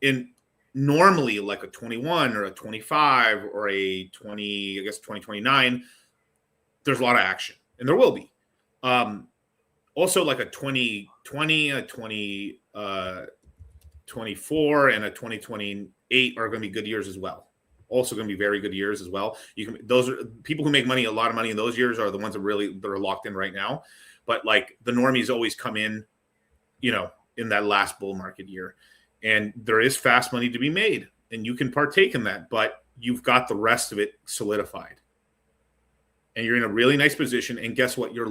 in normally like a 21 or a 25 or a 20, I guess 2029, there's a lot of action, and there will be. Also, like a 2020, a 2024, and a 2028 are going to be good years as well. Also going to be very good years as well. Those are people who make money, a lot of money in those years are the ones that are locked in right now. But like the normies always come in, in that last bull market year, and there is fast money to be made, and you can partake in that, but you've got the rest of it solidified, and you're in a really nice position. And guess what? You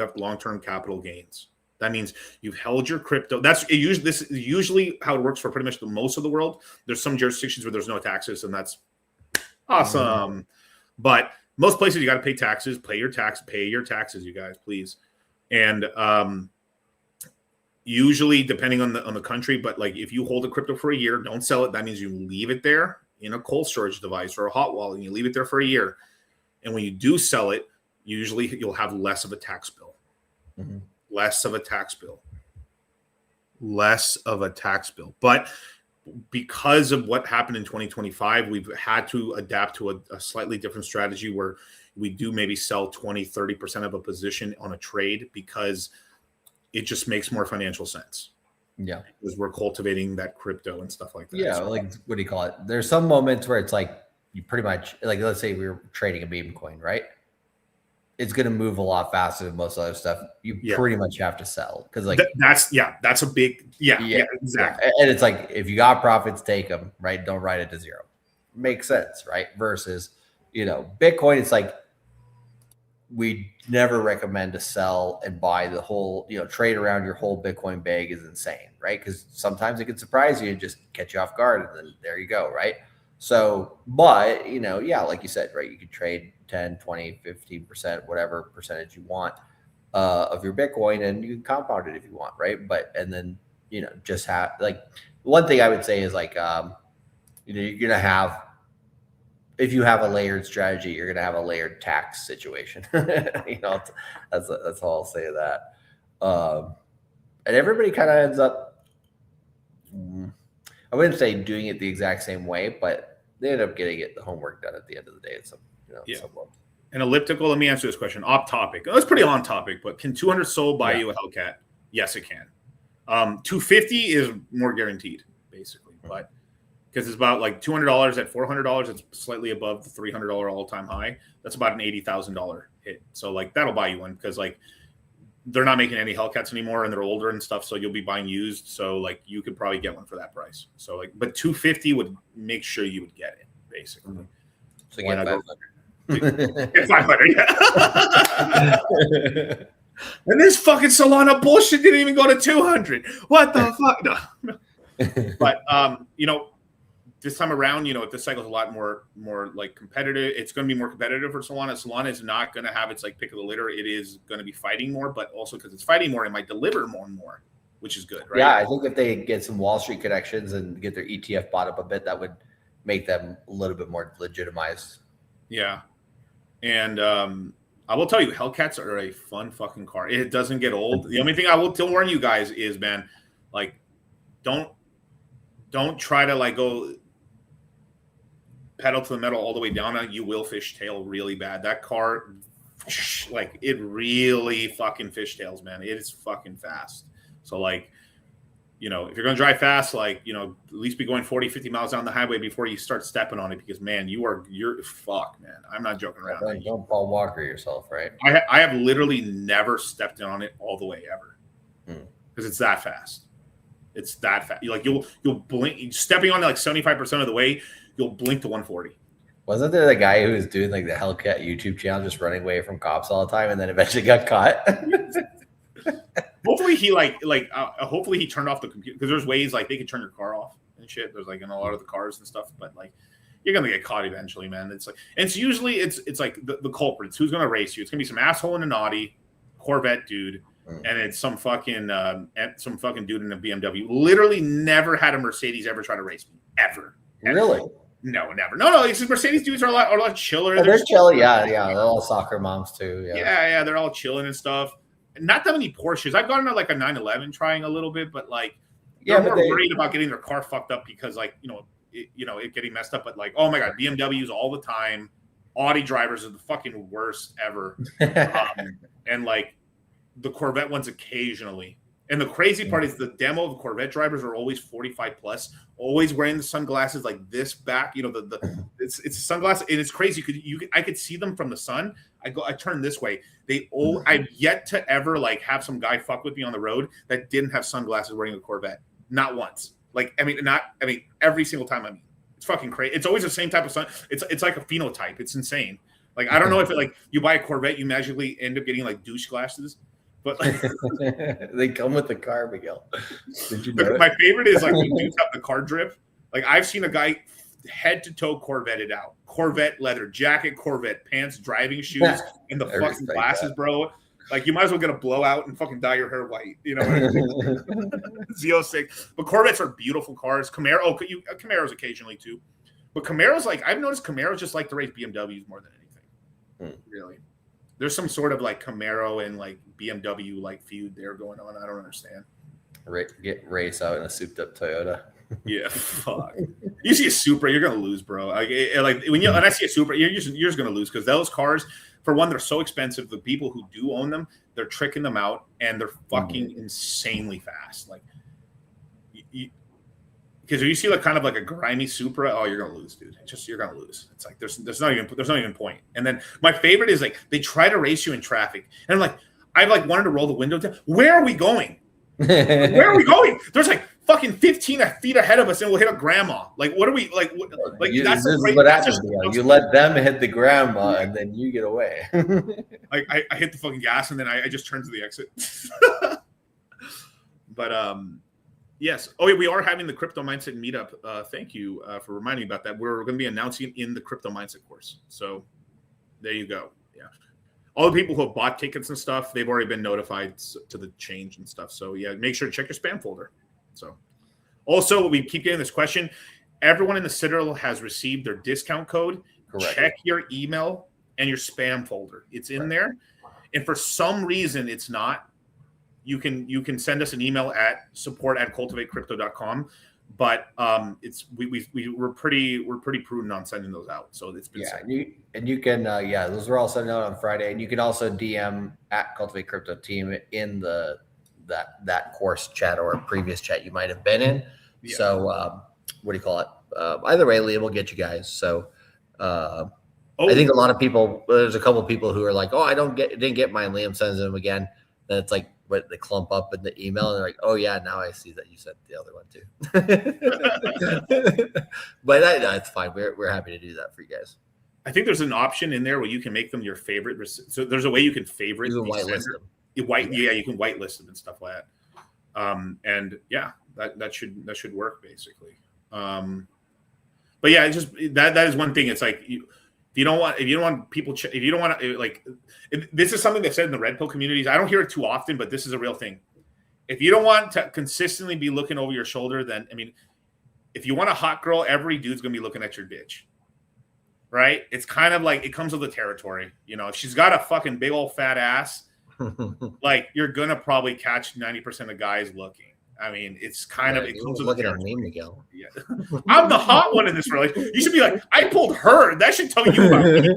have long-term capital gains. That means you've held your crypto. This is usually how it works for pretty much the most of the world. There's some jurisdictions where there's no taxes, and that's awesome. But most places you got to pay taxes. Pay your taxes, you guys, please. And usually, depending on the country, but like if you hold a crypto for a year, don't sell it. That means you leave it there in a cold storage device or a hot wallet, and you leave it there for a year. And when you do sell it, usually you'll have less of a tax bill. Mm-hmm. Less of a tax bill. But because of what happened in 2025, we've had to adapt to a slightly different strategy where we do maybe sell 20, 30% of a position on a trade because it just makes more financial sense. Yeah. Because we're cultivating that crypto and stuff like that. Yeah. So, like, what do you call it? There's some moments where it's like, you pretty much, like, let's say we were trading a meme coin, right? It's going to move a lot faster than most other stuff. You pretty much have to sell because like that's a big exactly. And it's like if you got profits, take them, right? Don't write it to zero. Makes sense, right? Versus Bitcoin, it's like we never recommend to sell and buy the whole trade around your whole Bitcoin bag is insane, right? Because sometimes it can surprise you and just catch you off guard, and then there you go, right? So, but like you said, right, you could trade 10, 20, 15%, whatever percentage you want of your Bitcoin, and you can compound it if you want, right? But, and then, just have, like, one thing I would say is like, you're going to have, if you have a layered strategy, you're going to have a layered tax situation. That's all I'll say to that. And everybody kind of ends up, I wouldn't say doing it the exact same way, but they end up getting the homework done at the end of the day. An elliptical. Let me answer this question. Off topic. That's pretty on topic, but can 200 SOL buy you a Hellcat? Yes, it can. 250 is more guaranteed, basically, but because it's about like $200 at $400, it's slightly above the $300 all-time high. That's about an $80,000 hit. So like that'll buy you one because like they're not making any Hellcats anymore, and they're older and stuff. So you'll be buying used. So like you could probably get one for that price. So like, but 250 would make sure you would get it basically. Mm-hmm. So get 500. Get 500. Yeah. And this fucking Solana bullshit didn't even go to 200. What the fuck? No. But this time around, this cycle is a lot more like competitive. It's going to be more competitive for Solana. Solana is not going to have its like pick of the litter. It is going to be fighting more, but also because it's fighting more, it might deliver more and more, which is good, right? Yeah, I think if they get some Wall Street connections and get their ETF bought up a bit, that would make them a little bit more legitimized. Yeah, and I will tell you, Hellcats are a fun fucking car. It doesn't get old. The only thing I will warn you guys is, man, like, don't try to like go pedal to the metal all the way down. You will fishtail really bad. That car, like, it really fucking fishtails, man. It is fucking fast. So like, if you're going to drive fast, like, at least be going 40, 50 miles down the highway before you start stepping on it, because man, you're fuck, man. I'm not joking around. Don't Paul Walker yourself, right? I have literally never stepped on it all the way ever because it's that fast. It's that fast. You'll blink, stepping on it like 75% of the way, you'll blink to 140. Wasn't there the guy who was doing like the Hellcat YouTube channel, just running away from cops all the time, and then eventually got caught? Hopefully he hopefully he turned off the computer, because there's ways like they can turn your car off and shit. There's like in a lot of the cars and stuff, but like, you're gonna get caught eventually, man. It's like, and it's usually it's like the culprits. Who's gonna race you? It's gonna be some asshole in an Audi, Corvette dude, and it's some fucking dude in a BMW. Literally never had a Mercedes ever try to race me ever. Really? No, never. No. These Mercedes dudes are a lot chiller. Oh, they're chill. Yeah. They're all soccer moms too. Yeah. They're all chilling and stuff. Not that many Porsches. I've gotten like a 911 trying a little bit, but like they're more worried about getting their car fucked up because like it getting messed up. But like, oh my god, BMWs all the time. Audi drivers are the fucking worst ever. And like the Corvette ones occasionally. And the crazy part is the demo of the Corvette drivers are always 45 plus, always wearing the sunglasses like this back. It's a sunglass, and it's crazy because I could see them from the sun. I turn this way. I've yet to ever like have some guy fuck with me on the road that didn't have sunglasses wearing a Corvette. Not once. Every single time. It's fucking crazy. It's always the same type of sun. It's like a phenotype. It's insane. Like I don't know if you buy a Corvette, you magically end up getting like douche glasses. But they come with the car, Miguel. Did you know my favorite is like when dudes have the car drip. Like I've seen a guy head to toe Corvetted out. Corvette leather jacket, Corvette pants, driving shoes, and the fucking glasses, bro. Like you might as well get a blowout and fucking dye your hair white. You know what I mean? Z06. But Corvettes are beautiful cars. Camaros occasionally too. But Camaros, like I've noticed Camaros just like to race BMWs more than anything. Really. There's some sort of like Camaro and like BMW like feud there going on. I don't understand. Get race out in a souped up Toyota. Yeah, fuck. You see a Supra, you're gonna lose, bro. Like when I see a Supra, you're just gonna lose because those cars, for one, they're so expensive. The people who do own them, they're tricking them out, and they're fucking insanely fast. Like, because if you see like kind of like a grimy Supra, oh, you're gonna lose, dude. You're gonna lose. It's like there's not even point. And then my favorite is like they try to race you in traffic, and I'm like, I've like wanted to roll the window down. Where are we going? Where are we going? There's like fucking 15 feet ahead of us, and we'll hit a grandma. Like, what are we like? This is what happens. You let them hit the grandma, and then you get away. Like I hit the fucking gas, and then I just turn to the exit. But yes. Oh, yeah, we are having the Crypto Mindset meetup. Thank you for reminding me about that. We're going to be announcing it in the Crypto Mindset course. So there you go. Yeah. All the people who have bought tickets and stuff, they've already been notified to the change and stuff. So yeah, make sure to check your spam folder. So also, we keep getting this question. Everyone in the Citadel has received their discount code. Correct. Check your email and your spam folder. It's in there. And for some reason, it's not. You can send us an email at support@cultivatecrypto.com, but we're pretty prudent on sending those out. So it's been sent. You can those were all sent out on Friday, and you can also DM at Cultivate Crypto Team in that course chat or a previous chat you might have been in. Yeah. So what do you call it? Either way, Liam will get you guys. So I think a lot of people. There's a couple of people who are like, "Oh, didn't get mine." Liam sends them again. Then it's like. But they clump up in the email and they're like, oh yeah, now I see that you sent the other one too. But that's fine. We're happy to do that for you guys. I think there's an option in there where you can make them your favorite. So there's a way you can favorite. You can whitelist them. You can whitelist them and stuff like that. And yeah, that should work basically. But yeah, it's just that is one thing. It's like if you don't want people, if you don't want to like, this is something that's said in the Red Pill communities. I don't hear it too often, but this is a real thing. If you don't want to consistently be looking over your shoulder, then if you want a hot girl, every dude's gonna be looking at your bitch, right? It's kind of like it comes with the territory. If she's got a fucking big old fat ass, like you're gonna probably catch 90% of guys looking. It's kind of it comes with looking at me, Miguel. Yeah. I'm the hot one in this relationship. You should be like, I pulled her. That should tell you about me.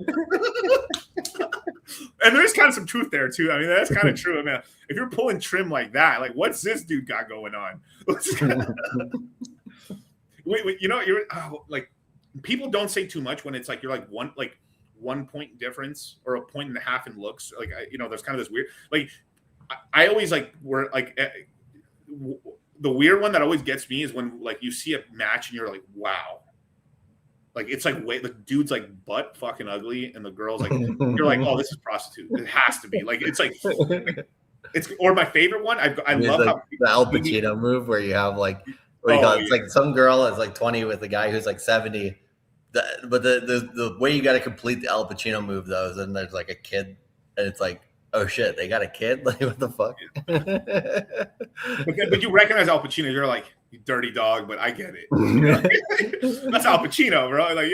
And there's kind of some truth there too. That's kind of true. If you're pulling trim like that, like what's this dude got going on? You're like people don't say too much when it's like you're like 1 point difference or a point and a half in looks. Like there's kind of this weird. Like I always like we're like. The weird one that always gets me is when like you see a match and you're like, wow, like it's like the dude's like butt fucking ugly and the girl's like you're like, oh, this is prostitute. It has to be like it's like it's or my favorite one. I love how the Al Pacino move where you have like it's like some girl is like 20 with a guy who's like 70. But the way you got to complete the Al Pacino move though is then there's like a kid, and it's like, oh shit, they got a kid. Like what the fuck? But you recognize Al Pacino. You're like, you dirty dog, but I get it. You know? That's Al Pacino, bro. Like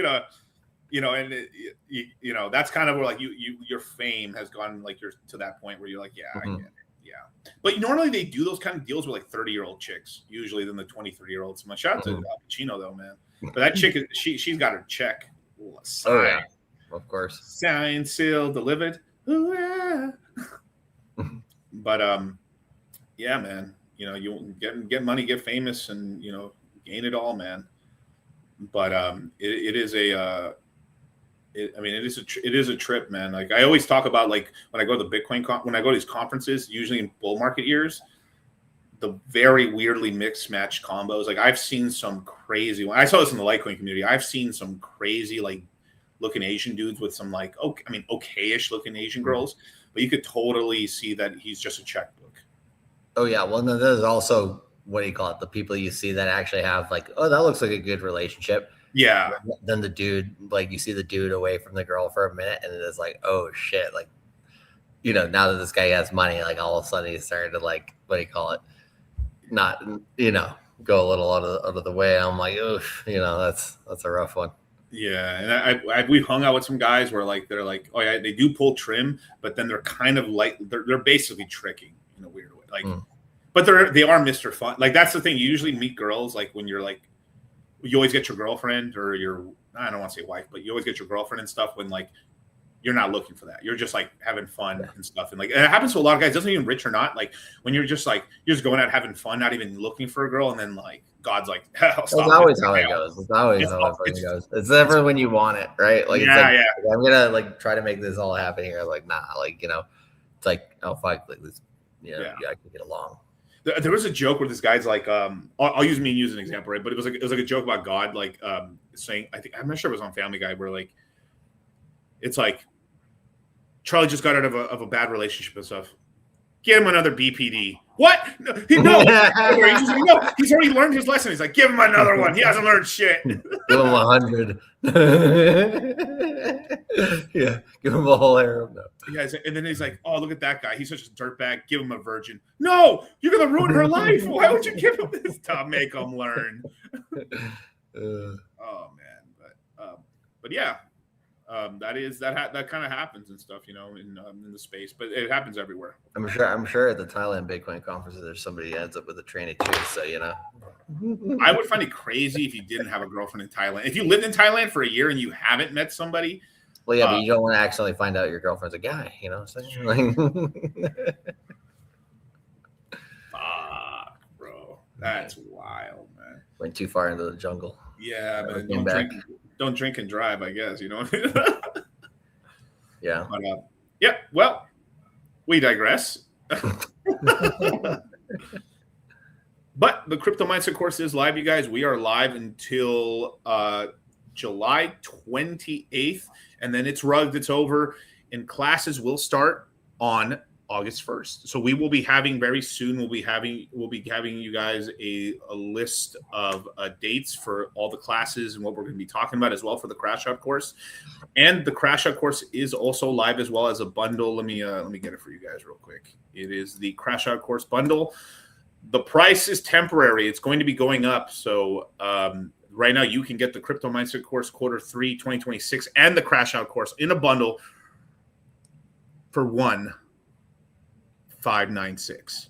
and that's kind of where like your fame has gone like you're to that point where you're like, I get it. Yeah. But normally they do those kind of deals with like 30-year-old chicks, usually than the 23-year-olds. My shout out to Al Pacino though, man. But that chick she's got her check signed. Oh yeah, of course. Signed, sealed, delivered. Ooh, yeah. But yeah, man. You get money, get famous, and gain it all, man. But it is a trip, man. Like I always talk about, like when I go to the Bitcoin when I go to these conferences, usually in bull market years, the very weirdly mixed matched combos. Like I've seen some crazy. I saw this in the Litecoin community. I've seen some crazy like looking Asian dudes with some like okayish looking Asian girls, but you could totally see that he's just a checkbook. Oh yeah, well no, there's also what do you call it? The people you see that actually have like, oh, that looks like a good relationship. Yeah. Then the dude, like you see the dude away from the girl for a minute, and it's like, oh shit, like now that this guy has money, like all of a sudden he's starting to like what do you call it? Not go a little out of the way. I'm like, oof, that's a rough one. Yeah, and we've hung out with some guys where like they're like, oh yeah, they do pull trim, but then they're kind of like they're basically tricking in a weird way. Like, but they are Mr. Fun. Like that's the thing. You usually meet girls like when you're like, you always get your girlfriend or I don't want to say wife, but you always get your girlfriend and stuff when like you're not looking for that. You're just like having fun and stuff. And like and it happens to a lot of guys, doesn't even rich or not. Like when you're just going out having fun, not even looking for a girl, and then like God's like, hell, stop. It's always how it goes. It's always how it goes. It's never when you want it, right? Like, yeah. I'm gonna like try to make this all happen here. Like, nah, like it's like, oh fuck, like this, I can get along. There was a joke where this guy's like, I'll use me and use an example, right? But it was like a joke about God, like saying, I'm not sure it was on Family Guy, where like it's like Charlie just got out of a bad relationship and stuff. Get him another BPD. What? No, he's already learned his lesson. He's like, give him another one. He hasn't learned shit. Give him 100. Yeah, give him a whole harem. No. Yeah, and then he's like, oh, look at that guy. He's such a dirtbag. Give him a virgin. No, you're gonna ruin her life. Why would you give him this to make him learn? Oh man, but yeah. That kind of happens and stuff, in the space, but it happens everywhere. I'm sure at the Thailand Bitcoin conference, there's somebody who ends up with a tranny too. So I would find it crazy if you didn't have a girlfriend in Thailand. If you lived in Thailand for a year and you haven't met somebody. Well, yeah, but you don't want to accidentally find out your girlfriend's a guy. Fuck, bro, that's wild, man. Went too far into the jungle. Yeah, but don't drink and drive, I guess, Yeah. But, yeah, well, we digress. But the Crypto Mindset course is live, you guys. We are live until July 28th, and then it's rugged, it's over, and classes will start on August 1st. So we will be having very soon, we'll be having you guys a list of dates for all the classes and what we're going to be talking about as well for the Crash Out course. And the Crash Out course is also live as well as a bundle. Let me get it for you guys real quick. It is the Crash Out course bundle. The price is temporary. It's going to be going up. So right now you can get the Crypto Mindset course Q3 2026 and the Crash Out course in a bundle for $1,596,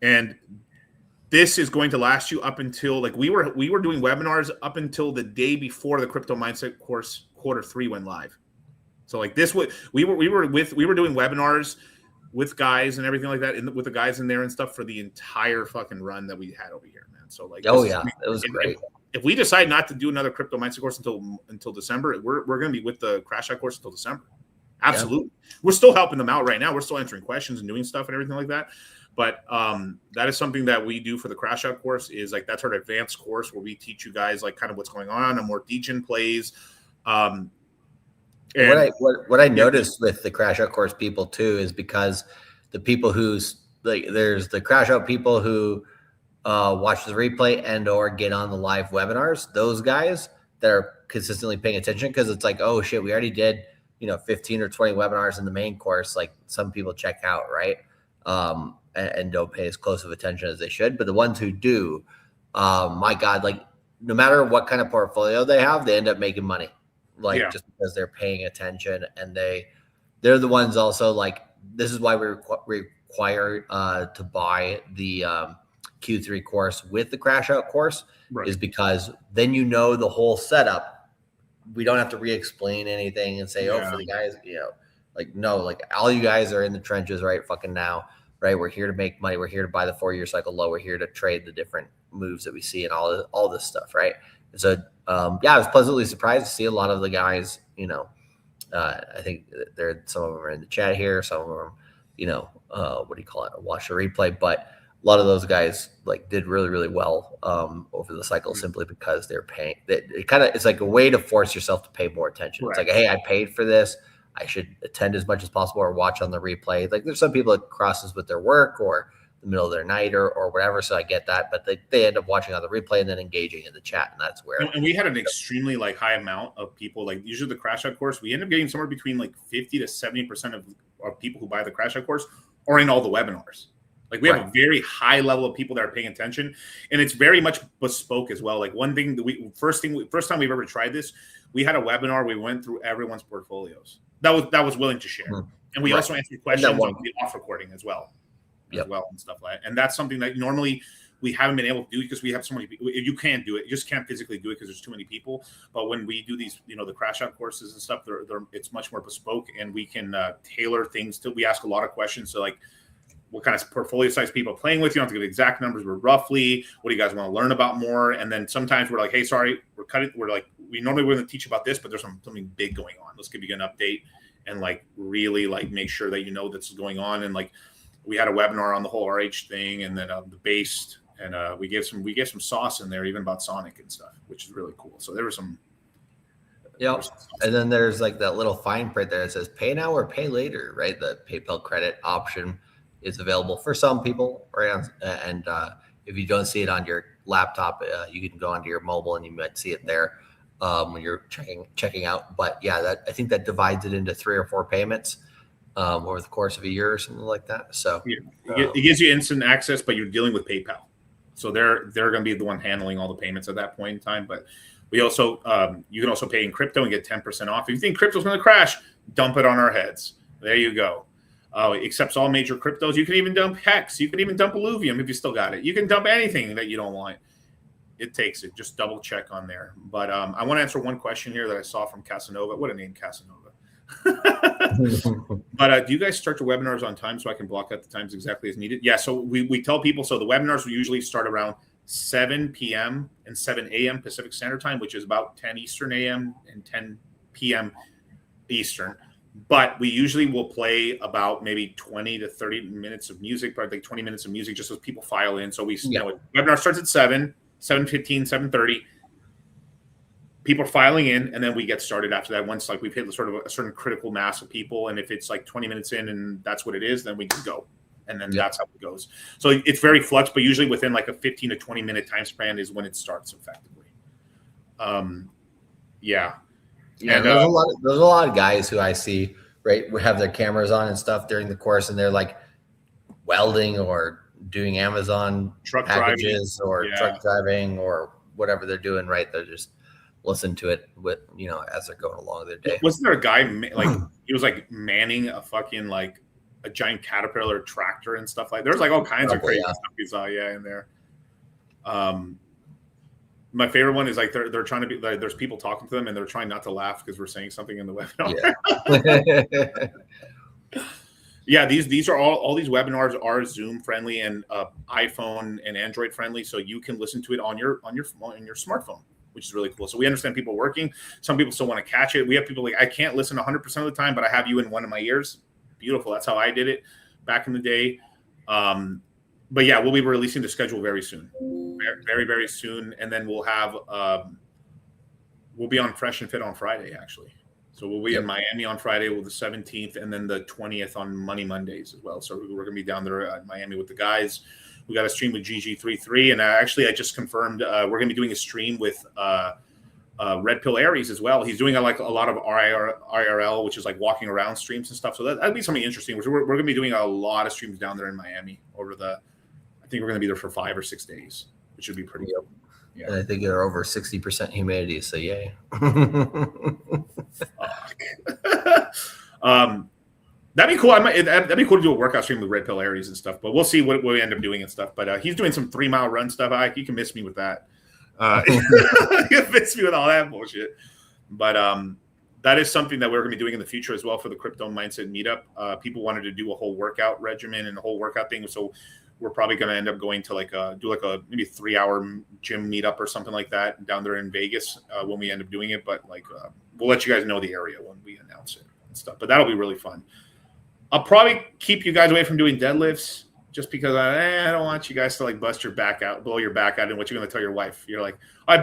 and this is going to last you up until like we were doing webinars up until the day before the Crypto Mindset course Q3 went live. So like this we were doing webinars with guys and everything like that, with the guys in there and stuff for the entire fucking run that we had over here, man. So like, it was great. If we decide not to do another Crypto Mindset course until December, we're going to be with the Crash Out course until December. Absolutely. Yeah. We're still helping them out right now. We're still answering questions and doing stuff and everything like that. But that is something that we do for the Crash Out course, is like that's our advanced course where we teach you guys like kind of what's going on and more degen plays. And what I noticed with the Crash Out course people too is because the people who's like there's the Crash Out people who watch the replay and or get on the live webinars. Those guys that are consistently paying attention, because it's like, oh shit, we already did 15 or 20 webinars in the main course. Like some people check out, right? And don't pay as close of attention as they should. But the ones who do, my God, like no matter what kind of portfolio they have, they end up making money, like just because they're paying attention, and they're the ones also like, this is why we require to buy the Q3 course with the crash out course, is because then the whole setup. We don't have to re-explain anything and say, for the guys, like, no, like all you guys are in the trenches right fucking now, right? We're here to make money. We're here to buy the 4-year cycle low. We're here to trade the different moves that we see and all this stuff, right? And so, I was pleasantly surprised to see a lot of the guys, I think some of them are in the chat here. Some of them, watch the replay, but a lot of those guys like did really, really well over the cycle simply because they're paying. It's like a way to force yourself to pay more attention. Right. It's like, hey, I paid for this. I should attend as much as possible or watch on the replay. Like there's some people that crosses with their work or the middle of their night or whatever. So I get that, but they end up watching on the replay and then engaging in the chat. And that's where. And we had an extremely like high amount of people, like usually the crash out course, we end up getting somewhere between like 50 to 70% of people who buy the crash out course are in all the webinars. Like we have a very high level of people that are paying attention, and it's very much bespoke as well. Like one thing that first time we've ever tried this, we had a webinar. We went through everyone's portfolios that was willing to share, and we also answered questions on the off recording as well, and stuff like that. And that's something that normally we haven't been able to do because we have so many people. You can't do it. You just can't physically do it because there's too many people. But when we do these, the crash out courses and stuff, it's much more bespoke, and we can tailor things to. We ask a lot of questions. So like, what kind of portfolio size people are playing with? You don't have to give exact numbers, but roughly, what do you guys want to learn about more? And then sometimes we're like, hey, sorry, we're cutting. We're like, we normally we're going to teach about this, but there's something big going on. Let's give you an update and like really like make sure that this is going on. And like we had a webinar on the whole RH thing, and then the based, and we gave some sauce in there, even about Sonic and stuff, which is really cool. So there was some. Yep. And then there's like that little fine print there that says pay now or pay later, right? The PayPal credit option is available for some people, right? And if you don't see it on your laptop, you can go onto your mobile and you might see it there when you're checking out. But yeah, I think that divides it into 3 or 4 payments over the course of a year or something like that. So it gives you instant access, but you're dealing with PayPal, so they're going to be the one handling all the payments at that point in time. But we also you can also pay in crypto and get 10% off. If you think crypto's going to crash, dump it on our heads. There you go. Accepts all major cryptos. You can even dump Hex. You can even dump Illuvium if you still got it. You can dump anything that you don't want. It takes it. Just double check on there. But I want to answer one question here that I saw from Casanova. What a name, Casanova. But do you guys start your webinars on time so I can block out the times exactly as needed? Yeah, so we tell people, so the webinars will usually start around 7 p.m. and 7 a.m. Pacific Standard Time, which is about 10 Eastern a.m. and 10 p.m. Eastern. But we usually will play about maybe 20 to 30 minutes of music, probably like 20 minutes of music, just as people file in. So webinar starts at 7:15, 7:30. People are filing in, and then we get started after that. Once like we've hit sort of a certain critical mass of people, and if it's like 20 minutes in and that's what it is, then we can go. And then that's how it goes. So it's very flux, but usually within like a 15 to 20 minute time span is when it starts effectively. Yeah, and there's a lot of guys who I see, right, would have their cameras on and stuff during the course, and they're like welding or doing Amazon truck packages driving. Truck driving or whatever they're doing, right? They're just listen to it with as they're going along their day. Wasn't there a guy like he was like manning a fucking like a giant Caterpillar tractor and stuff like? There's like all kinds of crazy stuff we saw in there. My favorite one is like they're trying to be like there's people talking to them and they're trying not to laugh because we're saying something in the webinar. Yeah, these are all these webinars are Zoom friendly and iPhone and Android friendly, so you can listen to it on your smartphone, which is really cool. So we understand people working. Some people still want to catch it. We have people like, I can't listen 100% of the time, but I have you in one of my ears. Beautiful. That's how I did it back in the day. But yeah, we'll be releasing the schedule very soon, very, very soon. And then we'll have, we'll be on Fresh and Fit on Friday, actually. So we'll be in Miami on Friday with the 17th and then the 20th on Money Mondays as well. So we're going to be down there at Miami with the guys. We got a stream with GG33. And actually, I just confirmed we're going to be doing a stream with Red Pill Aries as well. He's doing a lot of IRL, which is like walking around streams and stuff. So that'd be something interesting. We're going to be doing a lot of streams down there in Miami I think we're going to be there for 5 or 6 days, which would be pretty good. Yeah. And I think they're over 60% humidity, so yay. That'd be cool. That'd be cool to do a workout stream with Red Pill Aries and stuff, but we'll see what we end up doing and stuff. But he's doing some 3-mile run stuff. You can miss me with that. You can miss me with all that bullshit. But that is something that we're going to be doing in the future as well for the Crypto Mindset Meetup. People wanted to do a whole workout regimen and the whole workout thing, so we're probably going to end up going to do a maybe 3-hour gym meetup or something like that down there in Vegas when we end up doing it. But we'll let you guys know the area when we announce it and stuff. But that'll be really fun. I'll probably keep you guys away from doing deadlifts just because I don't want you guys to bust your back out, blow your back out. And what you're going to tell your wife? You're like, I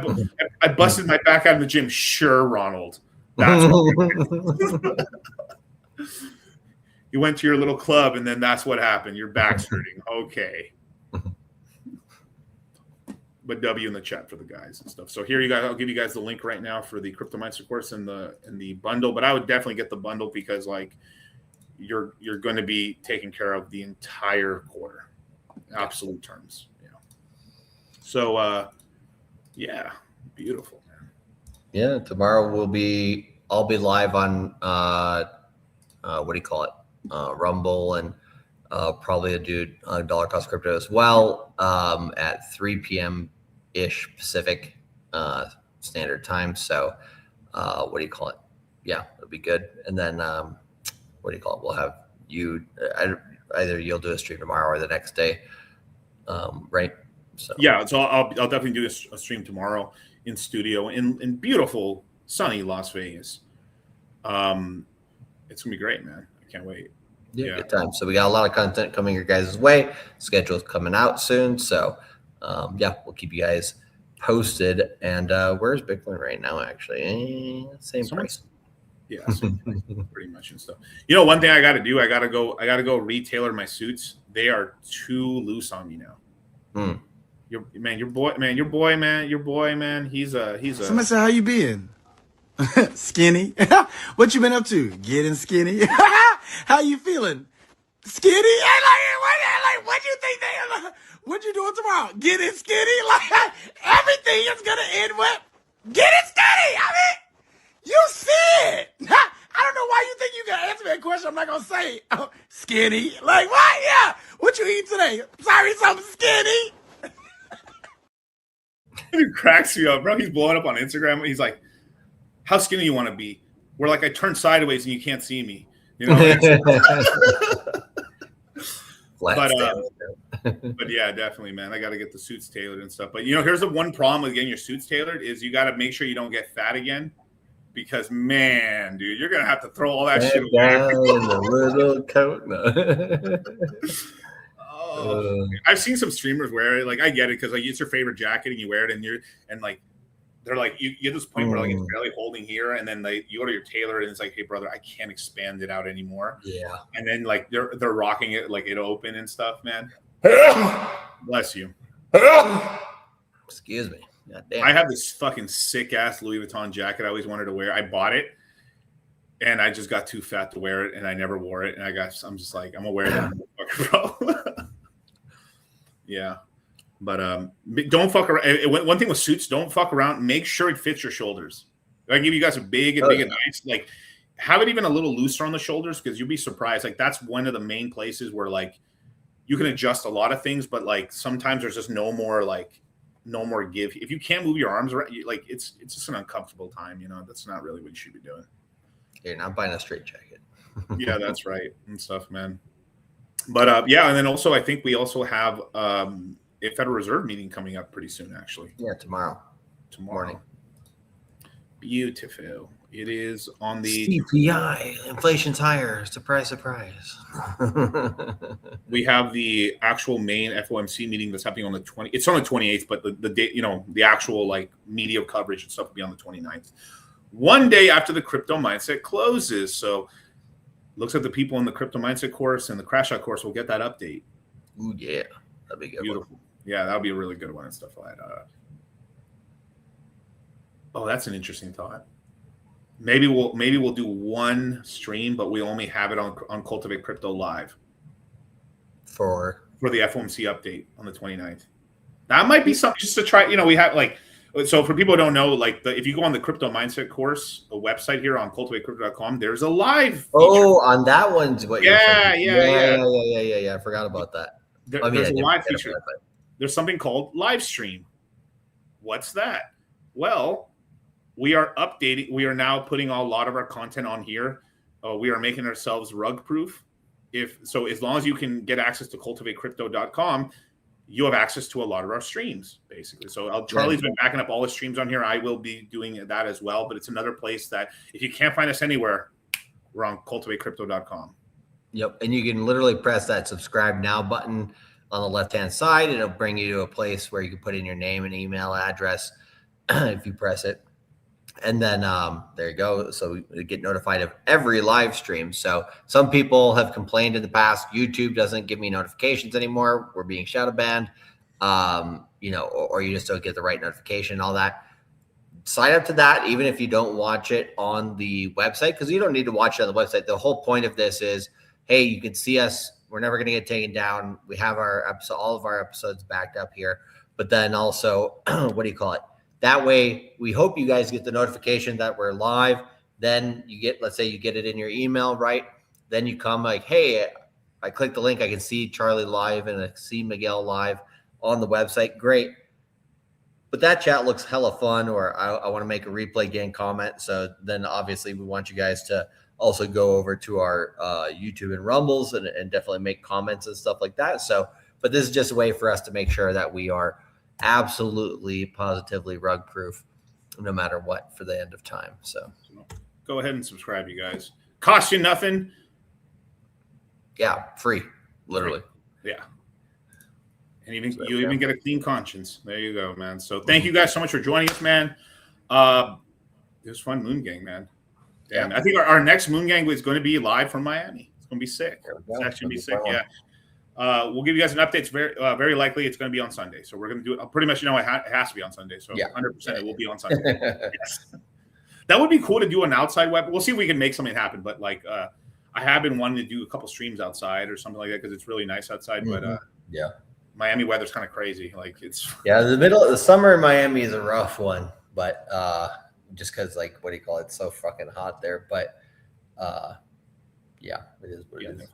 busted my back out in the gym. Sure, Ronald. That's what you went to your little club and then that's what happened. Your back's hurting. Okay. But W in the chat for the guys and stuff. So here you guys, I'll give you guys the link right now for the Crypto Mindset course and the bundle. But I would definitely get the bundle because you're going to be taking care of the entire quarter, absolute terms. Yeah. So yeah, beautiful, man. Yeah, tomorrow I'll be live on what do you call it? Rumble and probably a dude on Dollar Cost Crypto as well at 3 p.m. ish Pacific Standard Time. So what do you call it? Yeah, it'll be good. And then what do you call it? We'll have you either you'll do a stream tomorrow or the next day, right? So yeah, so I'll definitely do a stream tomorrow in studio in beautiful sunny Las Vegas. It's gonna be great, man. I can't wait. Yeah, good time. So we got a lot of content coming your guys' way. Schedule's coming out soon. So yeah, we'll keep you guys posted. And where's Bitcoin right now? Actually, same price. Yeah, pretty much and stuff. You know, one thing I got to do, I got to go retailer my suits. They are too loose on me now. Your boy, man. He's a. Somebody said, "How you been?" Skinny. What you been up to? Getting skinny. How you feeling? Skinny. What you think what you doing tomorrow? Getting skinny. Everything is gonna end with getting skinny. I mean, you see it. I don't know why you think you can answer that question. I'm not gonna say skinny. What? Yeah. What you eat today? Sorry, something skinny. It cracks me up, bro. He's blowing up on Instagram. He's like, how skinny you want to be? Where I turn sideways and you can't see me. You know? But yeah, definitely, man. I got to get the suits tailored and stuff. But here's the one problem with getting your suits tailored is you got to make sure you don't get fat again. Because man, dude, you're gonna have to throw all that shit away. In a little coat. No. I've seen some streamers wear it. I get it because it's your favorite jacket and you wear it and they're like you get this point where it's barely holding here and then you go to your tailor and it's like, hey brother, I can't expand it out anymore. Yeah. And then they're rocking it it open and stuff, man. Bless you. Excuse me. God damn. I have this fucking sick ass Louis Vuitton jacket I always wanted to wear. I bought it and I just got too fat to wear it and I never wore it. And I'm just like, I'm gonna wear that, bro. Yeah. But don't fuck around. One thing with suits, don't fuck around. Make sure it fits your shoulders. I give you guys a big and nice, have it even a little looser on the shoulders because you'll be surprised. That's one of the main places where you can adjust a lot of things, but sometimes there's just no more give. If you can't move your arms around, it's just an uncomfortable time. That's not really what you should be doing. You're not buying a straight jacket. Yeah, that's right and stuff, man. But yeah, and then also I think we also have a Federal Reserve meeting coming up pretty soon, actually. Yeah, tomorrow. Morning. Beautiful. It is on the CPI. Inflation's higher. Surprise, surprise. We have the actual main FOMC meeting that's happening on the 20th. It's on the 28th, but the date, the actual media coverage and stuff will be on the 29th. One day after the Crypto Mindset closes. So looks like the people in the Crypto Mindset course and the Crash Out course will get that update. Ooh, yeah. That'd be good. Beautiful. Yeah, that'll be a really good one and stuff like that. Oh, that's an interesting thought. Maybe we'll do one stream, but we only have it on Cultivate Crypto Live for the FOMC update on the 29th. That might be something just to try. We have so for people who don't know, if you go on the Crypto Mindset course, a website here on cultivatecrypto.com, there's a live feature. Oh, on that one's what yeah. I forgot about that. There's a live feature. There's something called live stream. What's that? Well, we are updating. We are now putting a lot of our content on here. We are making ourselves rug proof. As long as you can get access to cultivatecrypto.com, you have access to a lot of our streams, basically. So Charlie's been backing up all the streams on here. I will be doing that as well. But it's another place that if you can't find us anywhere, we're on cultivatecrypto.com. Yep. And you can literally press that subscribe now button on the left-hand side. It'll bring you to a place where you can put in your name and email address if you press it. And then there you go. So you get notified of every live stream. So some people have complained in the past, YouTube doesn't give me notifications anymore. We're being shadow banned, or you just don't get the right notification and all that. Sign up to that, even if you don't watch it on the website, because you don't need to watch it on the website. The whole point of this is, hey, you can see us. We're never going to get taken down. We have all of our episodes backed up here. But then also, that way, we hope you guys get the notification that we're live. Then let's say you get it in your email, right? Then you come hey, I click the link. I can see Charlie live and I see Miguel live on the website. Great. But that chat looks hella fun, or I want to make a replay game comment. So then obviously we want you guys to also go over to our YouTube and Rumbles and definitely make comments and stuff like that. So, but this is just a way for us to make sure that we are absolutely positively rug proof no matter what for the end of time. So go ahead and subscribe, you guys. Cost you nothing. Yeah, free, literally. Yeah. And you even get a clean conscience. There you go, man. So thank you guys so much for joining us, man. It was fun, Moongang, man. And I think our next Moongang is going to be live from Miami. It's going to be sick. It's actually going to be sick. Yeah. We'll give you guys an update. It's very likely it's going to be on Sunday. So we're going to do it. Pretty much, it has to be on Sunday. So 100% it will be on Sunday. Yes. That would be cool to do an outside web. We'll see if we can make something happen. But I have been wanting to do a couple streams outside or something like that because it's really nice outside. Mm-hmm. But Miami weather's kind of crazy. The summer in Miami is a rough one. But just because it's so fucking hot there. But it is what it is.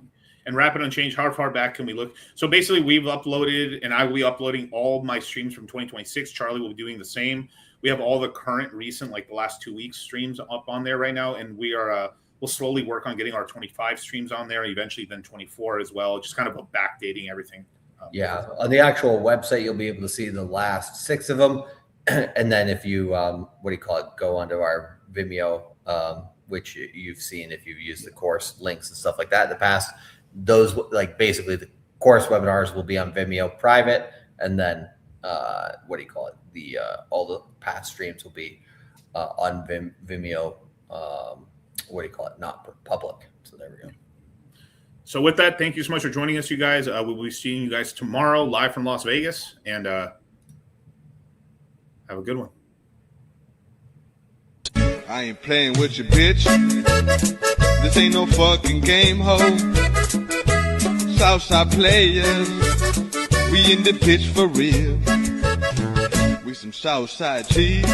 And Rapid Unchanged, how far back can we look? So basically, we've uploaded, and I will be uploading all my streams from 2026. Charlie will be doing the same. We have all the current, recent, the last 2 weeks streams up on there right now, and we'll slowly work on getting our 25 streams on there, and eventually then 24 as well. Just kind of backdating everything. On the actual website, you'll be able to see the last 6 of them, and then if you go onto our Vimeo, which you've seen if you've used the course links and stuff like that in the past. Those basically the course webinars will be on Vimeo private, and then all the past streams will be on Vimeo. Not public. So there we go. So with that, thank you so much for joining us, you guys. We'll be seeing you guys tomorrow live from Las Vegas, and have a good one. I ain't playing with you, bitch. This ain't no fucking game, ho. Southside players, we in the pitch for real. We some Southside cheese.